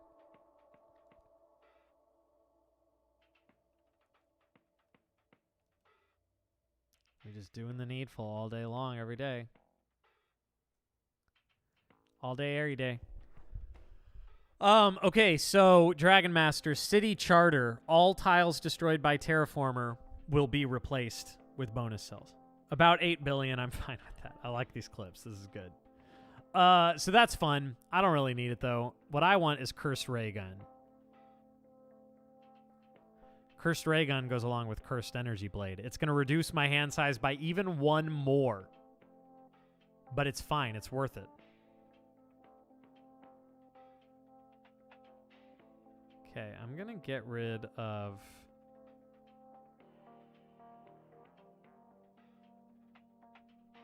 We're just doing the needful all day long, every day. All day, every day. Okay, so Dragon Master, City Charter, all tiles destroyed by Terraformer will be replaced with bonus cells. About 8 billion, I'm fine with that. I like these clips. This is good. So that's fun. I don't really need it, though. What I want is Cursed Ray Gun. Cursed Ray Gun goes along with Cursed Energy Blade. It's going to reduce my hand size by even 1 more. But it's fine. It's worth it. Okay, I'm going to get rid of...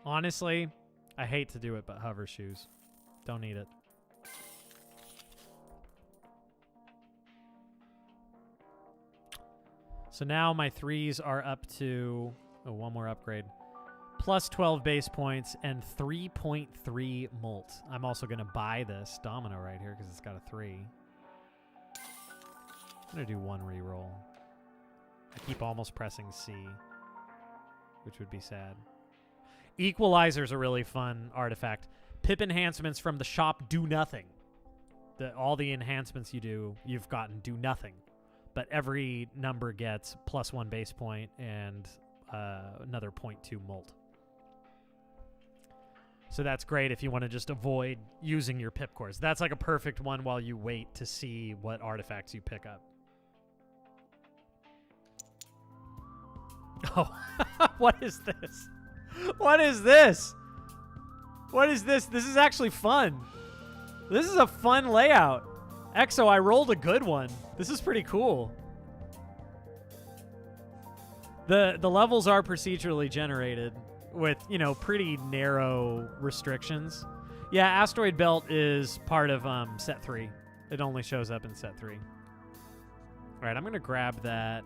Honestly, I hate to do it, but hover shoes. Don't need it. So now my 3s are up to... Oh, one more upgrade. Plus 12 base points and 3.3 molt. I'm also going to buy this domino right here because it's got a 3. I'm going to do 1 reroll. I keep almost pressing C, which would be sad. Equalizer's a really fun artifact. Pip enhancements from the shop do nothing. All the enhancements you've gotten do nothing. But every number gets plus 1 base point and another 0.2 molt. So that's great if you want to just avoid using your pip cores. That's like a perfect one while you wait to see what artifacts you pick up. Oh, what is this? What is this? What is this? This is actually fun. This is a fun layout. Exo, I rolled a good one. This is pretty cool. The levels are procedurally generated with, you know, pretty narrow restrictions. Yeah, Asteroid Belt is part of set 3. It only shows up in set 3. All right, I'm going to grab that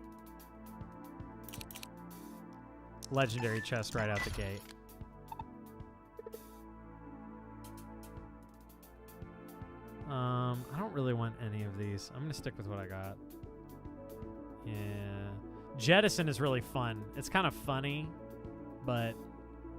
legendary chest right out the gate. I don't really want any of these. I'm going to stick with what I got. Yeah. Jettison is really fun. It's kind of funny, but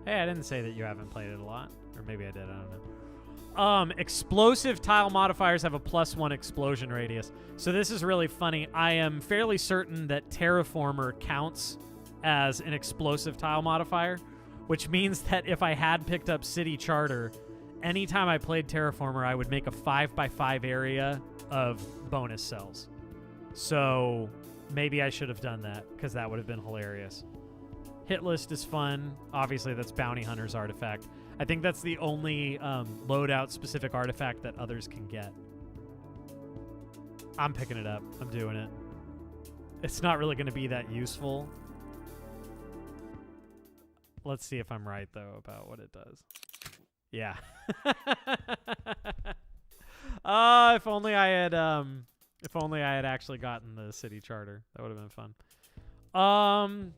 hey, I didn't say that you haven't played it a lot. Or maybe I did, I don't know. Explosive tile modifiers have a +1 explosion radius. So this is really funny. I am fairly certain that Terraformer counts as an explosive tile modifier, which means that if I had picked up City Charter, anytime I played Terraformer, I would make a 5x5 area of bonus cells. So maybe I should have done that, because that would have been hilarious. Hit list is fun. Obviously, that's Bounty Hunter's artifact. I think that's the only loadout-specific artifact that others can get. I'm picking it up. I'm doing it. It's not really going to be that useful. Let's see if I'm right, though, about what it does. Yeah. If only I had actually gotten the City Charter. That would have been fun.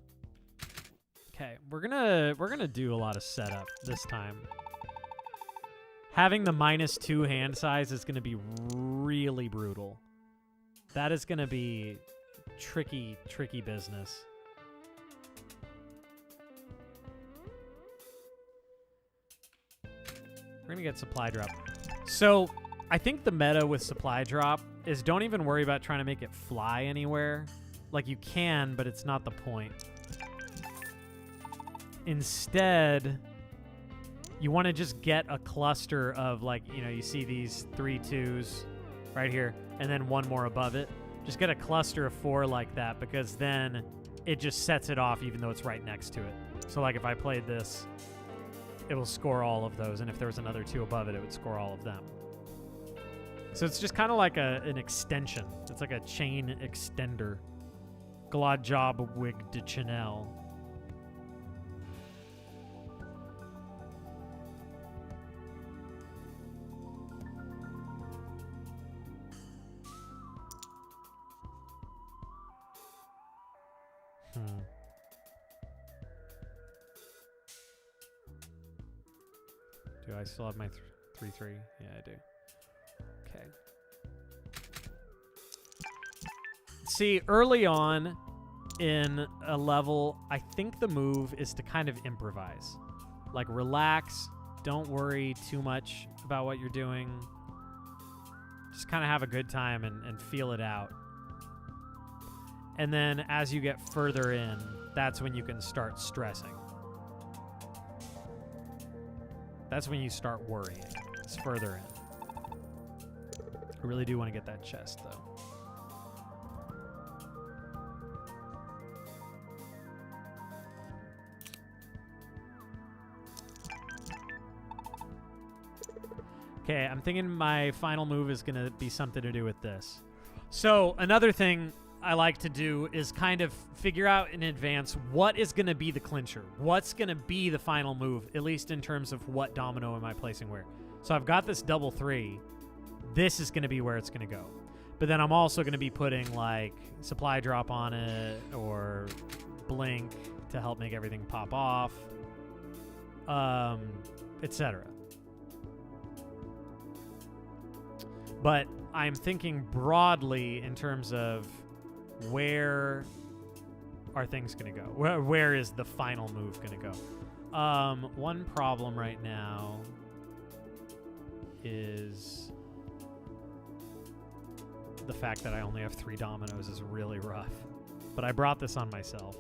Okay, we're gonna do a lot of setup this time. Having the -2 hand size is gonna be really brutal. That is gonna be tricky business. We're gonna get supply drop. So I think the meta with supply drop is don't even worry about trying to make it fly anywhere. Like, you can, but it's not the point. Instead, you want to just get a cluster of, like, you know, you see these 3 2s right here, and then one more above it. Just get a cluster of 4 like that, because then it just sets it off even though it's right next to it. So, like, if I played this, it will score all of those, and if there was another 2 above it, it would score all of them. So it's just kind of like an extension. It's like a chain extender. Glad job, Wig de Chanel. Do I still have my 3-3? Yeah, I do. Okay. See, early on in a level, I think the move is to kind of improvise. Like, relax. Don't worry too much about what you're doing. Just kind of have a good time and feel it out. And then as you get further in, that's when you can start stressing. That's when you start worrying. It's further in. I really do want to get that chest, though. Okay, I'm thinking my final move is going to be something to do with this. So another thing I like to do is kind of figure out in advance what is going to be the clincher. What's going to be the final move, at least in terms of what domino am I placing where. So I've got this double 3. This is going to be where it's going to go. But then I'm also going to be putting, like, supply drop on it or blink to help make everything pop off, etc. But I'm thinking broadly in terms of where are things going to go? Where is the final move going to go? One problem right now is the fact that I only have 3 dominoes is really rough. But I brought this on myself.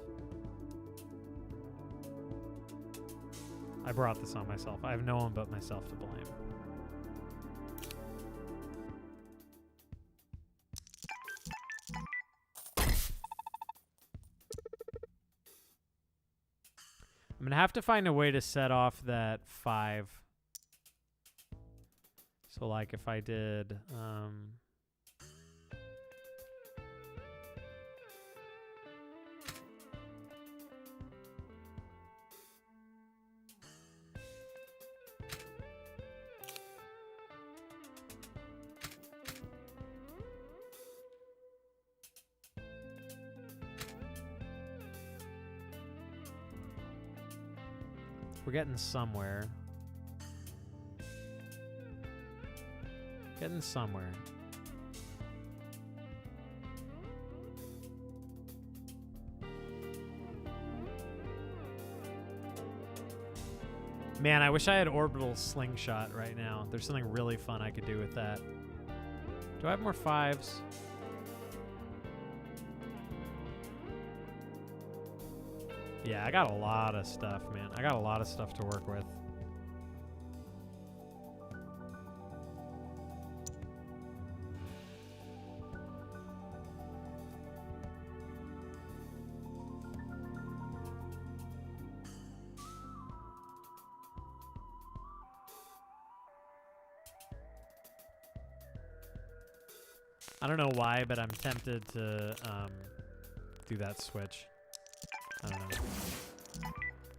I have no one but myself to blame. I'm going to have to find a way to set off that 5 So like if I did we're getting somewhere. Getting somewhere. Man, I wish I had orbital slingshot right now. There's something really fun I could do with that. Do I have more 5s? Yeah, I got a lot of stuff, man. I got a lot of stuff to work with. I don't know why, but I'm tempted to do that switch. I don't know.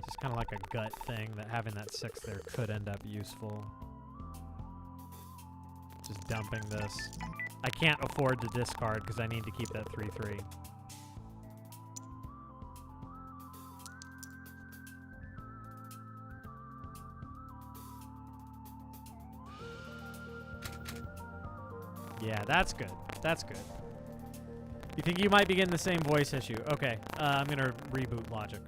Just kind of like a gut thing that having that 6 there could end up useful. Just dumping this. I can't afford to discard because I need to keep that 3/3. Yeah, that's good. That's good. You think you might be getting the same voice issue? Okay, I'm gonna reboot Logic.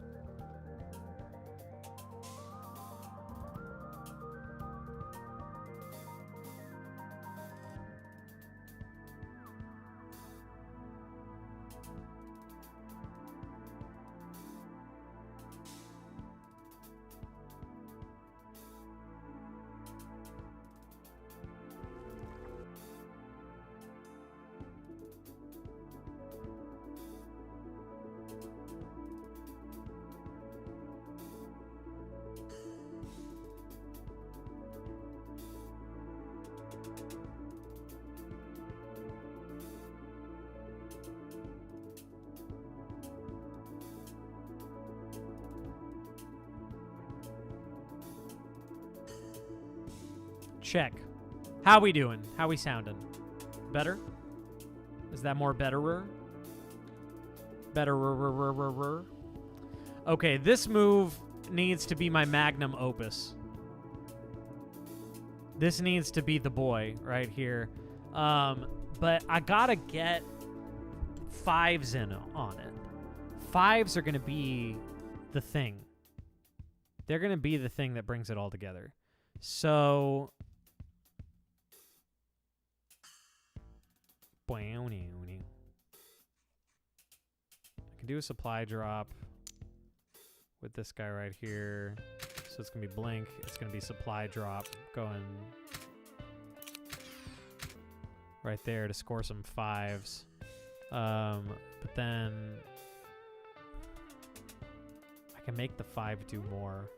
Check. How we doing? How we sounding? Better? Is that more betterer? Betterer. Okay, this move needs to be my magnum opus. This needs to be the boy right here. But I gotta get 5s in on it. 5s are gonna be the thing. They're gonna be the thing that brings it all together. So I can do a supply drop with this guy right here. So it's going to be blink. It's going to be supply drop going right there to score some 5s. But then I can make the 5 do more.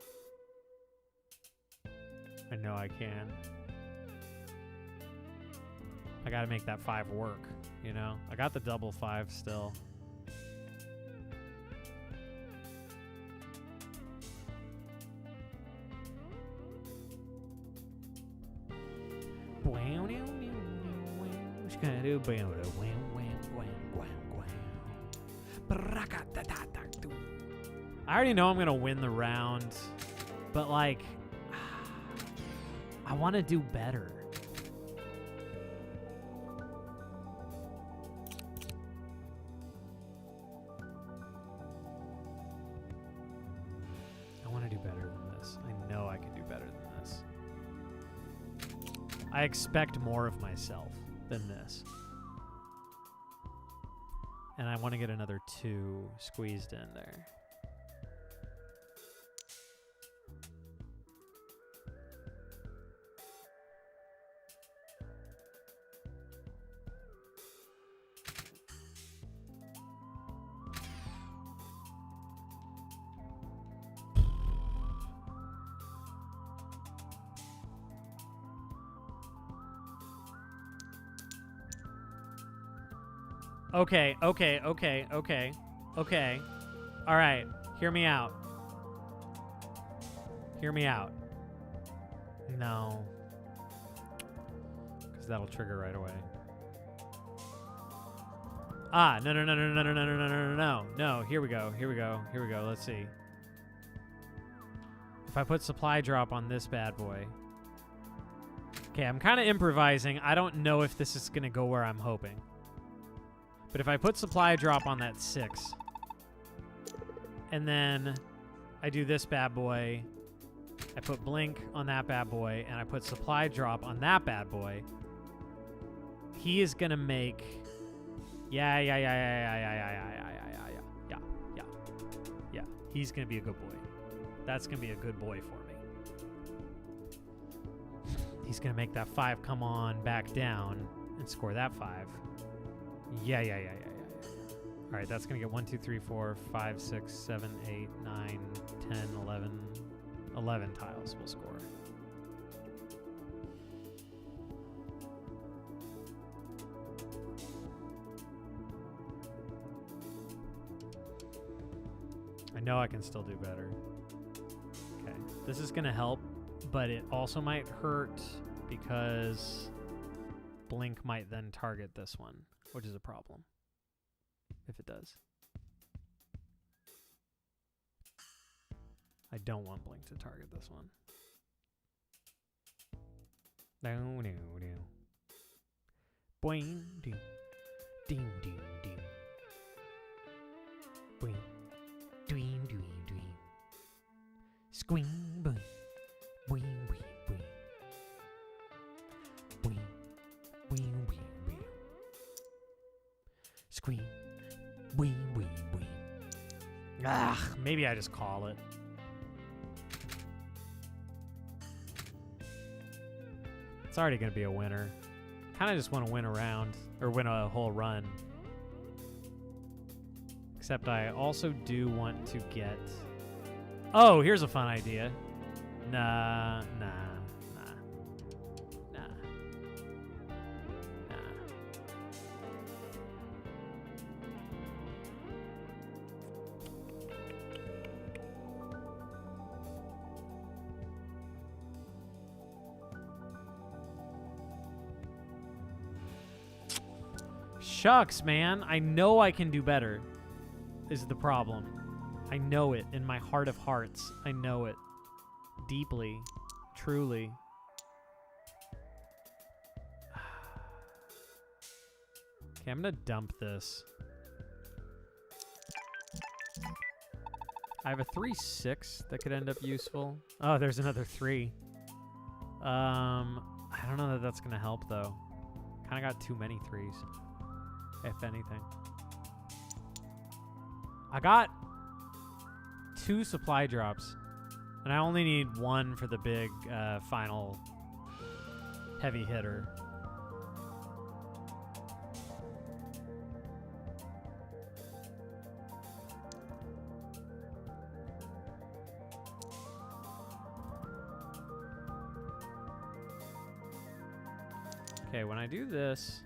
I know I can. I gotta make that 5 work, you know? I got the double 5 still. I already know I'm gonna win the round, but like, I want to do better. I want to do better than this. I know I can do better than this. I expect more of myself than this. And I want to get another 2 squeezed in there. Okay. All right. Hear me out. No. Because that'll trigger right away. Ah, no. No, here we go. Let's see. If I put supply drop on this bad boy. Okay, I'm kind of improvising. I don't know if this is going to go where I'm hoping. But if I put supply drop on that 6, and then I do this bad boy, I put blink on that bad boy, and I put supply drop on that bad boy, he is going to make... Yeah. He's going to be a good boy. That's going to be a good boy for me. He's going to make that 5 come on back down and score that 5. Yeah. All right, that's going to get 1, 2, 3, 4, 5, 6, 7, 8, 9, 10, 11. 11 tiles will score. I know I can still do better. Okay, this is going to help, but it also might hurt because blink might then target this one, which is a problem if it does. I don't want blink to target this one. No. Boing, ding, ding, ding, ding. Boing, doing, doing, doing. Squing, boing, boing, boing, boing. Boing, boing, boing, boing. Squing, boing, boing, boing. Ah, maybe I just call it. It's already going to be a winner. Kind of just want to win a round, or win a whole run. Except I also do want to get... Oh, here's a fun idea. Nah. Shucks, man. I know I can do better, is the problem. I know it in my heart of hearts. I know it deeply, truly. Okay, I'm gonna dump this. I have a 3-6 that could end up useful. Oh, there's another 3. I don't know that that's gonna help though. Kind of got too many 3s. If anything. I got 2 supply drops, and I only need 1 for the big final heavy hitter. Okay, when I do this...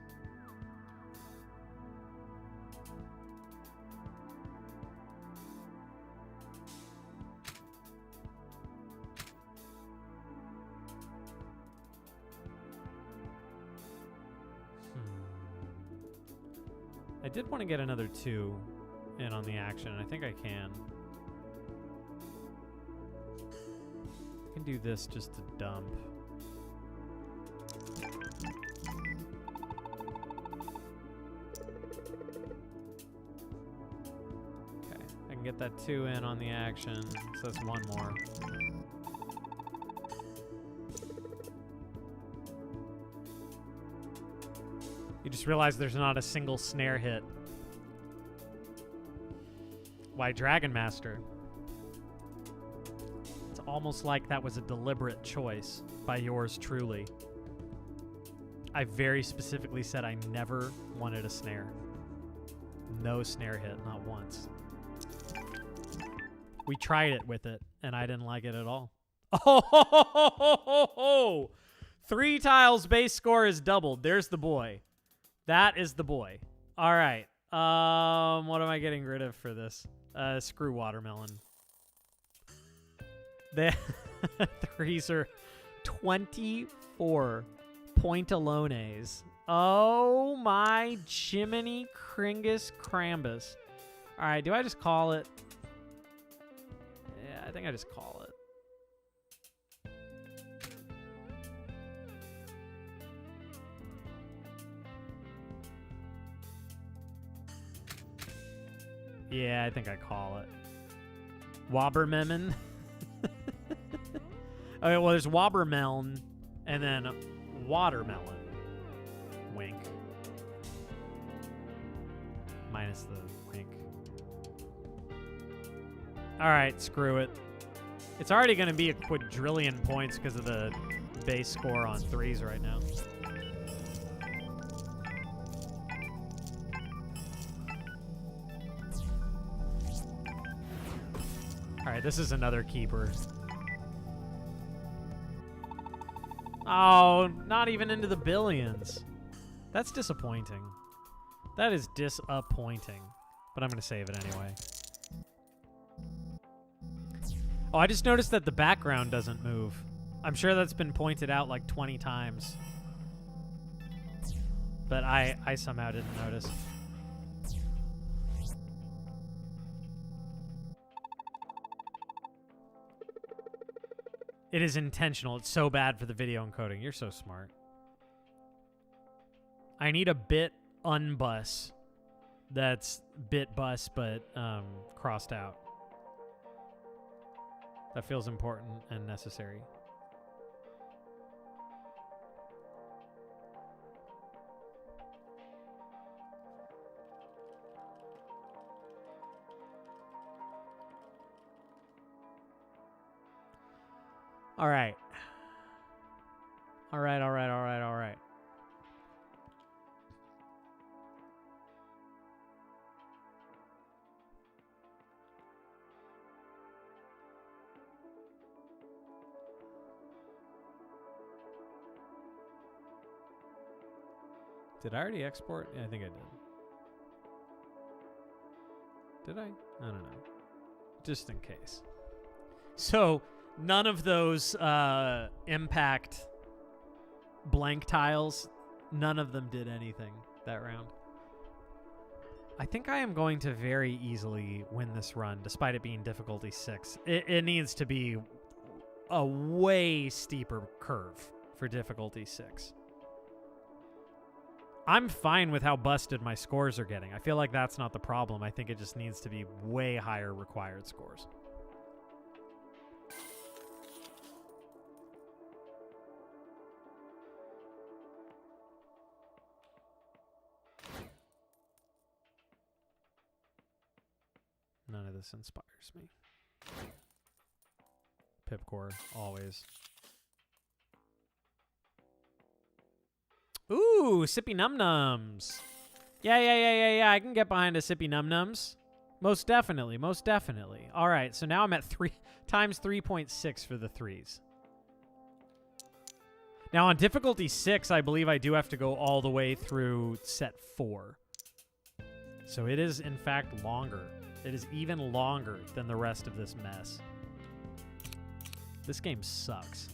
I did want to get another 2 in on the action. I think I can. I can do this just to dump. Okay, I can get that 2 in on the action, so that's 1 more. You just realize there's not a single snare hit. Why, Dragon Master? It's almost like that was a deliberate choice by yours truly. I very specifically said I never wanted a snare. No snare hit, not once. We tried it with it, and I didn't like it at all. Oh! 3 tiles base score is doubled. There's the boy. That is the boy. All right. What am I getting rid of for this? Screw watermelon. The threes are 24 pointalones. Oh my Jiminy Kringus Crambus. All right, do I just call it? Yeah, I think I just call it. Yeah, I think I call it. Wobbermelon. Okay, well, there's Wobbermelon and then watermelon. Wink. Minus the wink. All right, screw it. It's already going to be a quadrillion points because of the base score on threes right now. All right, this is another keeper. Oh, not even into the billions. That's disappointing. That is disappointing. But I'm going to save it anyway. Oh, I just noticed that the background doesn't move. I'm sure that's been pointed out like 20 times. But I somehow didn't notice. It is intentional. It's so bad for the video encoding. You're so smart. I need a bit unbus that's bit bus but crossed out. That feels important and necessary. All right. All right, all right, all right, all right. Did I already export? Yeah, I think I did. Did I? I don't know. Just in case. So, none of those impact blank tiles, none of them did anything that round. I think I am going to very easily win this run, despite it being difficulty 6. It needs to be a way steeper curve for difficulty 6. I'm fine with how busted my scores are getting. I feel like that's not the problem. I think it just needs to be way higher required scores. None of this inspires me. Pipcore, always. Ooh, Sippy Num Nums. Yeah. I can get behind a Sippy Num Nums. Most definitely, most definitely. All right, so now I'm at 3 times 3.6 for the threes. Now on difficulty 6, I believe I do have to go all the way through set 4. So it is, in fact, longer. It is even longer than the rest of this mess. This game sucks.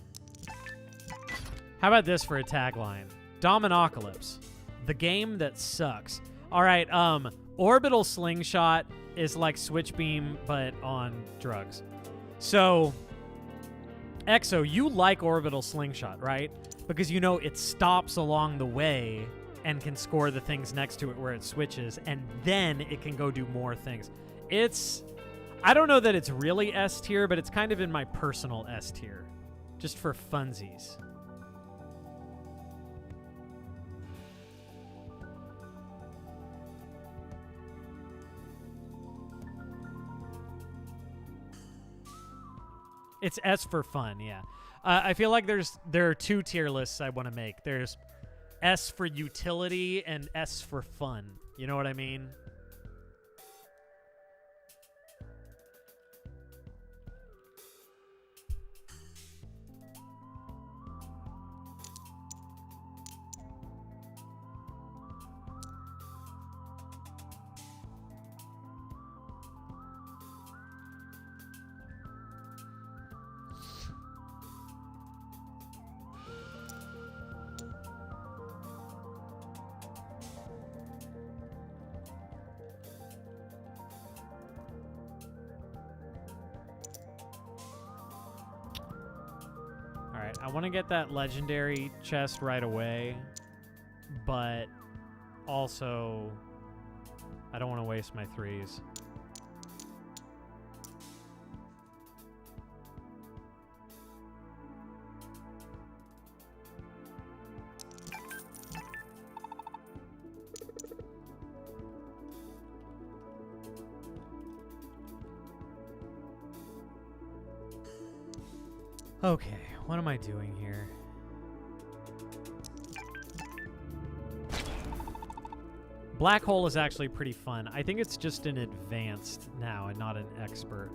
How about this for a tagline? Dominocalypse, the game that sucks. All right, Orbital Slingshot is like Switch Beam, but on drugs. So, Exo, you like Orbital Slingshot, right? Because you know it stops along the way and can score the things next to it where it switches, and then it can go do more things. I don't know that it's really S tier, but it's kind of in my personal S tier, just for funsies. It's S for fun, yeah. I feel like there are 2 tier lists I want to make. There's S for utility and S for fun. You know what I mean? I want to get that legendary chest right away, but also I don't want to waste my 3s. Okay, what am I doing here? Black hole is actually pretty fun. I think it's just an advanced now and not an expert.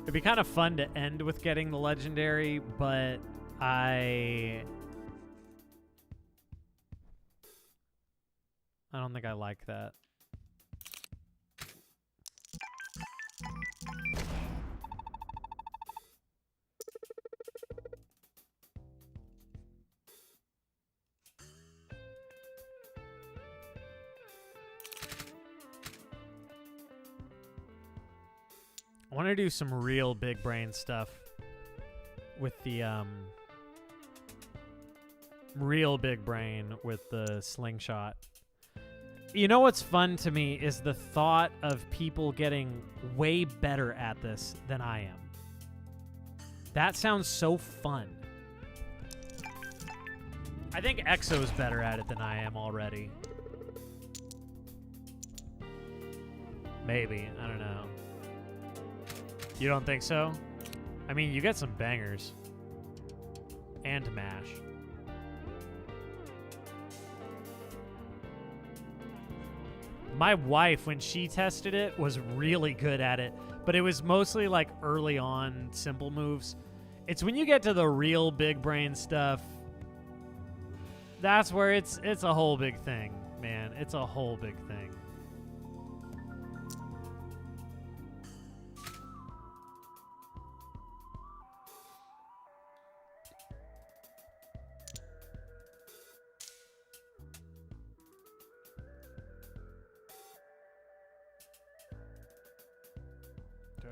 It'd be kind of fun to end with getting the legendary, but I don't think I like that. I want to do some real big brain stuff with the real big brain with the slingshot. You know what's fun to me is the thought of people getting way better at this than I am. That sounds so fun. I think Exo's better at it than I am already. Maybe, I don't know. You don't think so? I mean, you get some bangers. And mash. My wife, when she tested it, was really good at it. But it was mostly like early on simple moves. It's when you get to the real big brain stuff, that's where it's a whole big thing, man. It's a whole big thing.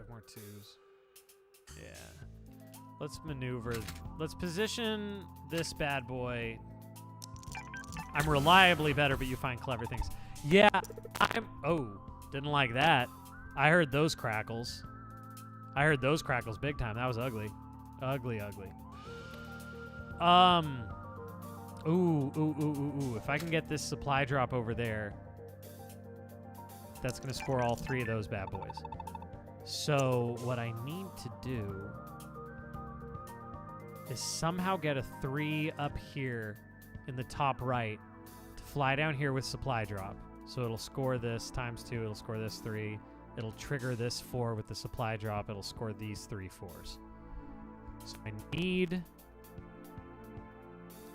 More 2s. Yeah. Let's maneuver. Let's position this bad boy. I'm reliably better, but you find clever things. Yeah, oh, didn't like that. I heard those crackles. I heard those crackles big time. That was ugly. Ugly, ugly. Ooh. If I can get this supply drop over there, that's going to score all 3 of those bad boys. So what I need to do is somehow get a 3 up here in the top right to fly down here with supply drop. So it'll score this times 2, it'll score this 3, it'll trigger this 4 with the supply drop, it'll score these 3 4s. So I need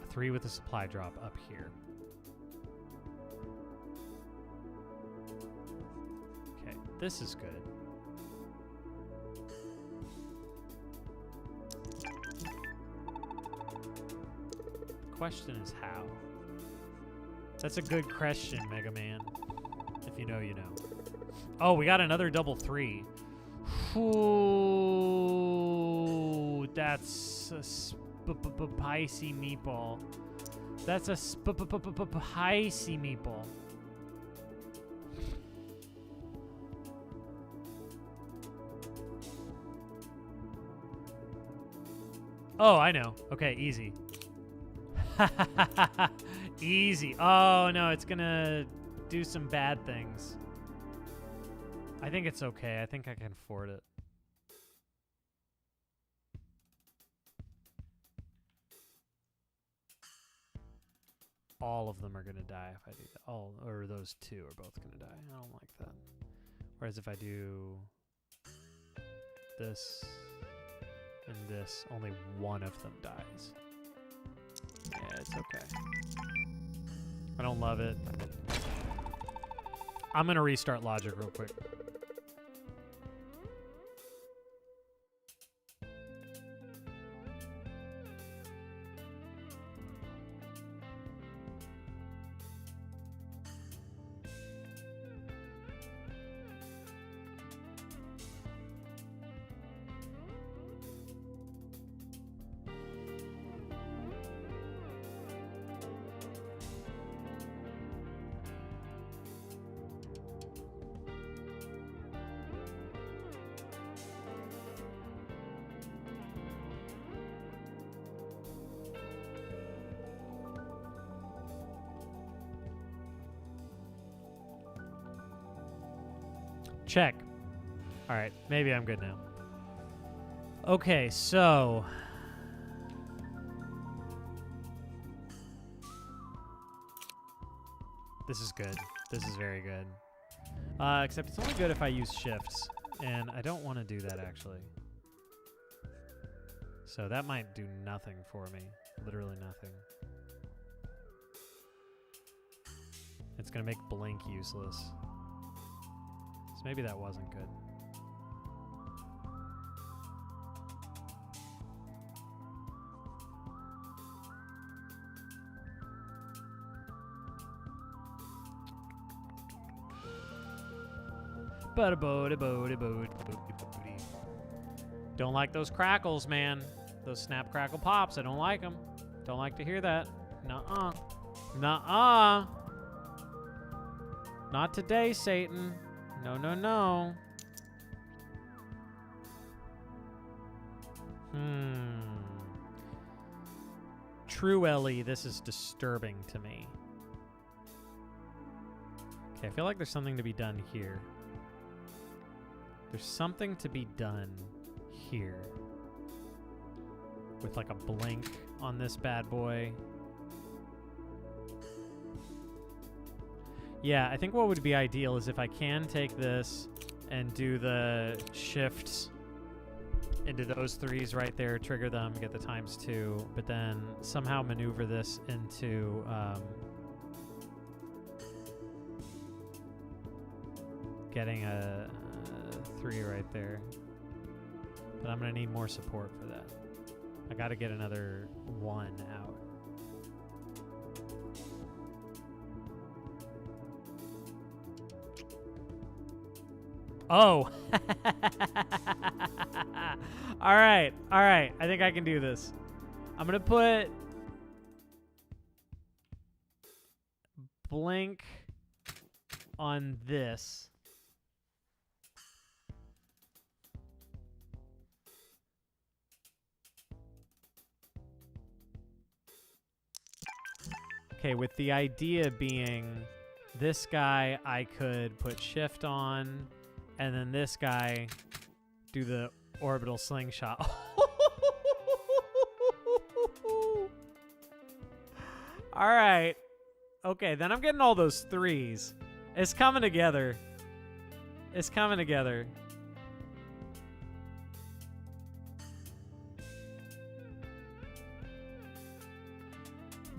a 3 with the supply drop up here. Okay, this is good. Question is how. That's a good question, Mega Man. If you know, you know. Oh, we got another double 3. Ooh, that's a spicy meatball. That's a spicy meatball. Oh, I know. Okay, easy. Easy. Oh, no, it's gonna do some bad things. I think it's okay. I think I can afford it. All of them are gonna die if I do that. All, or those 2 are both gonna die. I don't like that. Whereas if I do this and this, only one of them dies. Yeah, it's okay. I don't love it. I'm going to restart logic real quick. Check. All right, maybe I'm good now. Okay, so this is good. This is very good. Except it's only good if I use shifts, and I don't want to do that actually. So that might do nothing for me. Literally nothing. It's gonna make blink useless. So maybe that wasn't good. Don't like those crackles, man. Those snap, crackle, pops. I don't like them. Don't like to hear that. Nuh-uh. Nuh-uh. Not today, Satan. No, no, no. True Ellie, this is disturbing to me. Okay, I feel like there's something to be done here. There's something to be done here. With like a blink on this bad boy. Yeah, I think what would be ideal is if I can take this and do the shifts into those threes right there, trigger them, get the ×2, but then somehow maneuver this into getting a 3 right there. But I'm going to need more support for that. I got to get another 1 out. Oh! All right. All right. I think I can do this. I'm going to put blink on this. Okay, with the idea being this guy I could put shift on, and then this guy do the orbital slingshot. All right. Okay, then I'm getting all those 3s. It's coming together. It's coming together.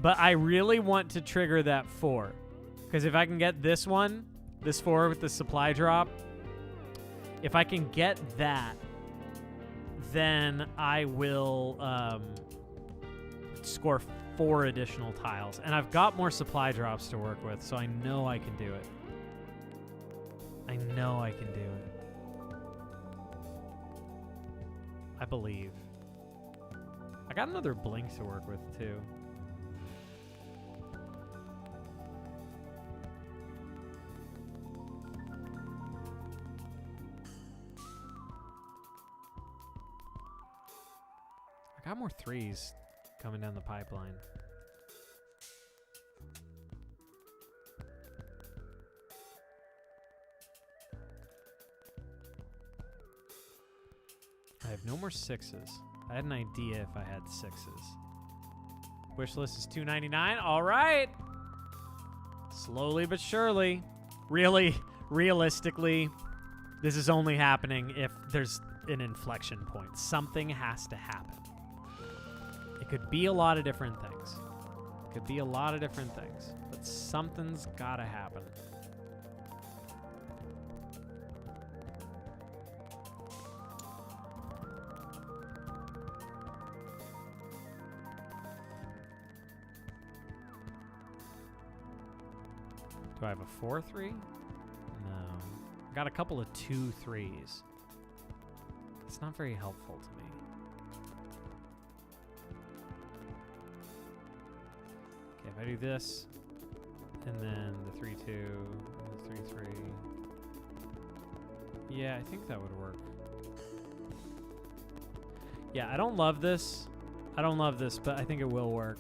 But I really want to trigger that 4. Because if I can get this one, this 4 with the supply drop, if I can get that, then I will score 4 additional tiles. And I've got more supply drops to work with, so I know I can do it. I know I can do it. I believe. I got another blink to work with, too. I got more 3s coming down the pipeline. I have no more 6s. I had an idea if I had 6s. Wishlist is $2.99. All right. Slowly but surely. Really, realistically, this is only happening if there's an inflection point. Something has to happen. It could be a lot of different things. It could be a lot of different things. But something's got to happen. Do I have a 4-3? No. I got a couple of 2-3s. It's not very helpful to me. Okay, if I do this, and then the 3-2, and the 3-3. Yeah, I think that would work. Yeah, I don't love this. I don't love this, but I think it will work.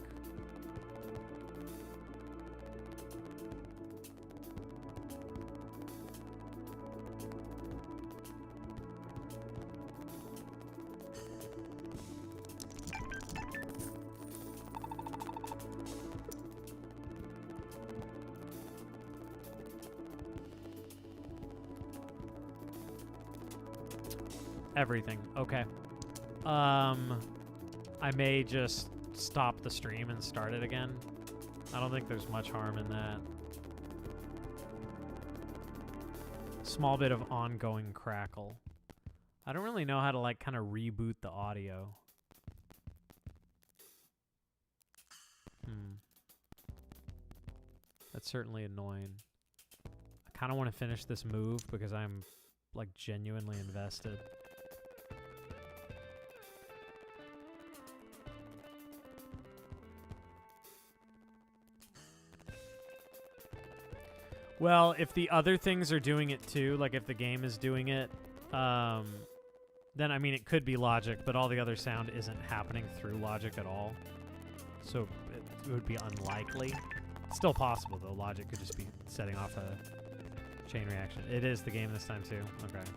Everything. Okay. I may just stop the stream and start it again. I don't think there's much harm in that. Small bit of ongoing crackle. I don't really know how to like kind of reboot the audio. That's certainly annoying. I kind of want to finish this move because I'm like genuinely invested. Well, if the other things are doing it too, like if the game is doing it, then I mean it could be logic, but all the other sound isn't happening through logic at all. So it would be unlikely. It's still possible though. Logic could just be setting off a chain reaction. It is the game this time too. Okay.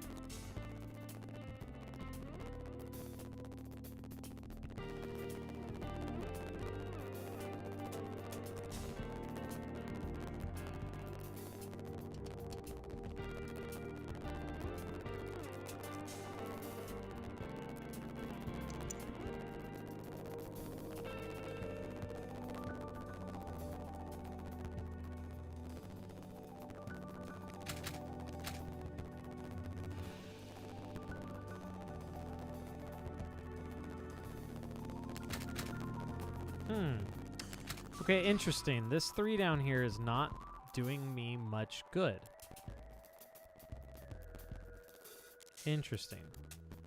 Okay, interesting. This 3 down here is not doing me much good. Interesting.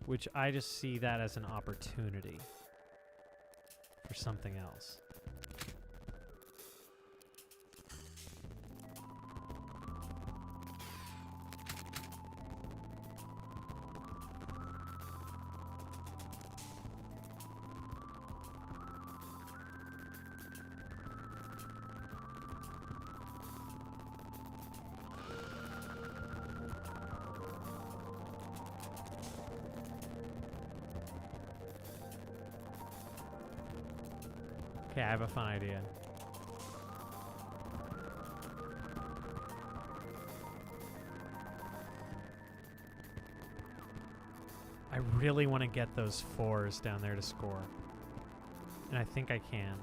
Which I just see that as an opportunity for something else. Okay, I have a fun idea. I really want to get those 4s down there to score. And I think I can.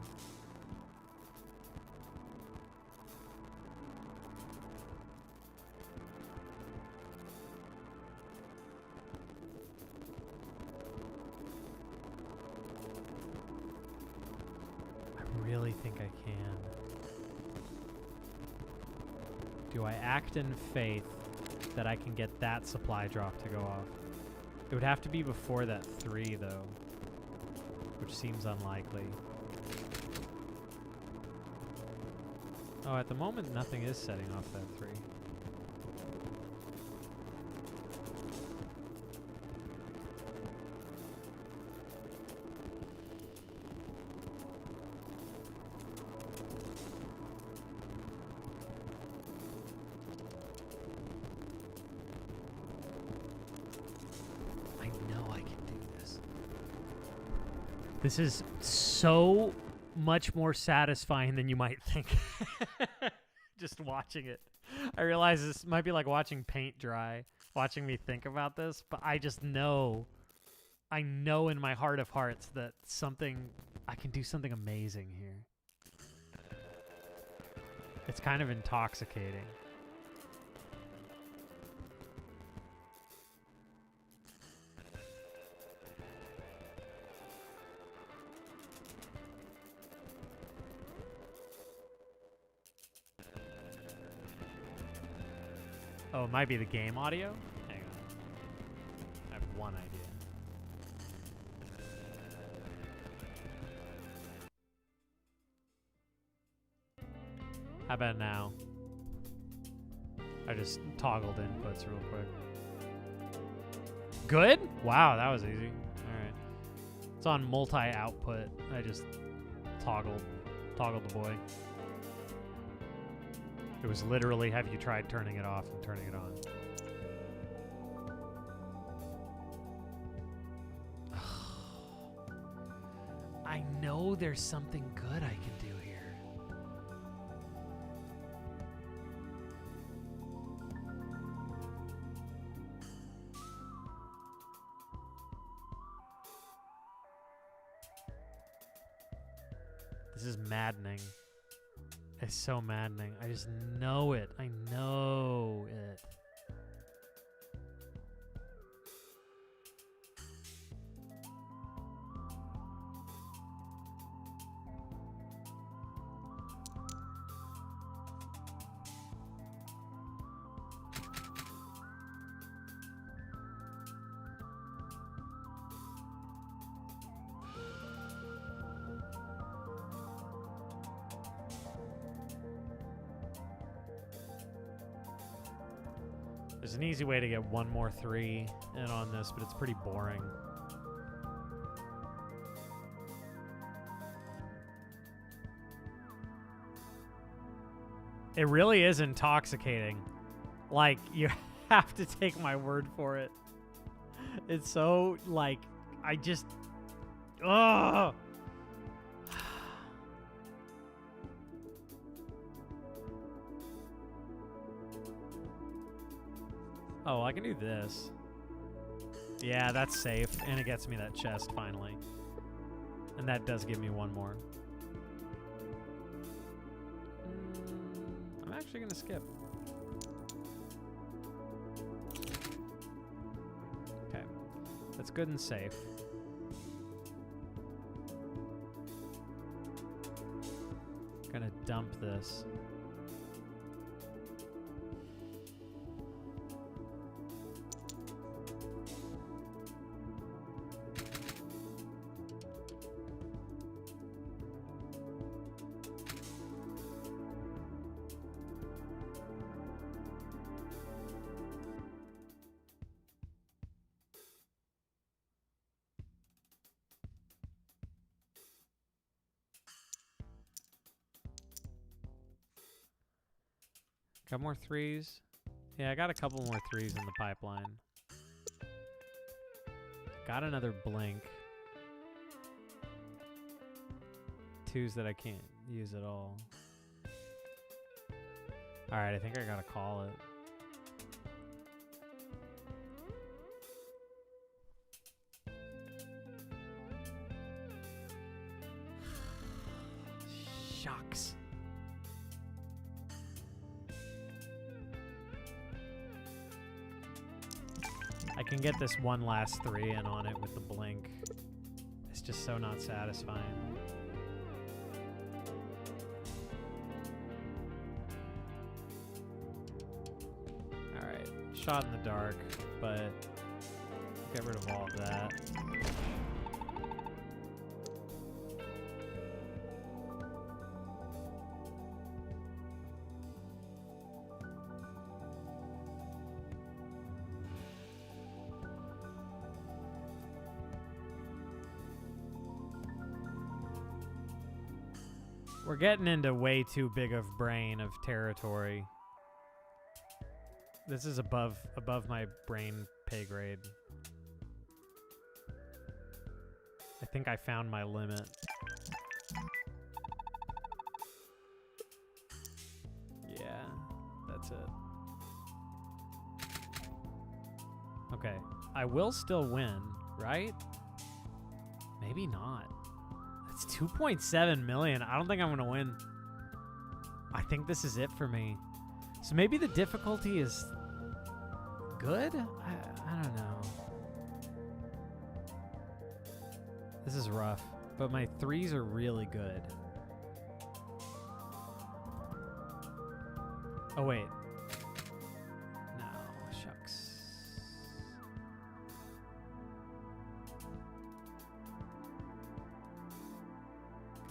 I think I can. Do I act in faith that I can get that supply drop to go off? It would have to be before that 3 though, which seems unlikely. Oh, at the moment nothing is setting off that 3. This is so much more satisfying than you might think. Just watching it. I realize this might be like watching paint dry, watching me think about this, but I just know, I know in my heart of hearts that I can do something amazing here. It's kind of intoxicating. Oh, it might be the game audio? Hang on. I have one idea. How about now? I just toggled inputs real quick. Good? Wow, that was easy. Alright. It's on multi-output. I just toggled the boy. It was literally, have you tried turning it off and turning it on? I know there's something good I can do here. This is maddening. It's so maddening. I just know it. I know it. There's an easy way to get one more 3 in on this, but it's pretty boring. It really is intoxicating. Like, you have to take my word for it. It's so, like, I just... Ugh! Oh, I can do this. Yeah, that's safe. And it gets me that chest, finally. And that does give me one more. I'm actually going to skip. Okay. That's good and safe. Gonna dump this. Couple more 3s. Yeah, I got a couple more 3s in the pipeline. Got another blink. 2s that I can't use at all. Alright, I think I gotta call it. Shucks. I can get this one last 3 in on it with the blink. It's just so not satisfying. Alright, shot in the dark, but get rid of all of that. We're getting into way too big of brain of territory. This is above my brain pay grade. I think I found my limit. Yeah, that's it. Okay, I will still win, right? Maybe not. It's 2.7 million. I don't think I'm going to win. I think this is it for me. So maybe the difficulty is good? I don't know. This is rough, but my 3s are really good. Oh, wait. Nah.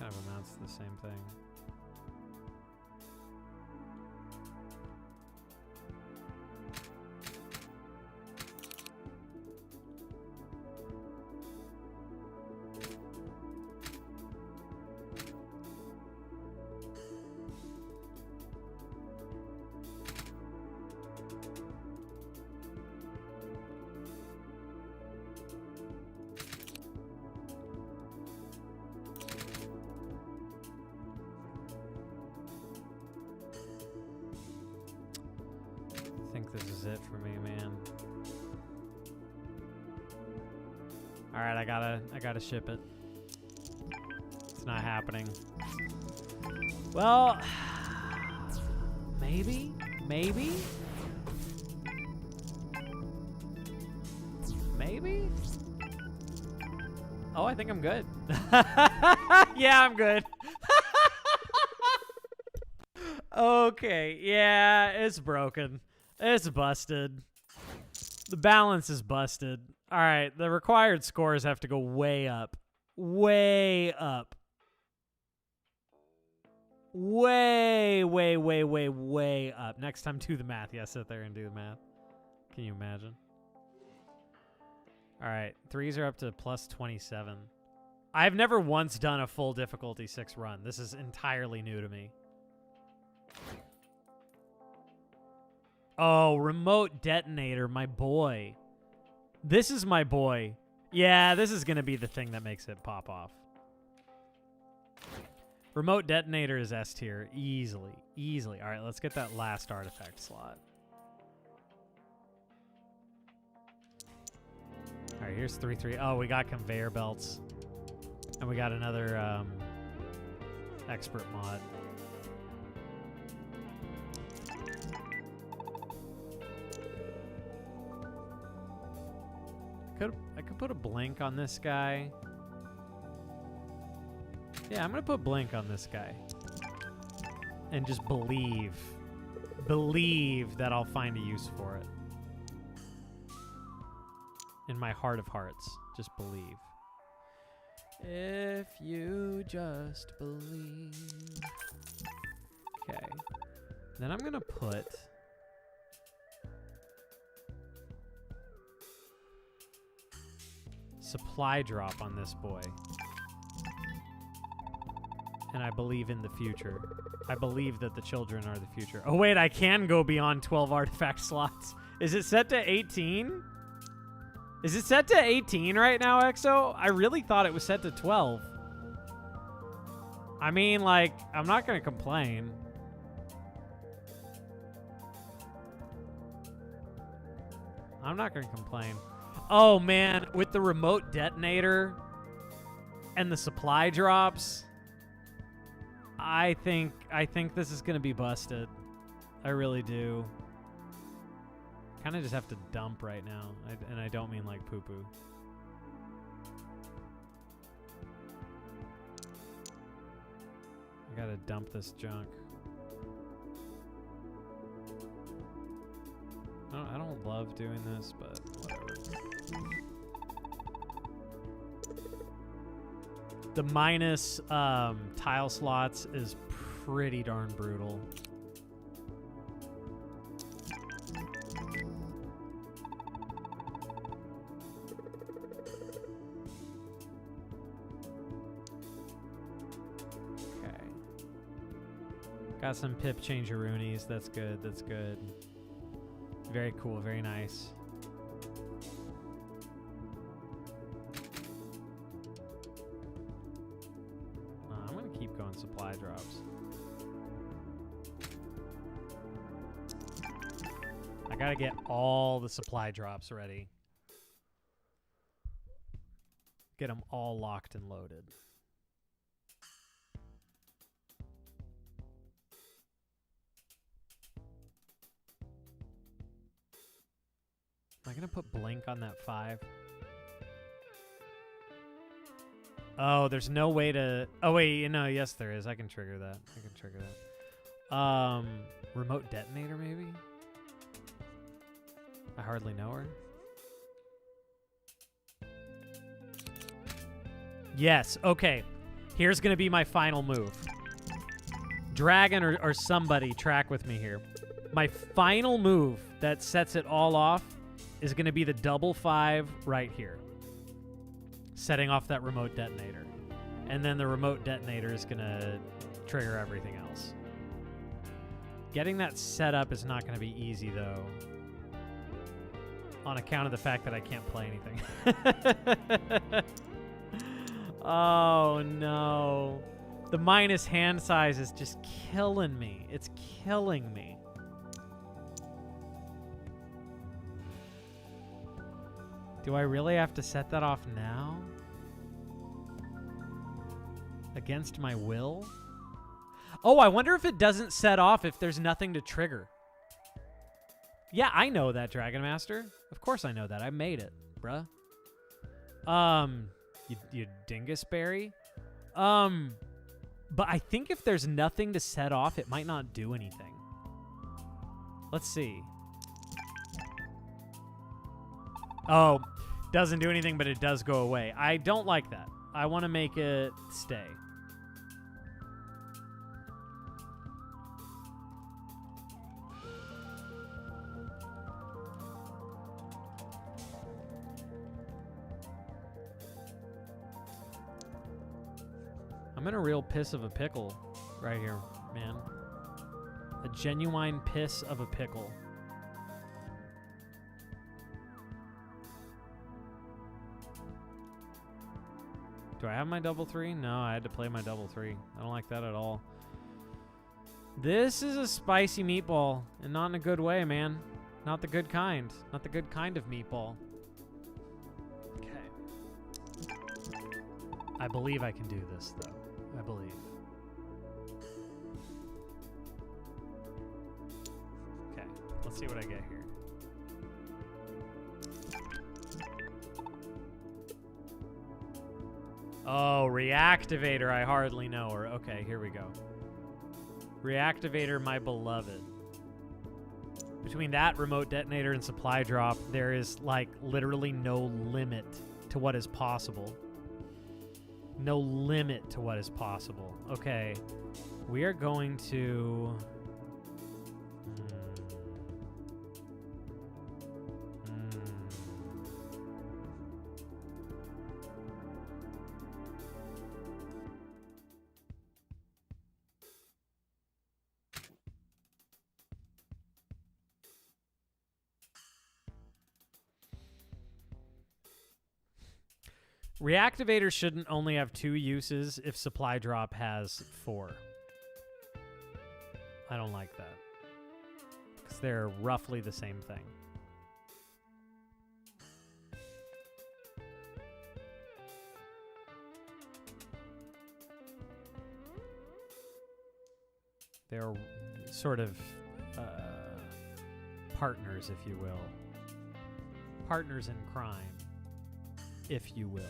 Kind of amounts to the same thing. I think this is it for me, man. All right, I gotta ship it. It's not happening. Well, maybe. Oh, I think I'm good. Yeah, I'm good. Okay, yeah, it's broken. It's busted. The balance is busted. All right, the required scores have to go way up. Way up. Way up. Next time, do the math. Yeah, sit there and do the math. Can you imagine? All right, threes are up to plus 27. I've never once done a full difficulty 6 run. This is entirely new to me. Oh, remote detonator, my boy. This is my boy. Yeah, this is going to be the thing that makes it pop off. Remote detonator is S tier. Easily. All right, let's get that last artifact slot. All right, here's 3-3. Oh, we got conveyor belts. And we got another expert mod. I could put a blink on this guy. Yeah, I'm gonna put blink on this guy. And just believe that I'll find a use for it. In my heart of hearts, just believe. If you just believe. Okay. Then I'm gonna put supply drop on this boy. And I believe in the future. I believe that the children are the future. Oh wait, I can go beyond 12 artifact slots. Is it set to 18? Is it set to 18 right now, EXO? I really thought it was set to 12. I mean, like, I'm not gonna complain. I'm not gonna complain. Oh man, with the remote detonator and the supply drops, I think this is gonna be busted. I really do. Kind of just have to dump right now, and I don't mean like poo-poo. I gotta dump this junk. I don't love doing this, but whatever. The minus tile slots is pretty darn brutal. Okay. Got some pip changeroonies. That's good. That's good. Very cool. Very nice. I'm going to keep going supply drops. I got to get all the supply drops ready. Get them all locked and loaded. Am I going to put blink on that 5? Oh, there's no way to... Oh, wait, you know, yes, there is. I can trigger that. Remote detonator, maybe? I hardly know her. Yes, okay. Here's going to be my final move. Dragon or somebody track with me here. My final move that sets it all off is going to be the double 5 right here. Setting off that remote detonator. And then the remote detonator is going to trigger everything else. Getting that set up is not going to be easy, though. On account of the fact that I can't play anything. Oh, no. The minus hand size is just killing me. It's killing me. Do I really have to set that off now? Against my will? Oh, I wonder if it doesn't set off if there's nothing to trigger. Yeah, I know that, Dragon Master. Of course I know that. I made it, bruh. You dingus berry? But I think if there's nothing to set off, it might not do anything. Let's see. Oh, doesn't do anything, but it does go away. I don't like that. I want to make it stay. I'm in a real piss of a pickle right here, man. A genuine piss of a pickle. Do I have my double 3? No, I had to play my double 3. I don't like that at all. This is a spicy meatball, and not in a good way, man. Not the good kind. Not the good kind of meatball. Okay. I believe I can do this, though. I believe. Okay, let's see what I get here. Oh, reactivator, I hardly know her. Okay, here we go. Reactivator, my beloved. Between that remote detonator and supply drop, there is, like, literally no limit to what is possible. No limit to what is possible. Okay, we are going to... Reactivators shouldn't only have 2 uses if supply drop has 4. I don't like that. Because they're roughly the same thing. They're sort of partners, if you will. Partners in crime, if you will.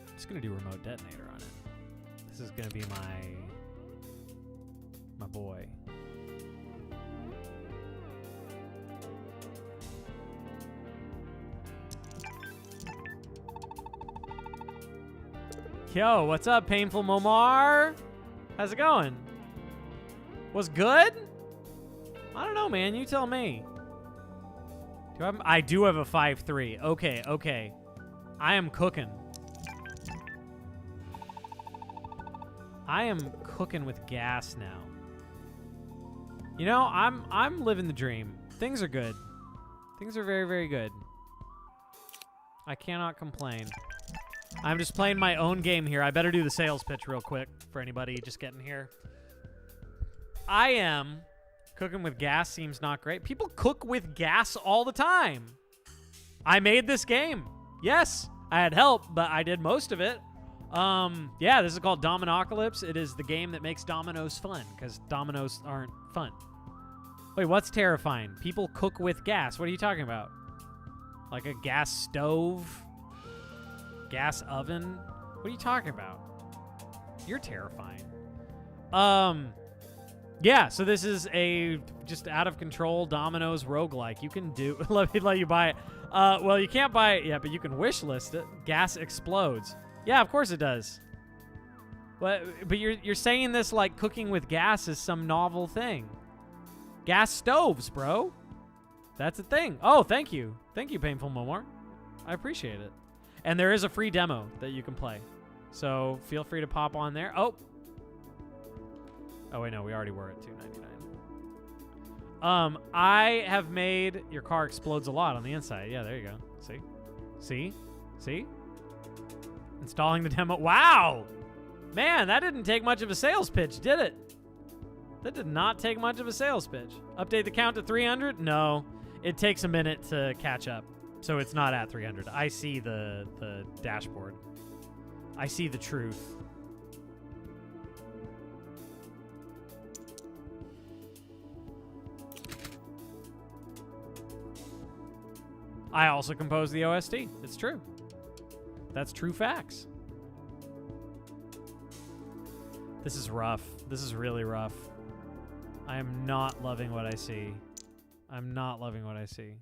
I'm just going to do remote detonator on it. This is going to be my boy. Yo, what's up, Painful Momar? How's it going? Was good? I don't know, man. You tell me. I do have a 5-3. Okay, okay. I am cooking. I am cooking with gas now. You know, I'm living the dream. Things are good. Things are very, very good. I cannot complain. I'm just playing my own game here. I better do the sales pitch real quick for anybody just getting here. I am cooking with gas seems not great. People cook with gas all the time. I made this game. Yes, I had help, but I did most of it. Yeah, this is called Dominocalypse. It is the game that makes dominoes fun, because dominoes aren't fun. Wait, what's terrifying? People cook with gas. What are you talking about? Like a gas stove? Gas oven? What are you talking about? You're terrifying. Yeah, so this is a just out of control Domino's roguelike. You can do let you buy it. Well, you can't buy it yet, but you can wish list it. Gas explodes. Yeah, of course it does. But you're saying this like cooking with gas is some novel thing. Gas stoves, bro. That's a thing. Oh, thank you. Thank you, Painful Momor. I appreciate it. And there is a free demo that you can play. So feel free to pop on there. Oh, wait, no, we already were at $2.99. I have made your car explodes a lot on the inside. Yeah, there you go. See? See? See? Installing the demo. Wow! Man, that didn't take much of a sales pitch, did it? That did not take much of a sales pitch. Update the count to 300? No. It takes a minute to catch up. So it's not at 300. I see the dashboard. I see the truth. I also composed the OST. It's true. That's true facts. This is rough. This is really rough. I am not loving what I see. I'm not loving what I see.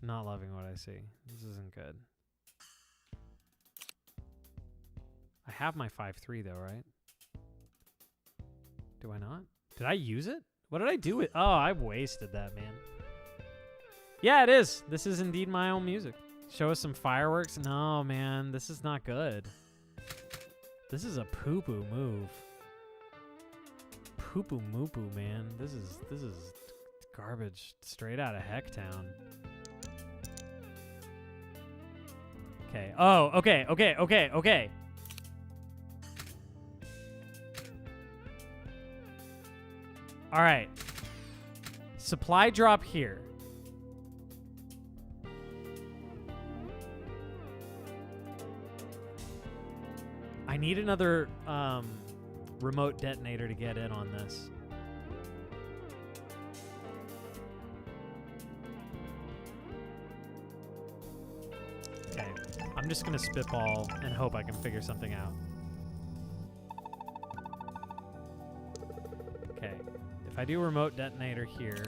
Not loving what I see. This isn't good. I have my 5.3 though, right? Do I not? Did I use it? What did I do with? Oh, I wasted that, man. Yeah, it is. This is indeed my own music. Show us some fireworks. No, man, this is not good. This is a poo-poo move. Poo-poo moo-poo, man. This is garbage straight out of Hecktown. Okay. Oh, okay. All right. Supply drop here. I need another remote detonator to get in on this. Okay, I'm just gonna spitball and hope I can figure something out. Okay, if I do remote detonator here,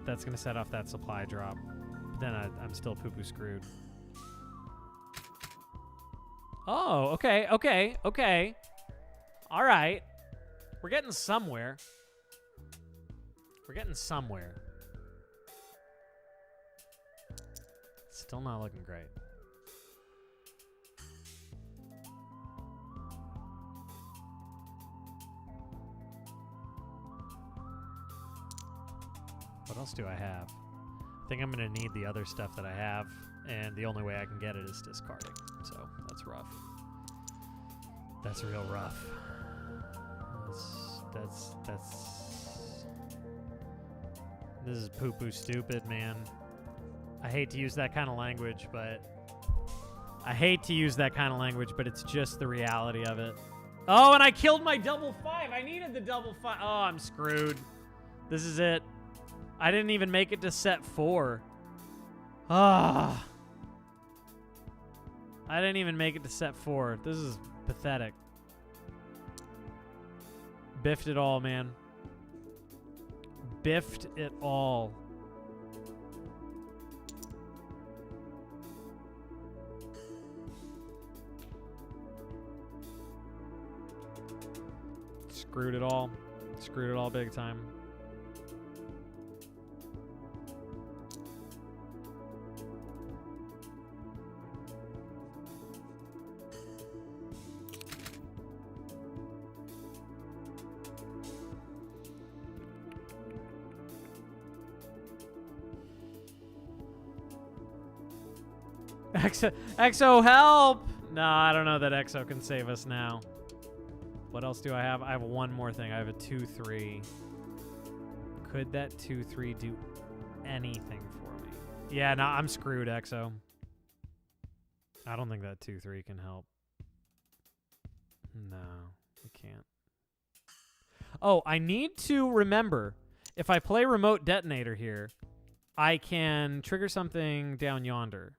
that's gonna set off that supply drop. But then I'm still poo-poo screwed. Oh, okay. All right. We're getting somewhere. Still not looking great. What else do I have? I think I'm going to need the other stuff that I have, and the only way I can get it is discarding. So that's rough. That's real rough. This is poo-poo stupid, man. I hate to use that kind of language, but it's just the reality of it. Oh, and I killed my double 5. I needed the double 5. Oh, I'm screwed. This is it. I didn't even make it to set 4. Ah. I didn't even make it to set 4. This is pathetic. Biffed it all, man. Biffed it all. Screwed it all. Screwed it all big time. Exo, help! No, I don't know that Exo can save us now. What else do I have? I have one more thing. I have a 2-3. Could that 2-3 do anything for me? Yeah, no, I'm screwed, Exo. I don't think that 2-3 can help. No, it can't. Oh, I need to remember, if I play remote detonator here, I can trigger something down yonder.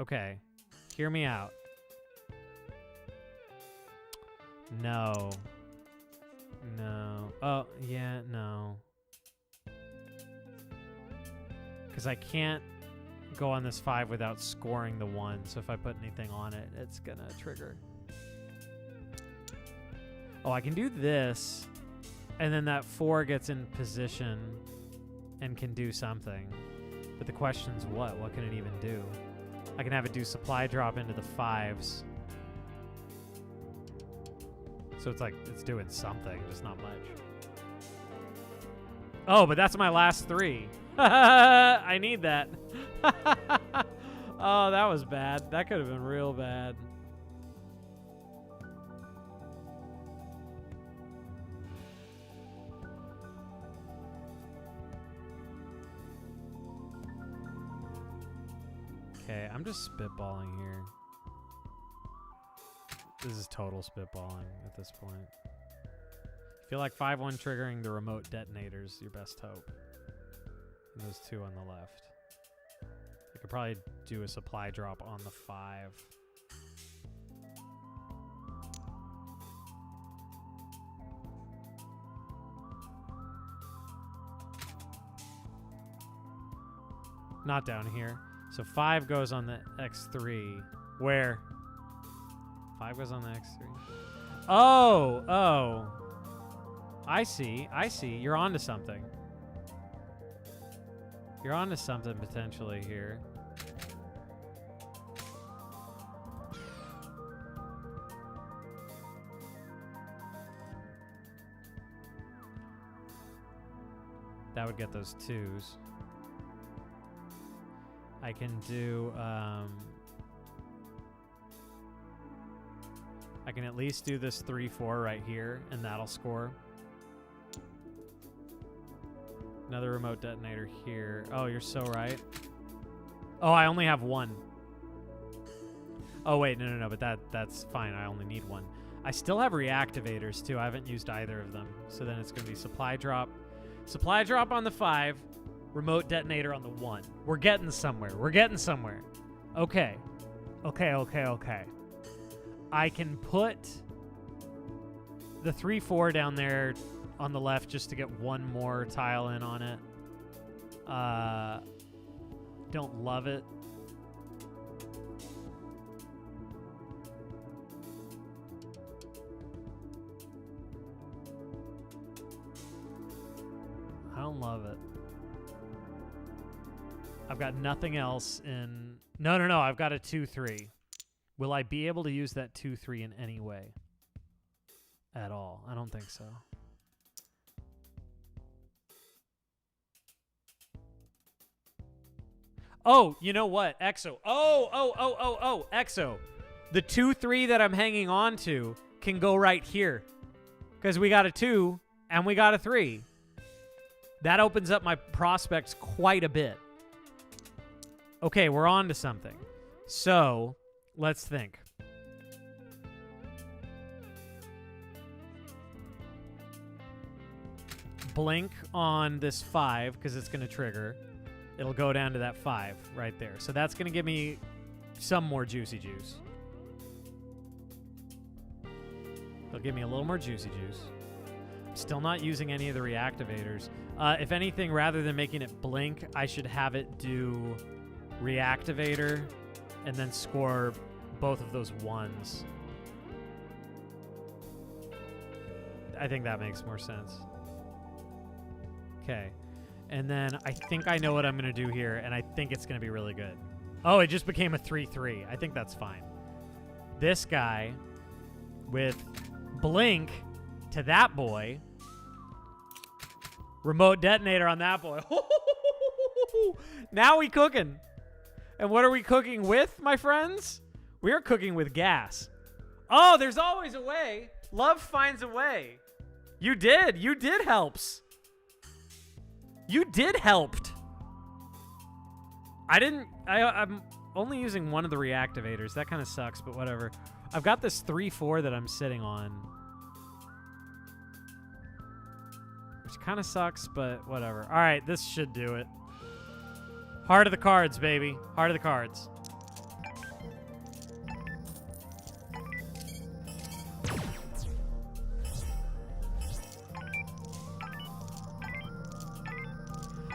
Okay, hear me out. No. No. Oh, yeah, no. Because I can't go on this 5 without scoring the 1. So if I put anything on it, it's going to trigger. Oh, I can do this. And then that 4 gets in position and can do something. But the question's what? What can it even do? I can have it do supply drop into the 5s. So it's like, it's doing something, just not much. Oh, but that's my last 3. I need that. Oh, that was bad. That could have been real bad. Okay, I'm just spitballing here. This is total spitballing at this point. I feel like 5-1 triggering the remote detonator's your best hope. And those 2 on the left. I could probably do a supply drop on the 5. Not down here. So 5 goes on the X3. Where? 5 goes on the X3. Oh, oh. I see. I see. You're onto something. You're onto something potentially here. That would get those 2s. I can do, I can at least do this 3-4 right here, and that'll score. Another remote detonator here. Oh, you're so right. Oh, I only have 1. Oh, wait, no, but that's fine. I only need 1. I still have reactivators, too. I haven't used either of them. So then it's going to be supply drop. Supply drop on the 5. Remote detonator on the 1. We're getting somewhere. We're getting somewhere. Okay. Okay. I can put the 3-4 down there on the left just to get 1 more tile in on it. Don't love it. I don't love it. I've got nothing else in... No. I've got a 2-3. Will I be able to use that 2-3 in any way? At all? I don't think so. Oh, you know what? Exo. Oh, Exo. The 2-3 that I'm hanging on to can go right here. Because we got a 2 and we got a 3. That opens up my prospects quite a bit. Okay, we're on to something. So, let's think. Blink on this 5, because it's going to trigger. It'll go down to that 5 right there. So that's going to give me some more juicy juice. It'll give me a little more juicy juice. I'm still not using any of the reactivators. If anything, rather than making it blink, I should have it do... reactivator, and then score both of those 1s. I think that makes more sense. Okay. And then I think I know what I'm going to do here, and I think it's going to be really good. Oh, it just became a 3-3. I think that's fine. This guy with blink to that boy. Remote detonator on that boy. Now we cooking. And what are we cooking with, my friends? We are cooking with gas. Oh, there's always a way. Love finds a way. You did. You did helps. You did helped. I'm only using 1 of the reactivators. That kind of sucks, but whatever. I've got this 3-4 that I'm sitting on. Which kind of sucks, but whatever. All right, this should do it. Heart of the cards, baby. Heart of the cards.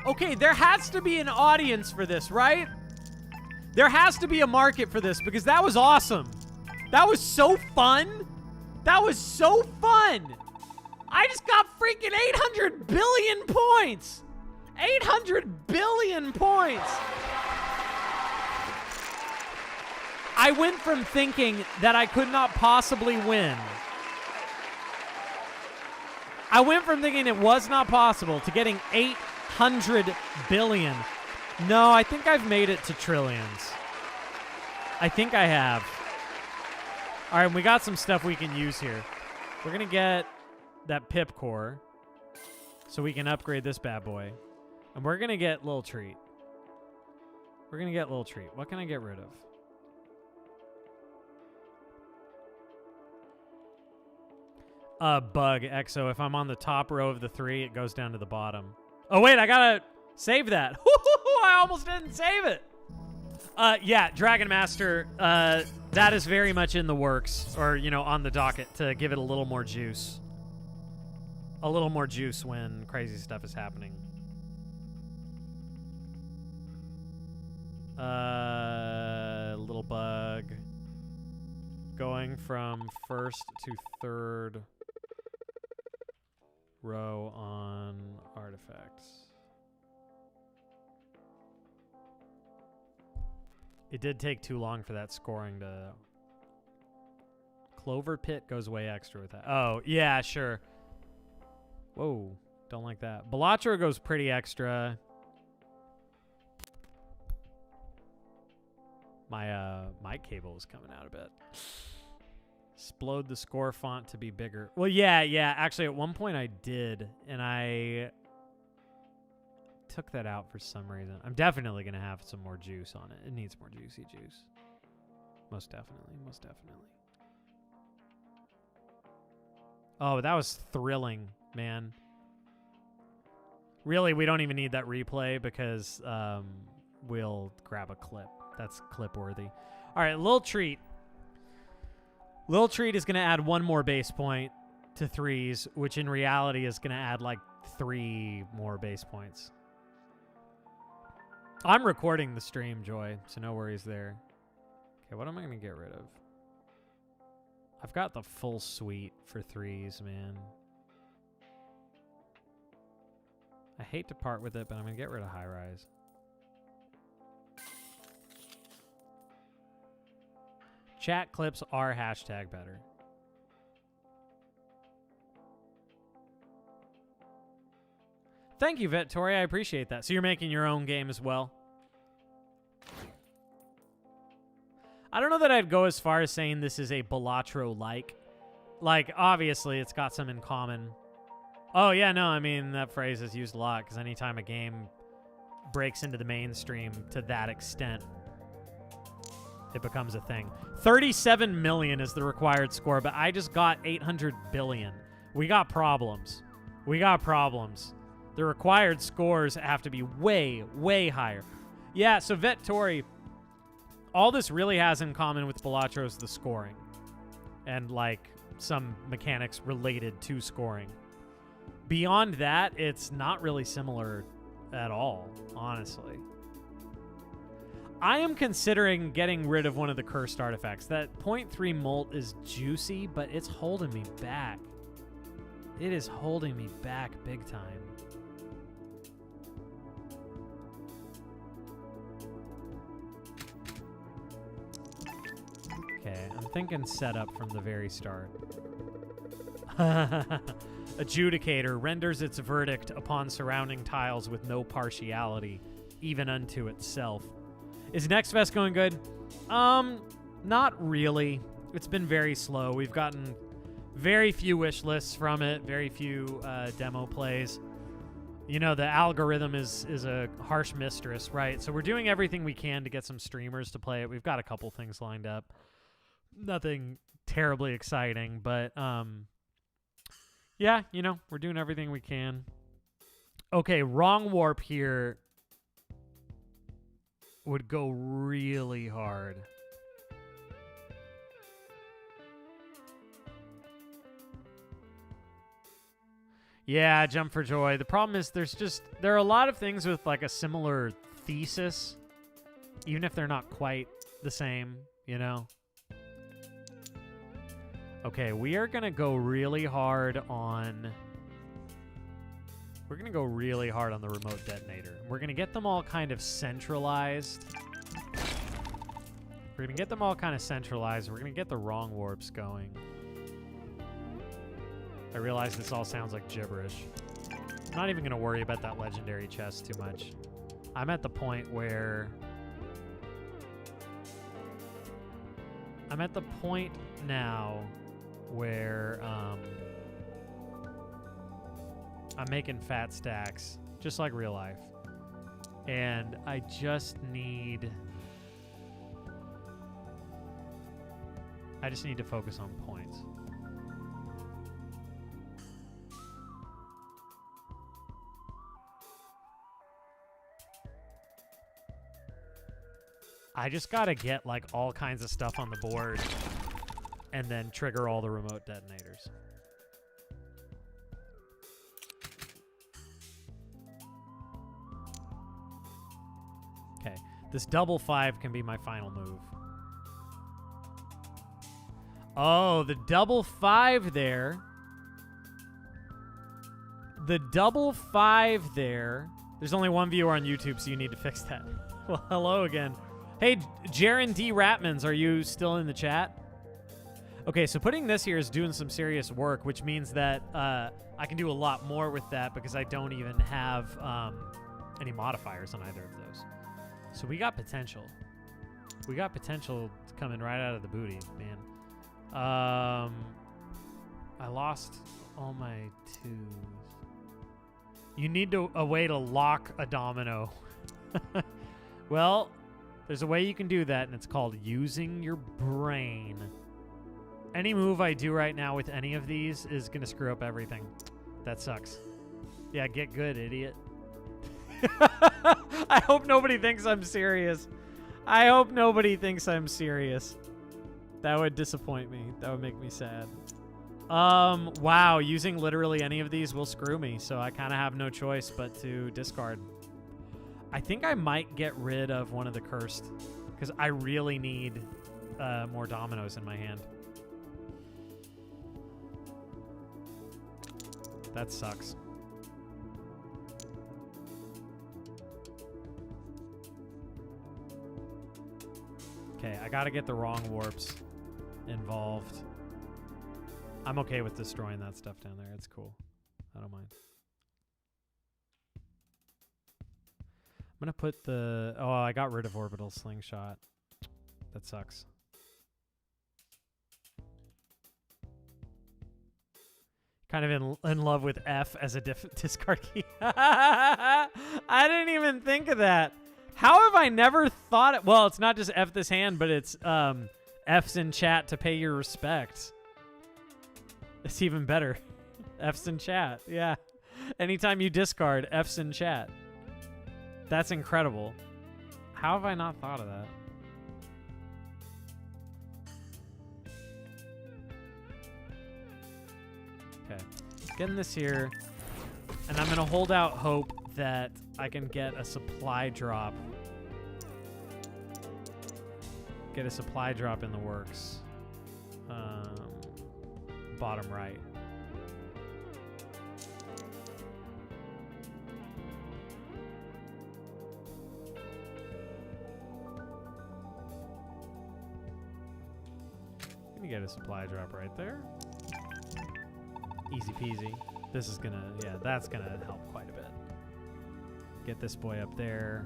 Okay, there has to be an audience for this, right? There has to be a market for this because that was awesome. That was so fun. That was so fun. I just got freaking 800 billion points. 800 billion points. I went from thinking that I could not possibly win. I went from thinking it was not possible to getting 800 billion. No, I think I've made it to trillions. I think I have. All right, we got some stuff we can use here. We're going to get that pip core so we can upgrade this bad boy. And we're going to get Little Treat. We're going to get Little Treat. What can I get rid of? Bug, EXO. If I'm on the top row of the 3, it goes down to the bottom. Oh, wait, I got to save that. I almost didn't save it. Yeah, Dragon Master, that is very much in the works, or, you know, on the docket to give it a little more juice. A little more juice when crazy stuff is happening. Little bug. Going from 1st to 3rd row on artifacts. It did take too long for that scoring to... Clover Pit goes way extra with that. Oh, yeah, sure. Whoa, don't like that. Balatro goes pretty extra. My mic cable is coming out a bit. Explode the score font to be bigger. Well, yeah. Actually, at one point I did, and I took that out for some reason. I'm definitely going to have some more juice on it. It needs more juicy juice. Most definitely. Oh, that was thrilling, man. Really, we don't even need that replay because we'll grab a clip. That's clip-worthy. All right, Lil Treat. Lil Treat is going to add 1 more base point to 3s, which in reality is going to add like 3 more base points. I'm recording the stream, Joy, so no worries there. Okay, what am I going to get rid of? I've got the full suite for 3s, man. I hate to part with it, but I'm going to get rid of High Rise. Chat clips are hashtag better. Thank you, Vettori. I appreciate that. So you're making your own game as well? I don't know that I'd go as far as saying this is a Balatro-like. Like, obviously, it's got some in common. Oh, yeah, no, I mean, that phrase is used a lot, because anytime a game breaks into the mainstream to that extent, it becomes a thing. 37 million is the required score, but I just got 800 billion. We got problems. The required scores have to be way, way higher. Yeah, so Vettori, all this really has in common with Balatro is the scoring. And, like, some mechanics related to scoring. Beyond that, it's not really similar at all, honestly. I am considering getting rid of one of the cursed artifacts. That 0.3 molt is juicy, but it's holding me back. It is holding me back big time. Okay, I'm thinking setup from the very start. Adjudicator renders its verdict upon surrounding tiles with no partiality, even unto itself. Is Next Fest going good? Not really. It's been very slow. We've gotten very few wish lists from it, very few demo plays. You know, the algorithm is a harsh mistress, right? So we're doing everything we can to get some streamers to play it. We've got a couple things lined up. Nothing terribly exciting, but yeah, you know, we're doing everything we can. Okay, wrong warp here would go really hard. Yeah, jump for joy. The problem is there are a lot of things with like a similar thesis, even if they're not quite the same, you know? Okay, we are going to go really hard on... We're going to go really hard on the remote detonator. We're going to get them all kind of centralized. We're going to get them all kind of centralized. We're going to get the wrong warps going. I realize this all sounds like gibberish. I'm not even going to worry about that legendary chest too much. I'm at the point where... I'm at the point now where I'm making fat stacks, just like real life. And I just need to focus on points. I just gotta get like all kinds of stuff on the board and then trigger all the remote detonators. Okay, this double 5 can be my final move. Oh, the double 5 there. The double 5 there. There's only one viewer on YouTube, so you need to fix that. Well, hello again. Hey, Jaren D. Ratmans, are you still in the chat? Okay, so putting this here is doing some serious work, which means that I can do a lot more with that because I don't even have any modifiers on either of those. So we got potential. We got potential coming right out of the booty, man. I lost all my 2s. You need a way to lock a domino. Well... There's a way you can do that, and it's called using your brain. Any move I do right now with any of these is going to screw up everything. That sucks. Yeah, get good, idiot. I hope nobody thinks I'm serious. I hope nobody thinks I'm serious. That would disappoint me. That would make me sad. Wow, using literally any of these will screw me, so I kind of have no choice but to discard. I think I might get rid of one of the cursed because I really need more dominoes in my hand. That sucks. Okay, I gotta get the wrong warps involved. I'm okay with destroying that stuff down there. It's cool. I don't mind. I'm going to put the... Oh, I got rid of Orbital Slingshot. That sucks. Kind of in love with F as a discard key. I didn't even think of that. How have I never thought it? Well, it's not just F this hand, but it's F's in chat to pay your respects. It's even better. F's in chat. Yeah. Anytime you discard, F's in chat. That's incredible. How have I not thought of that? Okay. Getting this here. And I'm going to hold out hope that I can get a supply drop. Get a supply drop in the works. Bottom right. Gonna get a supply drop right there. Easy peasy. This is gonna, yeah, that's gonna help quite a bit. Get this boy up there.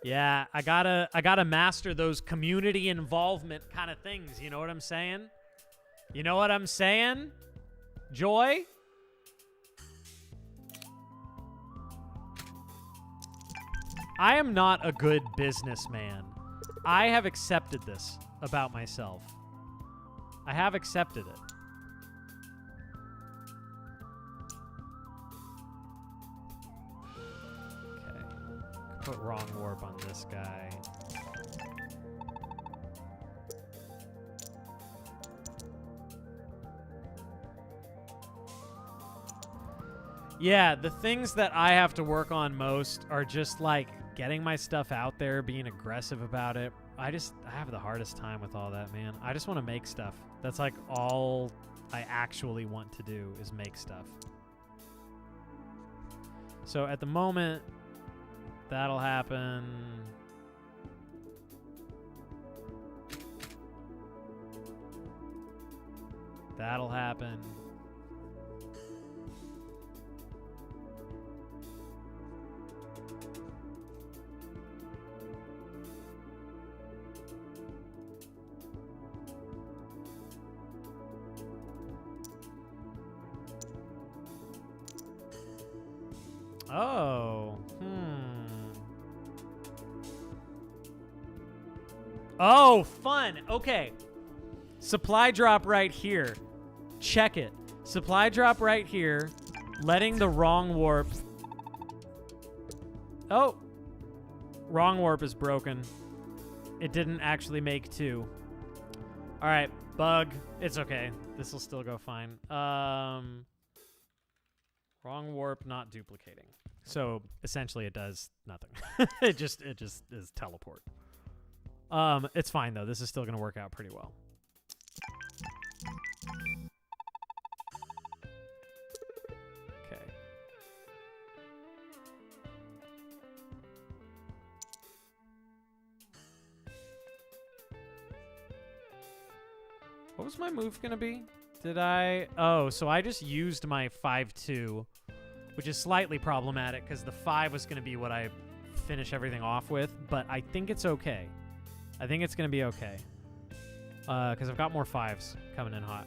Yeah, I gotta master those community involvement kind of things. You know what I'm saying? You know what I'm saying? Joy? I am not a good businessman. I have accepted this about myself. I have accepted it. put wrong warp on this guy. Yeah, the things that I have to work on most are just like getting my stuff out there, being aggressive about it. I have the hardest time with all that, man. I just want to make stuff. That's like all I actually want to do is make stuff. So at the moment, that'll happen. That'll happen. Oh. Oh, fun. Okay. Supply drop right here. Check it. Supply drop right here. Letting the wrong warp. Oh. Wrong warp is broken. It didn't actually make 2. All right. Bug. It's okay. This will still go fine. Wrong warp not duplicating. So essentially it does nothing. it just is teleport. It's fine though. This is still going to work out pretty well. Okay. What was my move going to be? Oh, so I just used my 5-2, which is slightly problematic because the 5 was going to be what I finish everything off with, but I think it's okay. I think it's going to be okay because I've got more 5s coming in hot.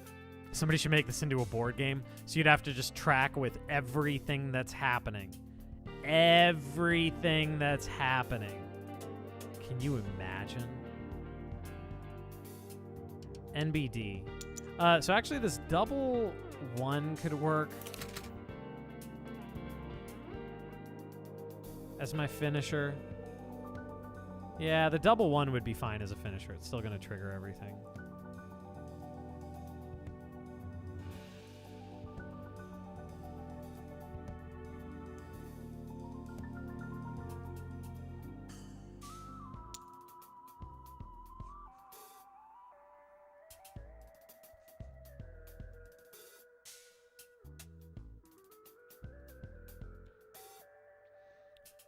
Somebody should make this into a board game, so you'd have to just track with everything that's happening. Everything that's happening. Can you imagine? NBD. So actually this double 1 could work as my finisher. Yeah, the double 1 would be fine as a finisher. It's still going to trigger everything.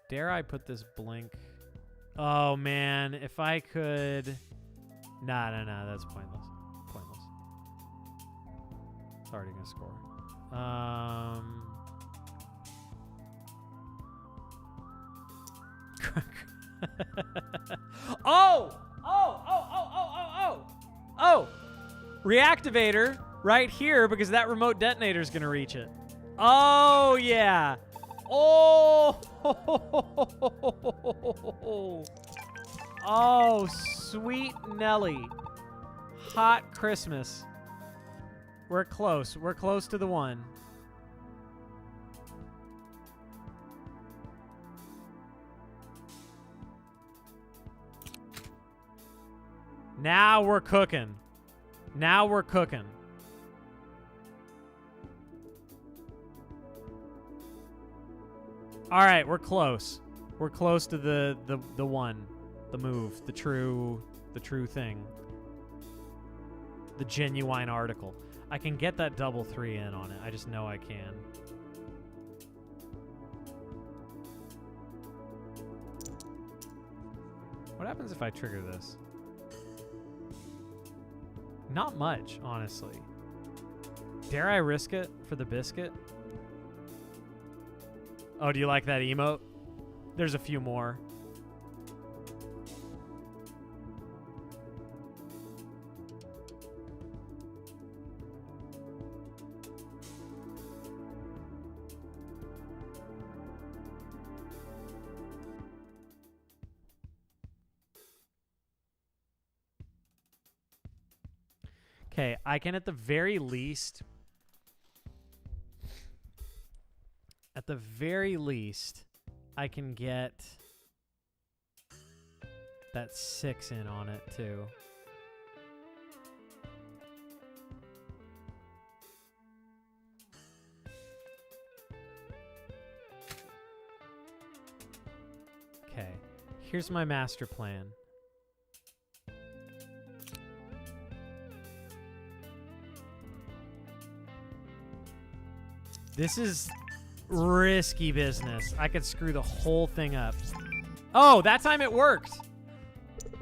Dare I put this blink? Oh, man. If I could... No. That's pointless. Pointless. It's already going to score. Oh! Reactivator right here because that remote detonator is going to reach it. Oh, yeah. Oh! Oh, sweet Nelly. Hot Christmas. We're close. We're close to the 1. Now we're cooking. Now we're cooking. All right, we're close. We're close to the 1, the move, the true thing. The genuine article. I can get that double 3 in on it. I just know I can. What happens if I trigger this? Not much, honestly. Dare I risk it for the biscuit? Oh, do you like that emote? There's a few more. Okay, I can at the very least, I can get that 6 in on it, too. Okay, here's my master plan. This is risky business. I could screw the whole thing up. Oh, that time it worked.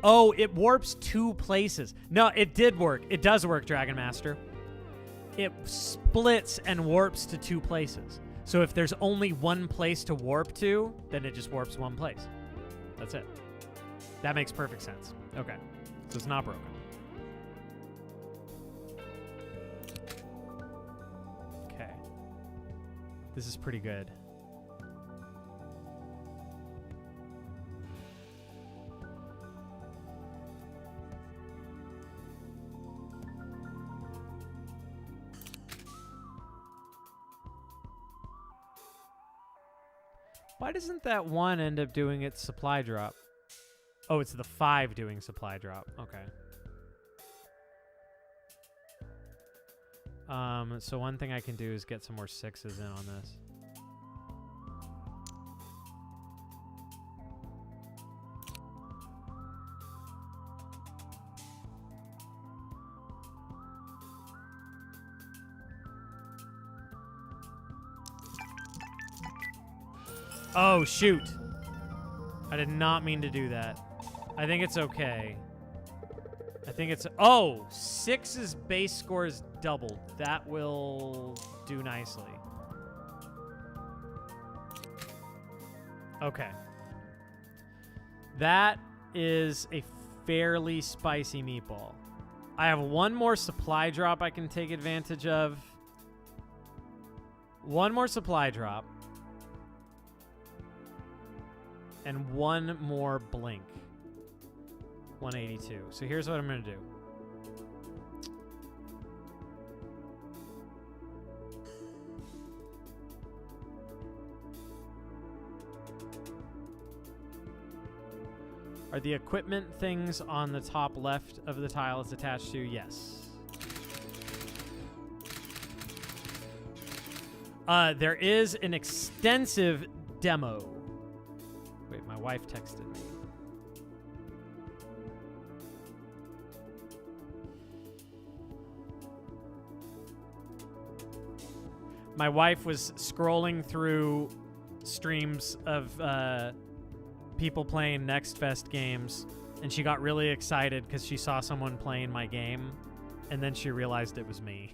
Oh, it warps 2 places. No, it did work. It does work, Dragon Master. It splits and warps to 2 places. So if there's only 1 place to warp to, then it just warps 1 place. That's it. That makes perfect sense. Okay. So it's not broken. Okay. This is pretty good. Why doesn't that 1 end up doing its supply drop? Oh, it's the 5 doing supply drop. Okay. So one thing I can do is get some more 6s in on this. Oh, shoot. I did not mean to do that. I think it's okay. I think it's... Oh! 6's base score is doubled. That will do nicely. Okay. That is a fairly spicy meatball. I have 1 more supply drop I can take advantage of. 1 more supply drop. And 1 more blink. 182. So here's what I'm going to do. Are the equipment things on the top left of the tile it's attached to? Yes. There is an extensive demo. Wait, my wife texted me. My wife was scrolling through streams of people playing Next Fest games, and she got really excited because she saw someone playing my game, and then she realized it was me.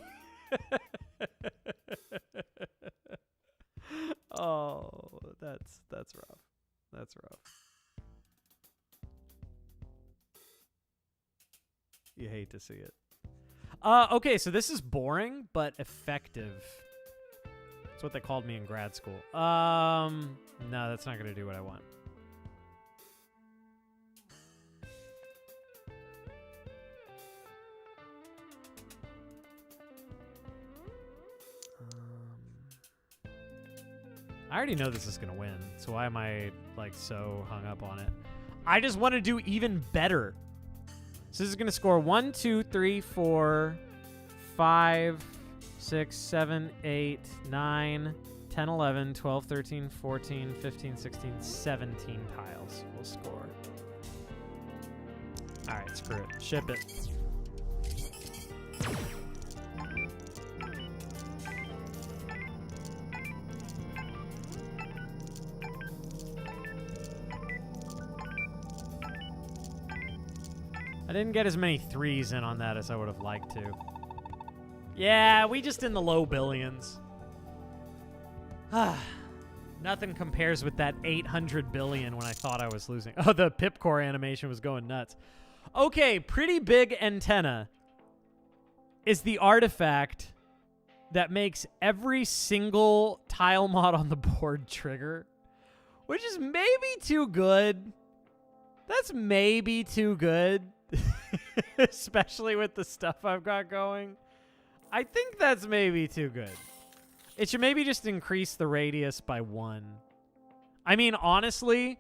Oh, that's rough. That's rough. You hate to see it. Okay, so this is boring, but effective. That's what they called me in grad school. No, that's not going to do what I want. I already know this is going to win, so why am I, like, so hung up on it? I just want to do even better. So this is going to score 1, 2, 3, 4, 5, 6, 7, 8, 9, 10, 11, 12, 13, 14, 15, 16, 17 tiles will score. All right, screw it. Ship it. I didn't get as many 3s in on that as I would have liked to. Yeah, we just in the low billions. Nothing compares with that 800 billion when I thought I was losing. Oh, the Pipcore animation was going nuts. Okay, pretty big antenna is the artifact that makes every single tile mod on the board trigger, which is maybe too good. That's maybe too good. Especially with the stuff I've got going. I think that's maybe too good. It should maybe just increase the radius by 1. I mean, honestly,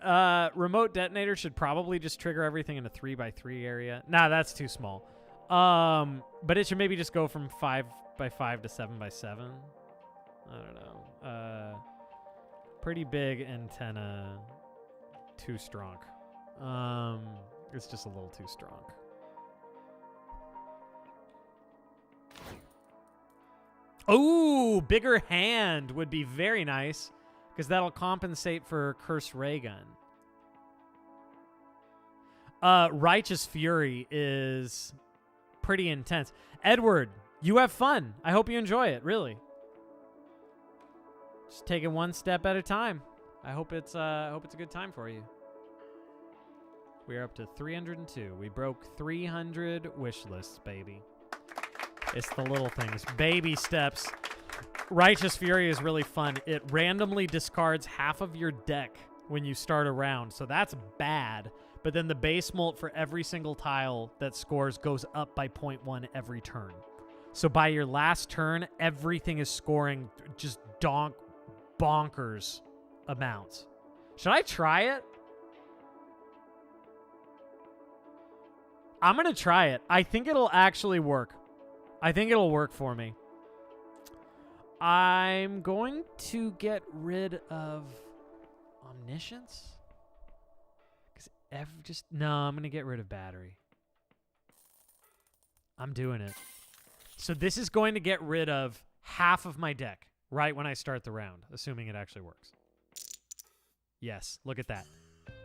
Remote detonator should probably just trigger everything in a 3x3 area. Nah, that's too small. But it should maybe just go from 5x5 to 7x7. I don't know. Pretty big antenna. Too strong. It's just a little too strong. Oh, bigger hand would be very nice because that'll compensate for Curse Ray Gun. Righteous Fury is pretty intense. Edward, you have fun. I hope you enjoy it, really. Just take it one step at a time. I hope it's a good time for you. We are up to 302. We broke 300 wish lists, baby. It's the little things. Baby steps. Righteous Fury is really fun. It randomly discards half of your deck when you start a round, so that's bad. But then the base mult for every single tile that scores goes up by 0.1 every turn. So by your last turn, everything is scoring just bonkers amounts. Should I try it? I'm going to try it. I think it'll actually work. I think it'll work for me. I'm going to get rid of Omniscience. No, I'm going to get rid of Battery. I'm doing it. So this is going to get rid of half of my deck right when I start the round, assuming it actually works. Yes, look at that.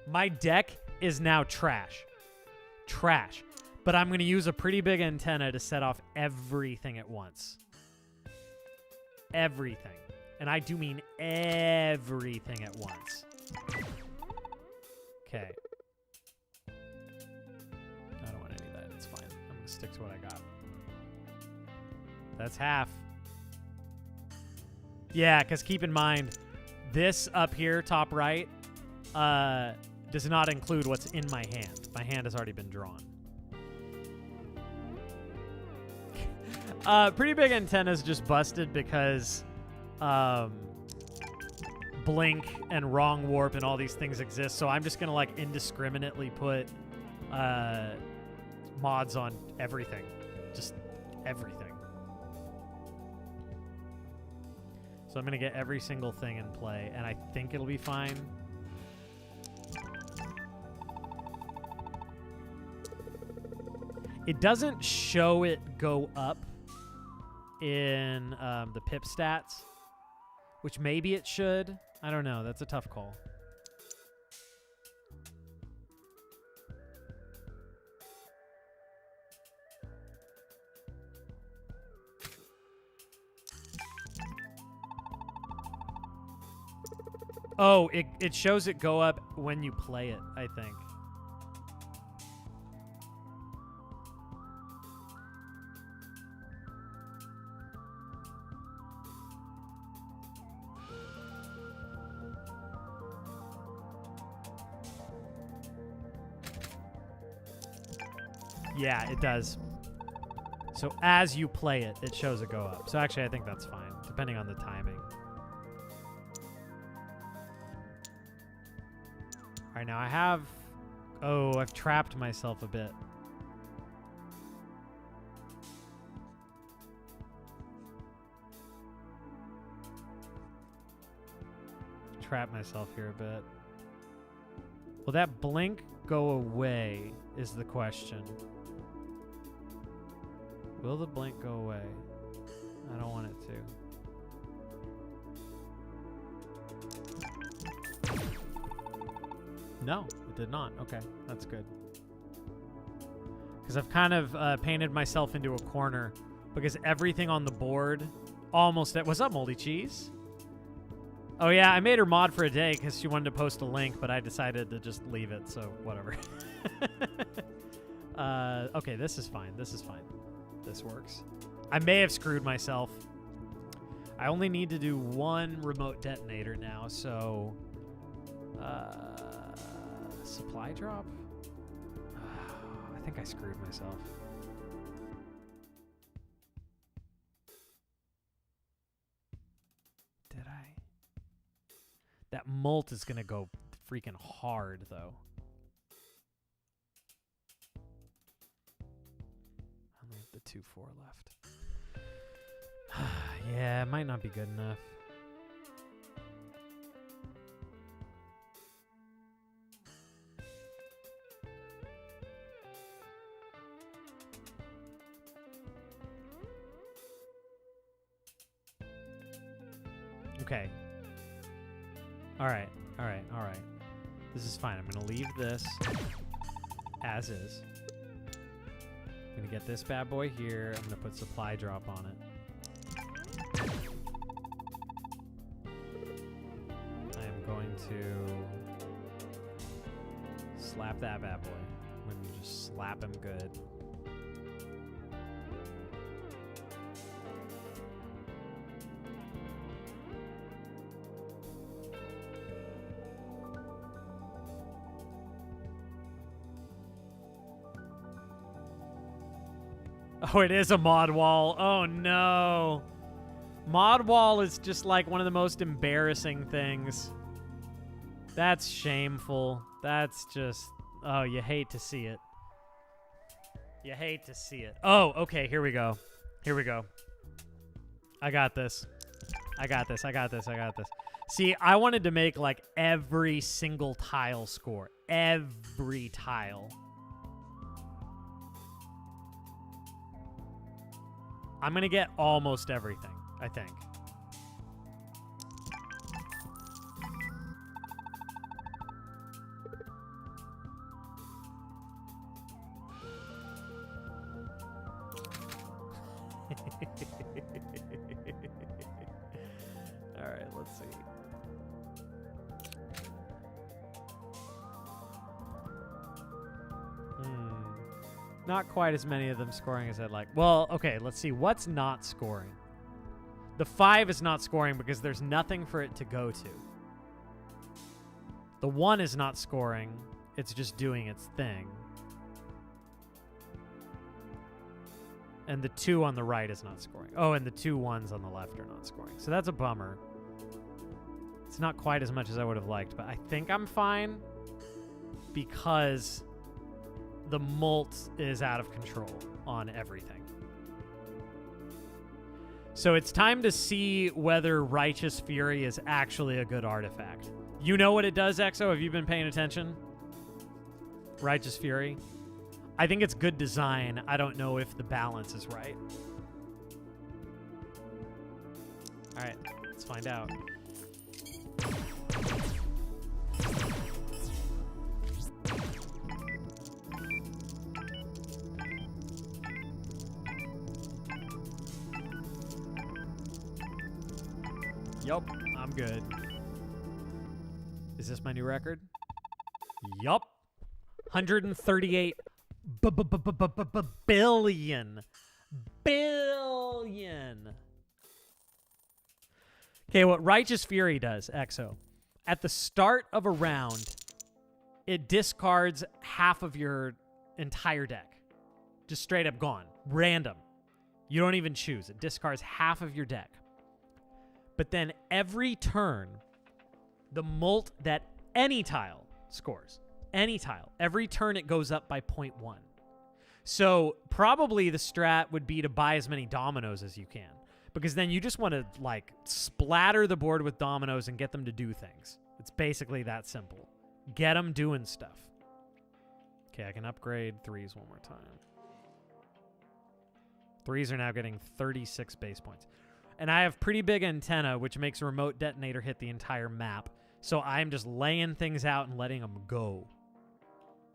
My deck is now trash. Trash. But I'm going to use a pretty big antenna to set off everything at once. Everything. And I do mean everything at once. Okay. I don't want any of that. It's fine. I'm going to stick to what I got. That's half. Yeah, because keep in mind, this up here, top right, does not include what's in my hand. My hand has already been drawn. Pretty big antenna's just busted because blink and wrong warp and all these things exist. So I'm just gonna like indiscriminately put mods on everything, just everything. So I'm gonna get every single thing in play, and I think it'll be fine. It doesn't show it go up in the pip stats, which maybe it should. I don't know. That's a tough call. Oh, it shows it go up when you play it, I think. Yeah, it does. So as you play it, it shows it go up. So actually, I think that's fine, depending on the timing. All right, now I have... Oh, I've trapped myself a bit. Trap myself here a bit. Will that blink go away is the question. Will the blink go away? I don't want it to. No, it did not. Okay, that's good. Because I've kind of painted myself into a corner because everything on the board almost... What's up, Moldy Cheese? Oh, yeah, I made her mod for a day because she wanted to post a link, but I decided to just leave it, so whatever. Okay, this is fine. This is fine. This works. I may have screwed myself. I only need to do one remote detonator now, so... supply drop? I think I screwed myself. Did I? That molt is going to go freaking hard, though. I only have the 2-4 left. Yeah, it might not be good enough. Okay. All right. This is fine. I'm going to leave this as is. I'm going to get this bad boy here. I'm going to put supply drop on it. I am going to slap that bad boy. I'm going to just slap him good. Oh, it is a mod wall. Oh, no. Mod wall is just like one of the most embarrassing things. That's shameful. That's just... Oh, you hate to see it. You hate to see it. Oh, okay. Here we go. Here we go. I got this. I got this. See, I wanted to make like every single tile score. Every tile. I'm going to get almost everything, I think. All right, let's see. Not quite as many of them scoring as I'd like. Well, okay, let's see. What's not scoring? The 5 is not scoring because there's nothing for it to go to. The 1 is not scoring. It's just doing its thing. And the 2 on the right is not scoring. Oh, and the 2 1s on the left are not scoring. So that's a bummer. It's not quite as much as I would have liked, but I think I'm fine because the mult is out of control on everything. So it's time to see whether Righteous Fury is actually a good artifact. You know what it does, Exo? Have you been paying attention? Righteous Fury? I think it's good design. I don't know if the balance is right. All right, let's find out. Yup, I'm good. Is this my new record? Yup. 138 billion. Okay, what Righteous Fury does, Exo, at the start of a round, it discards half of your entire deck. Just straight up gone. Random. You don't even choose. It discards half of your deck. But then every turn, the mult that any tile scores, any tile, every turn it goes up by 0.1. So probably the strat would be to buy as many dominoes as you can, because then you just want to like splatter the board with dominoes and get them to do things. It's basically that simple. Get them doing stuff. Okay, I can upgrade 3s one more time. 3s are now getting 36 base points. And I have pretty big antenna, which makes a remote detonator hit the entire map. So I'm just laying things out and letting them go.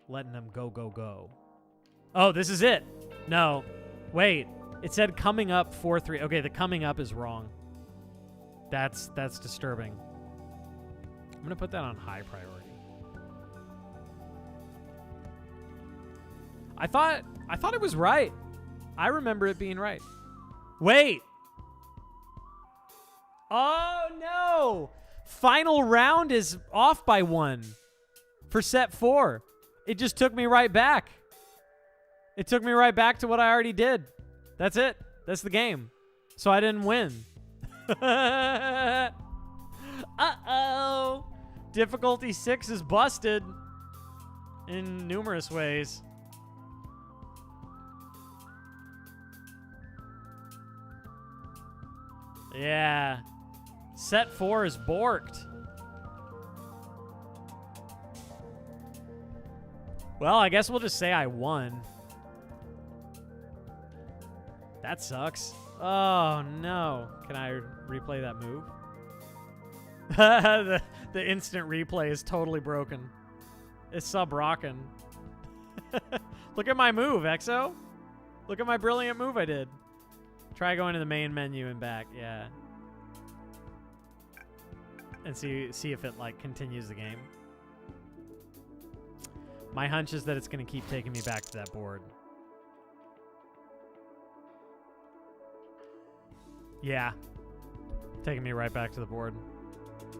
Letting them go. Oh, this is it. No. Wait. It said coming up 4-3. Okay, the coming up is wrong. That's disturbing. I'm going to put that on high priority. I thought it was right. I remember it being right. Wait. Oh, no. Final round is off by 1 for set 4. It just took me right back. It took me right back to what I already did. That's it. That's the game. So I didn't win. Uh-oh. Difficulty 6 is busted in numerous ways. Yeah. Set 4 is borked. Well, I guess we'll just say I won. That sucks. Oh, no. Can I replay that move? the instant replay is totally broken. It's sub-rockin'. Look at my move, Exo. Look at my brilliant move I did. Try going to the main menu and back. Yeah. And see if it, like, continues the game. My hunch is that it's going to keep taking me back to that board. Yeah. Taking me right back to the board.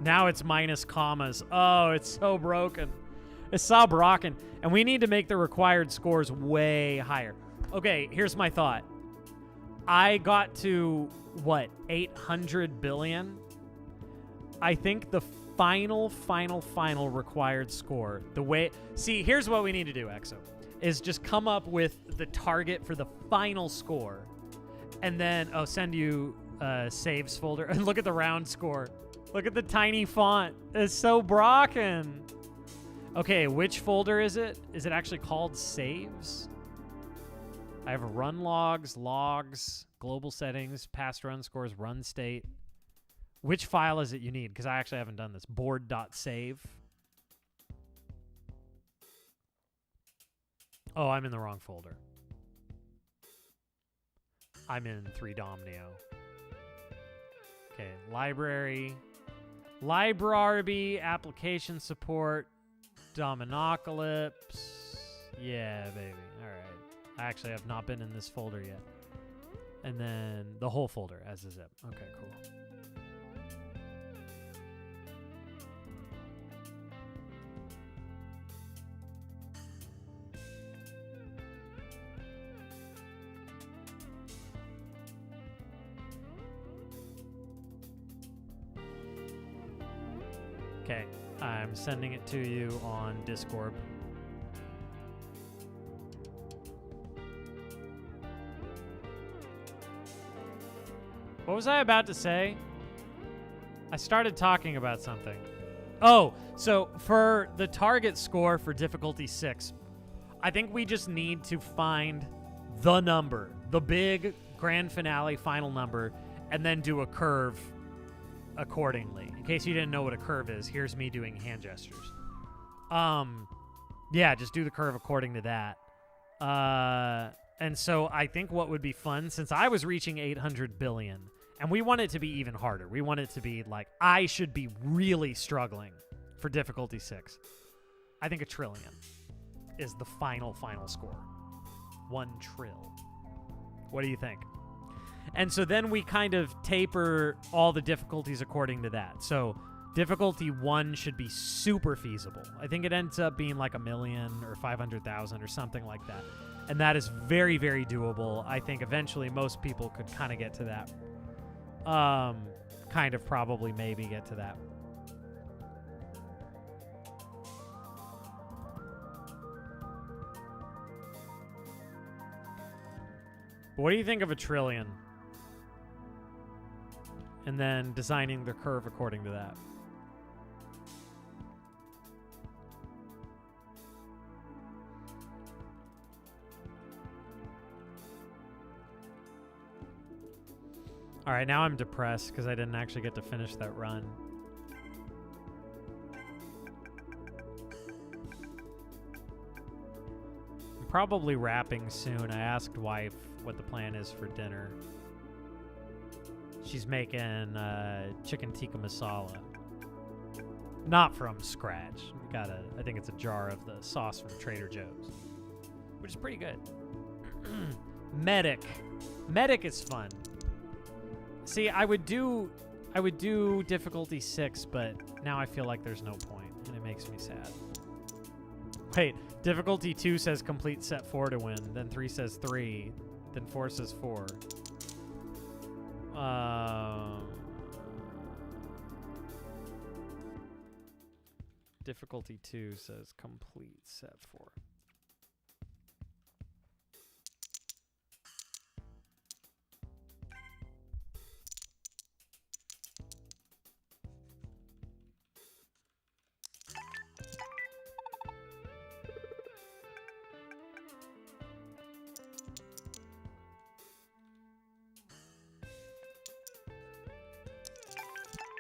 Now it's minus commas. Oh, it's so broken. It's so broken. And we need to make the required scores way higher. Okay, here's my thought. I got to, what, 800 billion? I think the final required score, the way... See, here's what we need to do, Exo, is just come up with the target for the final score, and then, oh, send you saves folder, and look at the round score. Look at the tiny font. It's so broken. Okay, which folder is it? Is it actually called saves? I have run logs, global settings, past run scores, run state. Which file is it you need? Because I actually haven't done this. Board.save. Oh, I'm in the wrong folder. I'm in 3Domino. Okay, library. Library, application support, Dominocalypse. Yeah, baby. All right. I actually have not been in this folder yet. And then the whole folder as a zip. Okay, cool. Okay, I'm sending it to you on Discord. What was I about to say? I started talking about something. Oh, so for the target score for difficulty 6, I think we just need to find the number, the big grand finale final number, and then do a curve accordingly. In case you didn't know what a curve is, here's me doing hand gestures. Yeah, just do the curve according to that. And so I think what would be fun, since I was reaching 800 billion, and we want it to be even harder. We want it to be like, I should be really struggling for difficulty 6. I think 1 trillion is the final score. 1 trill. What do you think? And so then we kind of taper all the difficulties according to that. So difficulty 1 should be super feasible. I think it ends up being like 1 million or 500,000 or something like that. And that is very, very doable. I think eventually most people could kind of get to that. Kind of probably maybe get to that. But what do you think of 1 trillion? And then designing the curve according to that. All right, now I'm depressed because I didn't actually get to finish that run. I'm probably wrapping soon. I asked wife what the plan is for dinner. She's making chicken tikka masala. Not from scratch. We got I think it's a jar of the sauce from Trader Joe's, which is pretty good. Medic. Medic is fun. See, I would do difficulty 6, but now I feel like there's no point, and it makes me sad. Wait, difficulty 2 says complete set 4 to win, then 3 says 3, then 4 says 4. Difficulty 2 says complete set 4.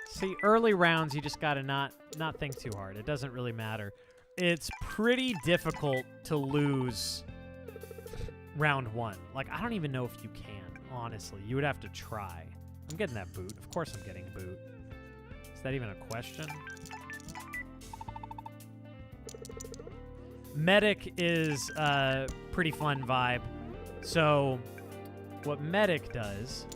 See, early rounds, you just gotta not think too hard. It doesn't really matter. It's pretty difficult to lose round 1. Like, I don't even know if you can, honestly. You would have to try. I'm getting that boot. Of course I'm getting boot. Is that even a question? Medic is a pretty fun vibe. So, what Medic does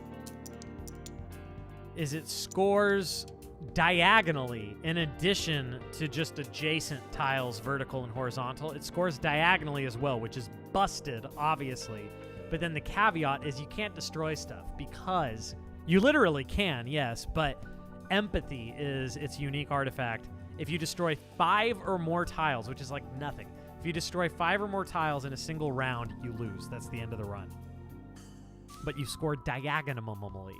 is it scores diagonally in addition to just adjacent tiles, vertical and horizontal. It scores diagonally as well, which is busted, obviously. But then the caveat is you can't destroy stuff because you literally can, yes, but empathy is its unique artifact. If you destroy 5 or more tiles, which is like nothing, if you destroy 5 or more tiles in a single round, you lose. That's the end of the run. But you score diagonally.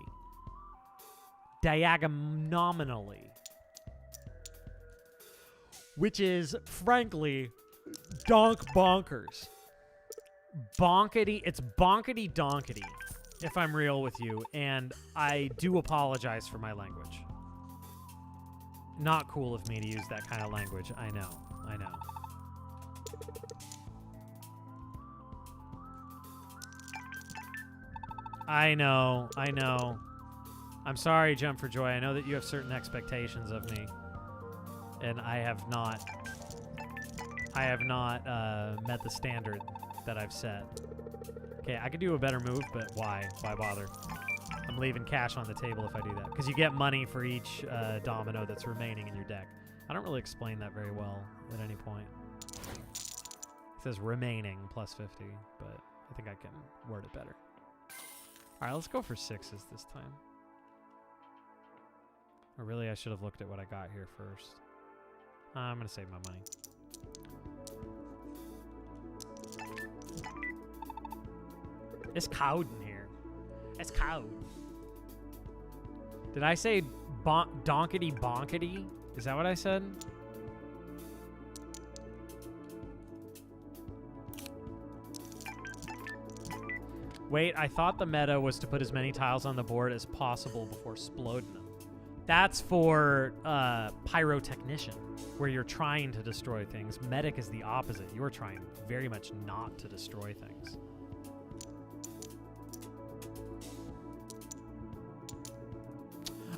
Diagonally. Which is, frankly, bonkers. It's bonkety donkety, if I'm real with you, and I do apologize for my language. Not cool of me to use that kind of language. I know. I know. I'm sorry, Jump for Joy. I know that you have certain expectations of me, and I have not met the standard that I've set. Okay, I could do a better move, but why? Why bother? I'm leaving cash on the table if I do that, because you get money for each domino that's remaining in your deck. I don't really explain that very well at any point. It says remaining plus 50, but I think I can word it better. All right, let's go for 6s this time. Or really, I should have looked at what I got here first. I'm going to save my money. It's cold in here. It's cold. Did I say donkety bonkety? Is that what I said? Wait, I thought the meta was to put as many tiles on the board as possible before exploding them. That's for Pyrotechnician, where you're trying to destroy things. Medic is the opposite. You're trying very much not to destroy things.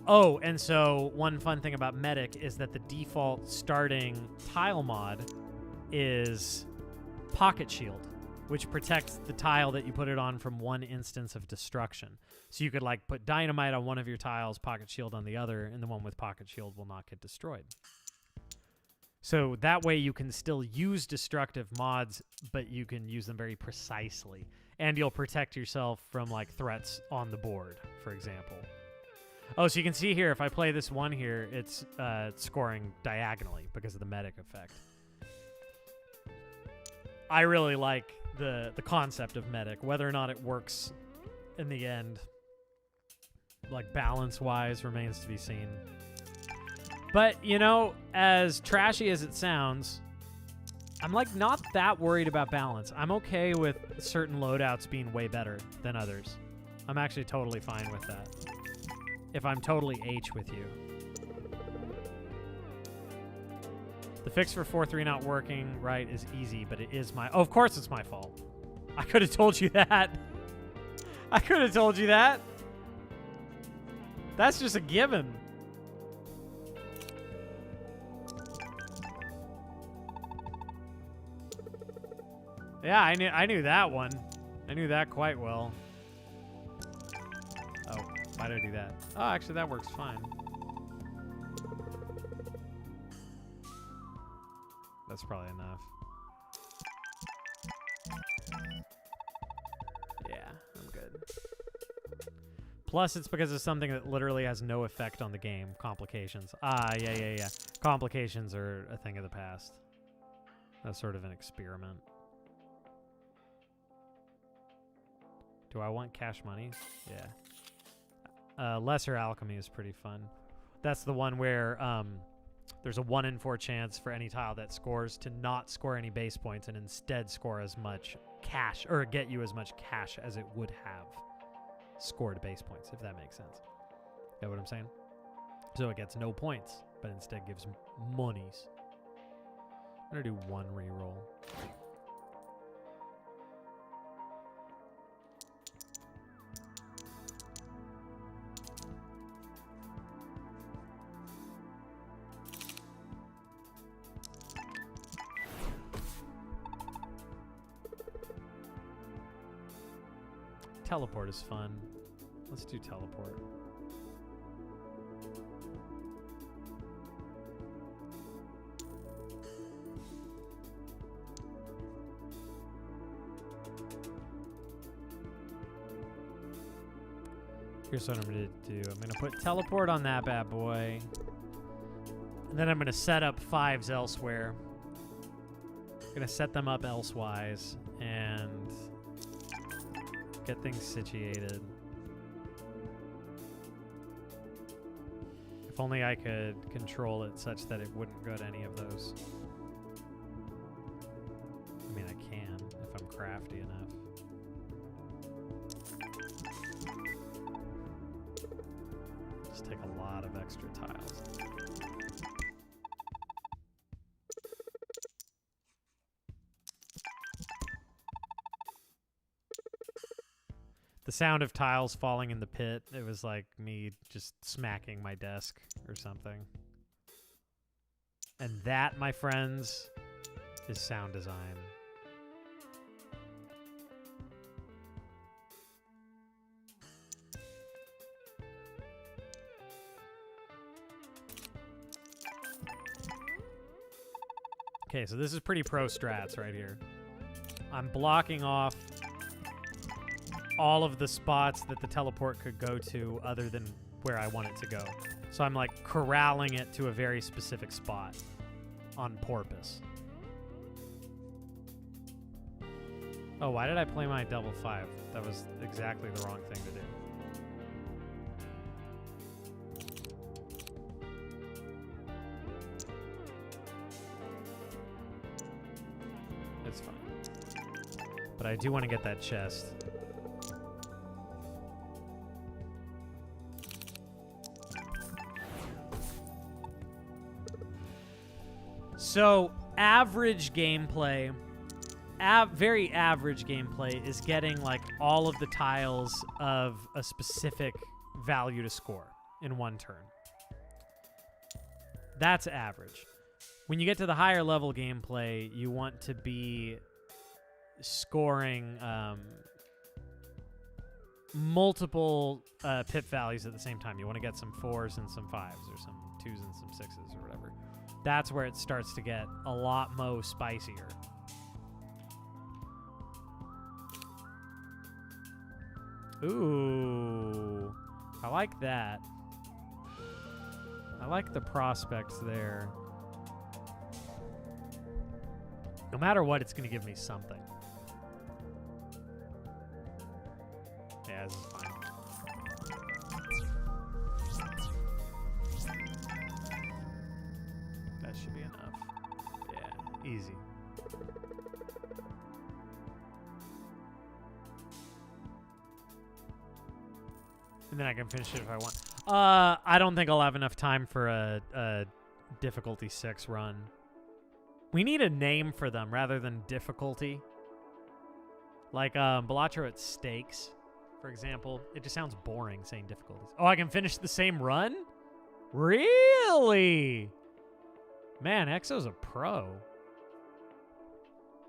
Oh, and so one fun thing about Medic is that the default starting tile mod is Pocket Shield, which protects the tile that you put it on from one instance of destruction. So you could like put dynamite on one of your tiles, Pocket Shield on the other, and the one with Pocket Shield will not get destroyed. So that way you can still use destructive mods, but you can use them very precisely. And you'll protect yourself from like threats on the board, for example. Oh, so you can see here, if I play this one here, it's scoring diagonally because of the Medic effect. I really like the concept of Medic. Whether or not it works in the end, like balance-wise, remains to be seen. But, you know, as trashy as it sounds, I'm like not that worried about balance. I'm okay with certain loadouts being way better than others. I'm actually totally fine with that. If I'm totally H with you. The fix for 4-3 not working right is easy, but it is my... Oh, of course it's my fault. I could have told you that. I could have told you that. That's just a given. Yeah, I knew that one. I knew that quite well. Oh, why did I do that? Oh, actually, that works fine. That's probably enough. Yeah, I'm good. Plus, it's because of something that literally has no effect on the game. Complications. Ah, yeah. Complications are a thing of the past. That's sort of an experiment. Do I want cash money? Yeah. Lesser Alchemy is pretty fun. That's the one where there's a 1 in 4 chance for any tile that scores to not score any base points and instead score as much cash, or get you as much cash as it would have scored base points, if that makes sense. You know what I'm saying? So it gets no points, but instead gives monies. I'm gonna do 1 reroll. Teleport is fun. Let's do teleport. Here's what I'm going to do. I'm going to put teleport on that bad boy. And then I'm going to set up 5s elsewhere. I'm going to set them up elsewise and get things situated. If only I could control it such that it wouldn't go to any of those. I mean, I can if I'm crafty enough. Just take a lot of extra tiles. The sound of tiles falling in the pit, it was like me just smacking my desk or something. And that, my friends, is sound design. Okay, so this is pretty pro strats right here. I'm blocking off all of the spots that the teleport could go to other than where I want it to go. So I'm like corralling it to a very specific spot on purpose. Oh, why did I play my double 5? That was exactly the wrong thing to do. It's fine. But I do want to get that chest. So, average gameplay, very average gameplay is getting like all of the tiles of a specific value to score in one turn. That's average. When you get to the higher level gameplay, you want to be scoring multiple pip values at the same time. You want to get some 4s and some 5s, or some 2s and some 6s, or whatever. That's where it starts to get a lot more spicier. Ooh, I like that. I like the prospects there. No matter what, it's going to give me something. Yeah, this is fine. That should be enough. Yeah, easy. And then I can finish it if I want. I don't think I'll have enough time for a difficulty 6 run. We need a name for them rather than difficulty. Like Balatro at Stakes, for example. It just sounds boring saying difficulties. Oh, I can finish the same run? Really? Man, Exo's a pro.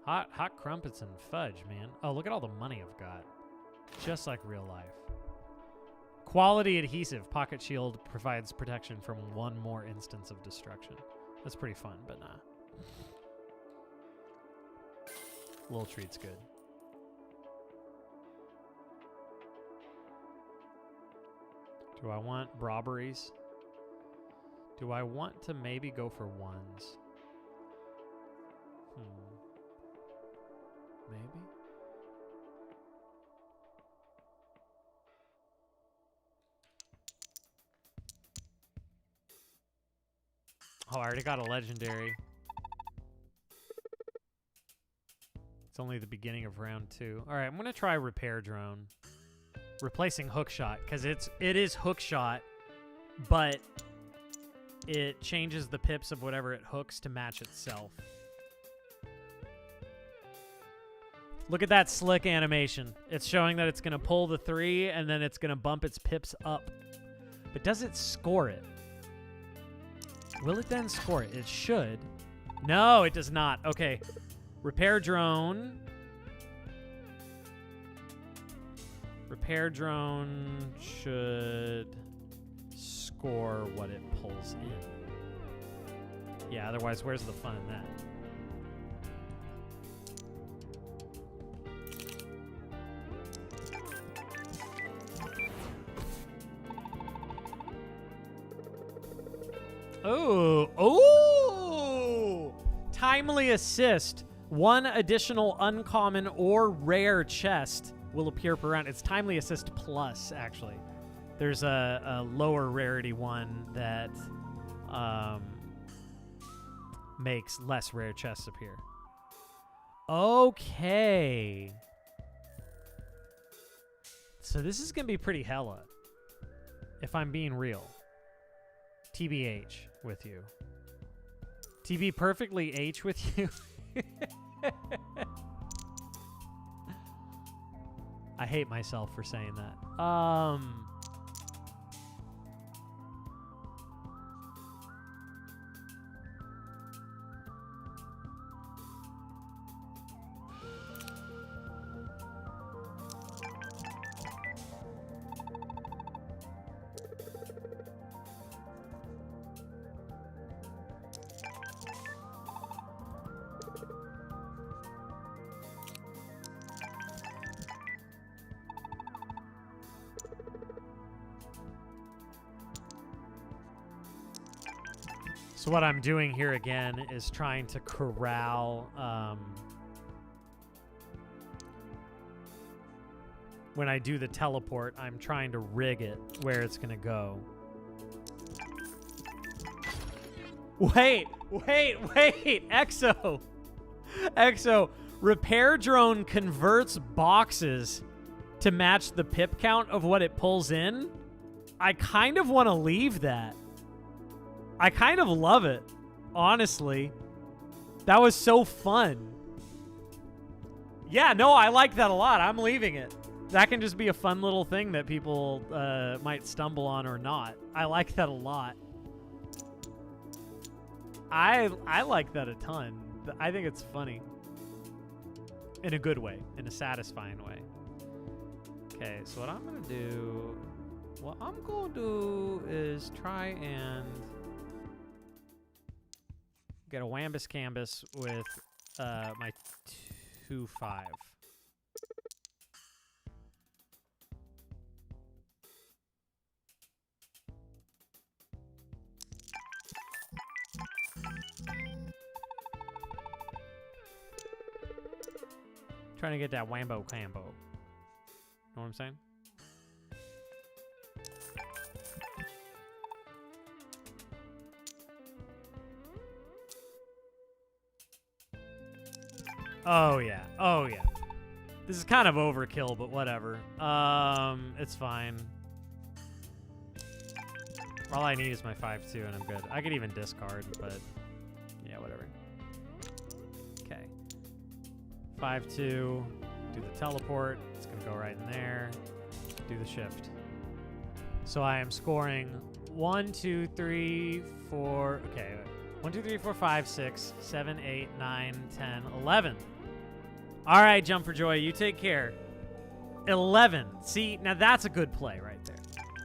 Hot crumpets and fudge, man. Oh, look at all the money I've got. Just like real life. Quality adhesive. Pocket shield provides protection from 1 more instance of destruction. That's pretty fun, but nah. Little treat's good. Do I want robberies? Do I want to maybe go for ones? Maybe? Oh, I already got a legendary. It's only the beginning of round 2. All right, I'm gonna try repair drone, replacing hookshot, because it is hookshot, but it changes the pips of whatever it hooks to match itself. Look at that slick animation. It's showing that it's gonna pull the 3 and then it's gonna bump its pips up. But does it score it? Will it then score it? It should. No, it does not. Okay. Repair drone. Repair drone should score what it pulls in. Yeah, otherwise, where's the fun in that? Oh, oh! Timely assist. 1 additional uncommon or rare chest will appear per round. It's timely assist plus, actually. There's a lower rarity one that makes less rare chests appear. Okay. So this is going to be pretty hella, if I'm being real. TBH with you. TB perfectly H with you. I hate myself for saying that. So what I'm doing here again is trying to corral when I do the teleport, I'm trying to rig it where it's gonna go. Wait, Exo, repair drone converts boxes to match the pip count of what it pulls in. I kind of want to leave that. I kind of love it, honestly. That was so fun. Yeah, no, I like that a lot. I'm leaving it. That can just be a fun little thing that people might stumble on or not. I like that a lot. I like that a ton. I think it's funny. In a good way. In a satisfying way. Okay, so what I'm going to do... What I'm going to do is try and... get a Wambus Canvas with my 2-5. Trying to get that Wambo Cambo. Know what I'm saying? Oh yeah. Oh yeah. This is kind of overkill, but whatever. It's fine. All I need is my 5-2 and I'm good. I could even discard, but yeah, whatever. Okay. 5-2. Do the teleport. It's gonna go right in there. Do the shift. So I am scoring 1, 2, 3, 4. Okay. 1, 2, 3, 4, 5, 6, 7, 8, 9, 10, 11. All right, Jump for Joy, you take care. 11. See, now that's a good play right there.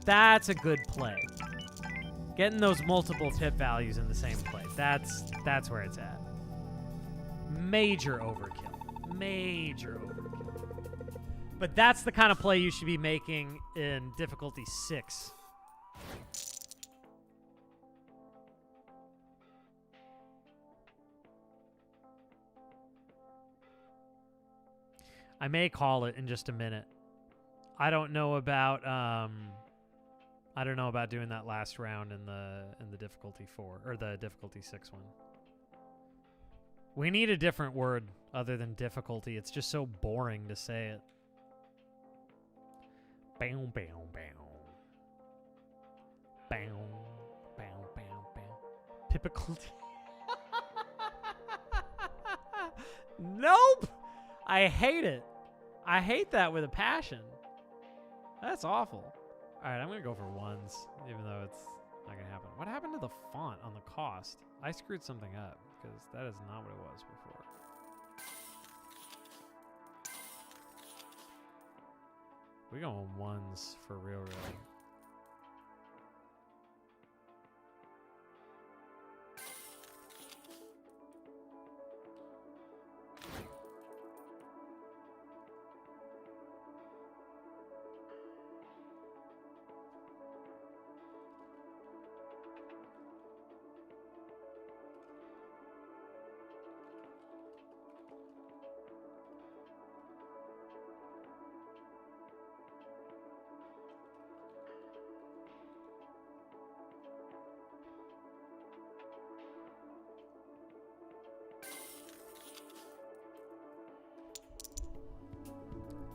That's a good play. Getting those multiple tip values in the same play. That's where it's at. Major overkill. Major overkill. But that's the kind of play you should be making in difficulty 6 I may call it in just a minute. I don't know about doing that last round in the difficulty 4 or the difficulty 6 one. We need a different word other than difficulty. It's just so boring to say it. Bow, bow, bow. Bow, bow, bow, bow. Difficulty. Nope. I hate it. I hate that with a passion. That's awful. All right, I'm going to go for ones, even though it's not going to happen. What happened to the font on the cost? I screwed something up, because that is not what it was before. We're going ones for real, really.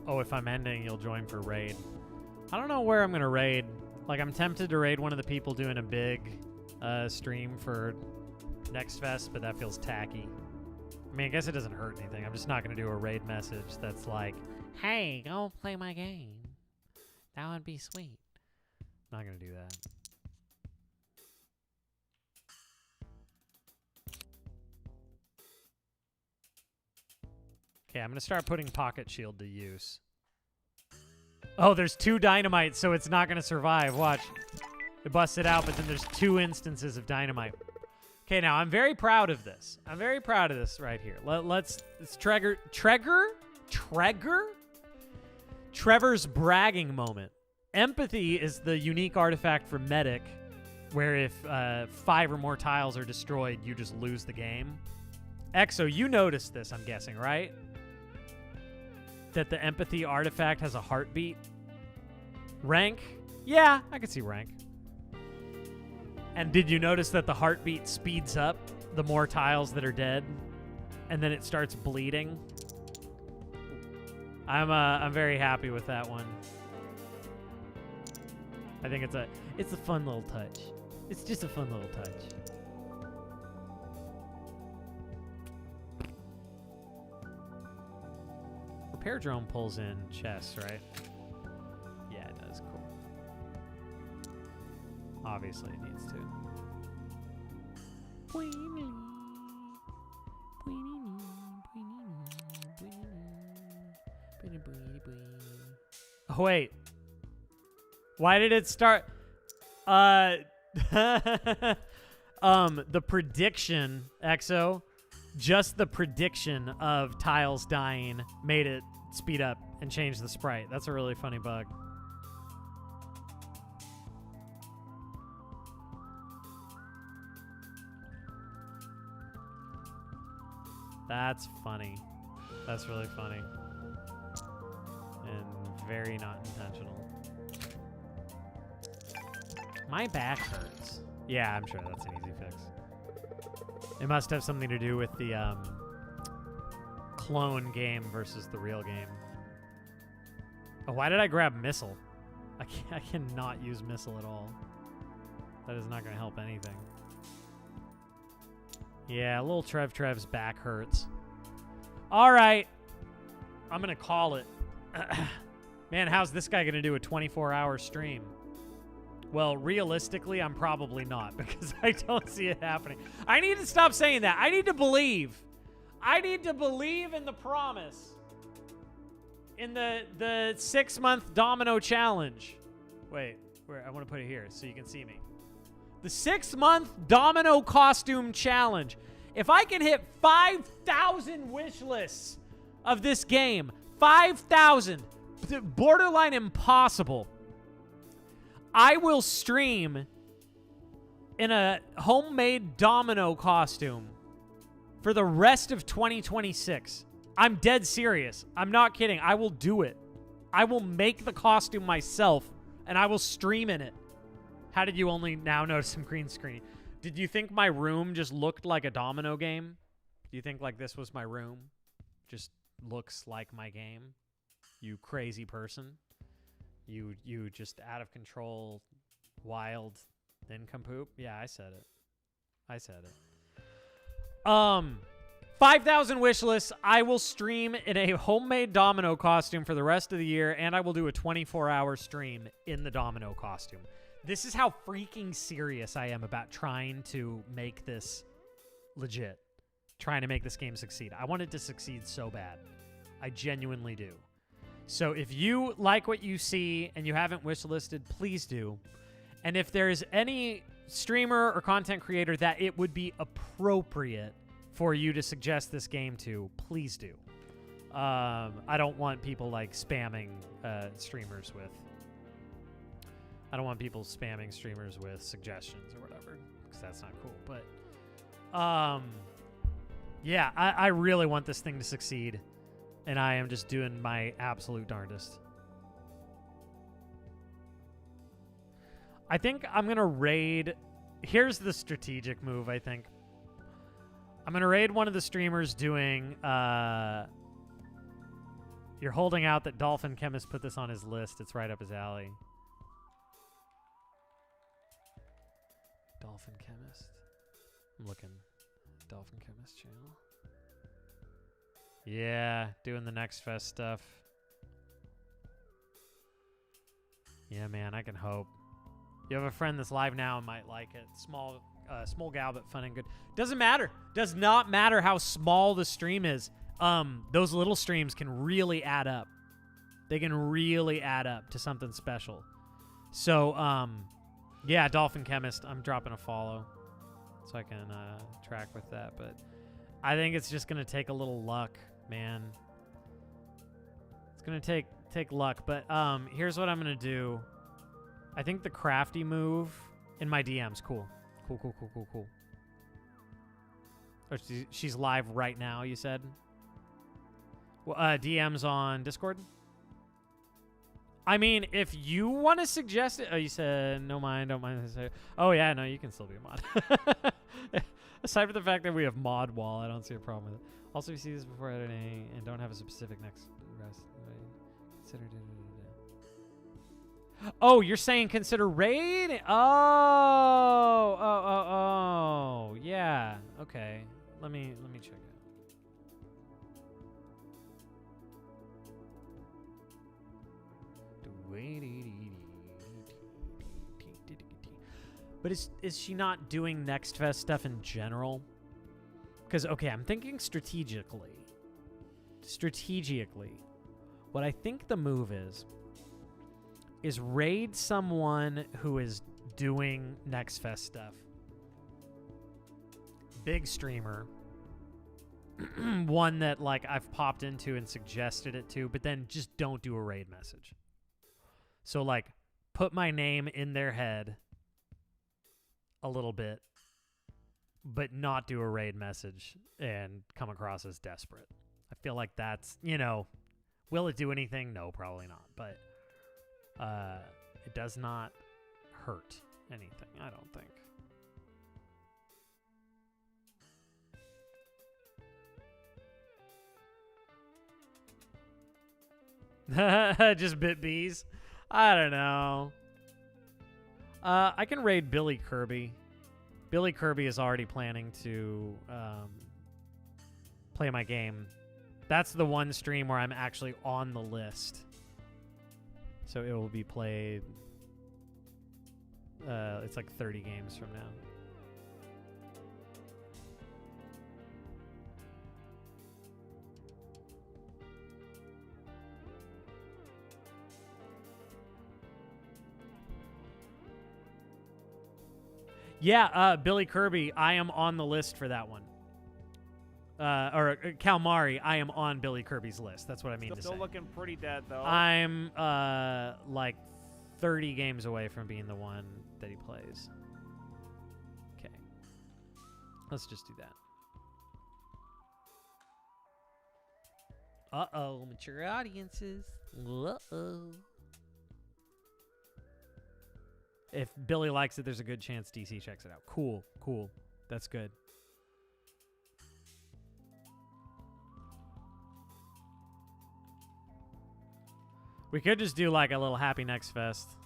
Oh, if I'm ending, you'll join for raid. I don't know where I'm going to raid. Like, I'm tempted to raid one of the people doing a big stream for Next Fest, but that feels tacky. I mean, I guess it doesn't hurt anything. I'm just not going to do a raid message that's like, hey, go play my game. That would be sweet. Not going to do that. Okay, I'm going to start putting Pocket Shield to use. Oh, there's 2 dynamite, so it's not going to survive. Watch. It busted out, but then there's 2 instances of dynamite. Okay, now I'm very proud of this. I'm very proud of this right here. It's Trevor's bragging moment. Empathy is the unique artifact for Medic, where if 5 or more tiles are destroyed, you just lose the game. Exo, you noticed this, I'm guessing, right? That the empathy artifact has a heartbeat. Rank? Yeah, I can see rank. And did you notice that the heartbeat speeds up the more tiles that are dead? And then it starts bleeding? I'm very happy with that one. I think it's a fun little touch. It's just a fun little touch. Repair drone pulls in chests, right? Yeah, it does. Cool. Obviously, it needs to. Oh, wait. Why did it start? The prediction, Exo, just the prediction of tiles dying made it speed up and change the sprite. That's a really funny bug. That's funny. That's really funny. And very not intentional. My back hurts. Yeah, I'm sure that's an easy fix. It must have something to do with the clone game versus the real game. Oh, why did I grab missile? I cannot use missile at all. That is not going to help anything. Yeah, little Trev's back hurts. All right. I'm going to call it. Man, how's this guy going to do a 24-hour stream? Well, realistically, I'm probably not because I don't see it happening. I need to stop saying that. I need to believe. I need to believe in the promise. In the 6-month domino challenge. Wait, where I want to put it here so you can see me. The 6-month domino costume challenge. If I can hit 5,000 wish lists of this game, 5,000, borderline impossible. I will stream in a homemade domino costume for the rest of 2026. I'm dead serious. I'm not kidding. I will do it. I will make the costume myself, and I will stream in it. How did you only now notice some green screen? Did you think my room just looked like a domino game? Do you think like this was my room? Just looks like my game? You crazy person. You just out of control, wild nincompoop. Yeah, I said it. I said it. 5,000 wish lists. I will stream in a homemade domino costume for the rest of the year, and I will do a 24-hour stream in the domino costume. This is how freaking serious I am about trying to make this legit. Trying to make this game succeed. I want it to succeed so bad. I genuinely do. So if you like what you see and you haven't wishlisted, please do. And if there's any streamer or content creator that it would be appropriate for you to suggest this game to, please do. I don't want people like spamming streamers with. I don't want people spamming streamers with suggestions or whatever, because that's not cool. But yeah, I really want this thing to succeed, and I am just doing my absolute darndest. I think I'm gonna raid. Here's the strategic move, I think. I'm going to raid one of the streamers doing, you're holding out that Dolphin Chemist put this on his list. It's right up his alley. Dolphin Chemist. I'm looking. Dolphin Chemist channel. Yeah, doing the Next Fest stuff. Yeah, man, I can hope. You have a friend that's live now and might like it. Small gal, but fun and good. Doesn't matter. Does not matter how small the stream is. Those little streams can really add up. They can really add up to something special. So, yeah, Dolphin Chemist, I'm dropping a follow so I can track with that. But I think it's just going to take a little luck, man. It's going to take luck. But here's what I'm going to do. I think the crafty move in my DMs, cool. Cool. Oh, she's live right now, you said? Well, DMs on Discord? I mean, if you want to suggest it... Oh, you said don't mind. Oh, yeah, no, you can still be a mod. Aside from the fact that we have mod wall, I don't see a problem with it. Also, if you see this before editing and don't have a specific next rest, consider... Oh, you're saying consider raid? Oh. Yeah. Okay. Let me check it. But is she not doing Next Fest stuff in general? Because, okay, I'm thinking strategically. What I think the move is raid someone who is doing Next Fest stuff. Big streamer. One that, like, I've popped into and suggested it to, but then just don't do a raid message. So, like, put my name in their head a little bit, but not do a raid message and come across as desperate. I feel like that's, will it do anything? No, probably not. But it does not hurt anything, I don't think. Just bit bees. I don't know. I can raid Billy Kirby. Billy Kirby is already planning to play my game. That's the one stream where I'm actually on the list. So it will be played. It's like 30 games from now. Yeah, Billy Kirby, I am on the list for that one. Or Calmari, I am on Billy Kirby's list. That's what I mean to say. Still looking pretty dead, though. I'm like 30 games away from being the one that he plays. Okay. Let's just do that. Uh-oh, mature audiences. Uh-oh. If Billy likes it, there's a good chance DC checks it out. Cool, cool. That's good. We could just do like a little Happy Next Fest.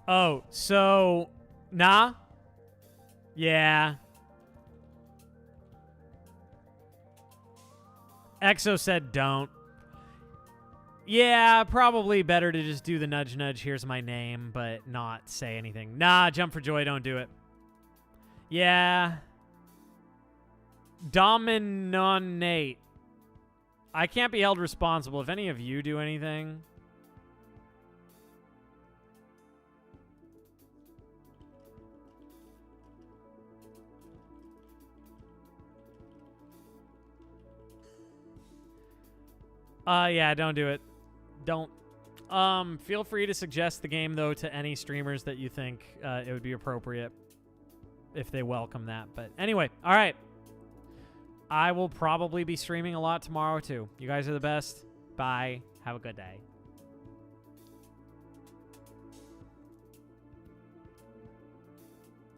Oh, so, nah? Yeah. Exo said don't. Yeah, probably better to just do the nudge nudge, here's my name, but not say anything. Nah, Jump for Joy, don't do it. Yeah. Dominonate. I can't be held responsible if any of you do anything. Yeah, don't do it. Don't. Feel free to suggest the game, though, to any streamers that you think it would be appropriate if they welcome that. But anyway, all right. I will probably be streaming a lot tomorrow, too. You guys are the best. Bye. Have a good day.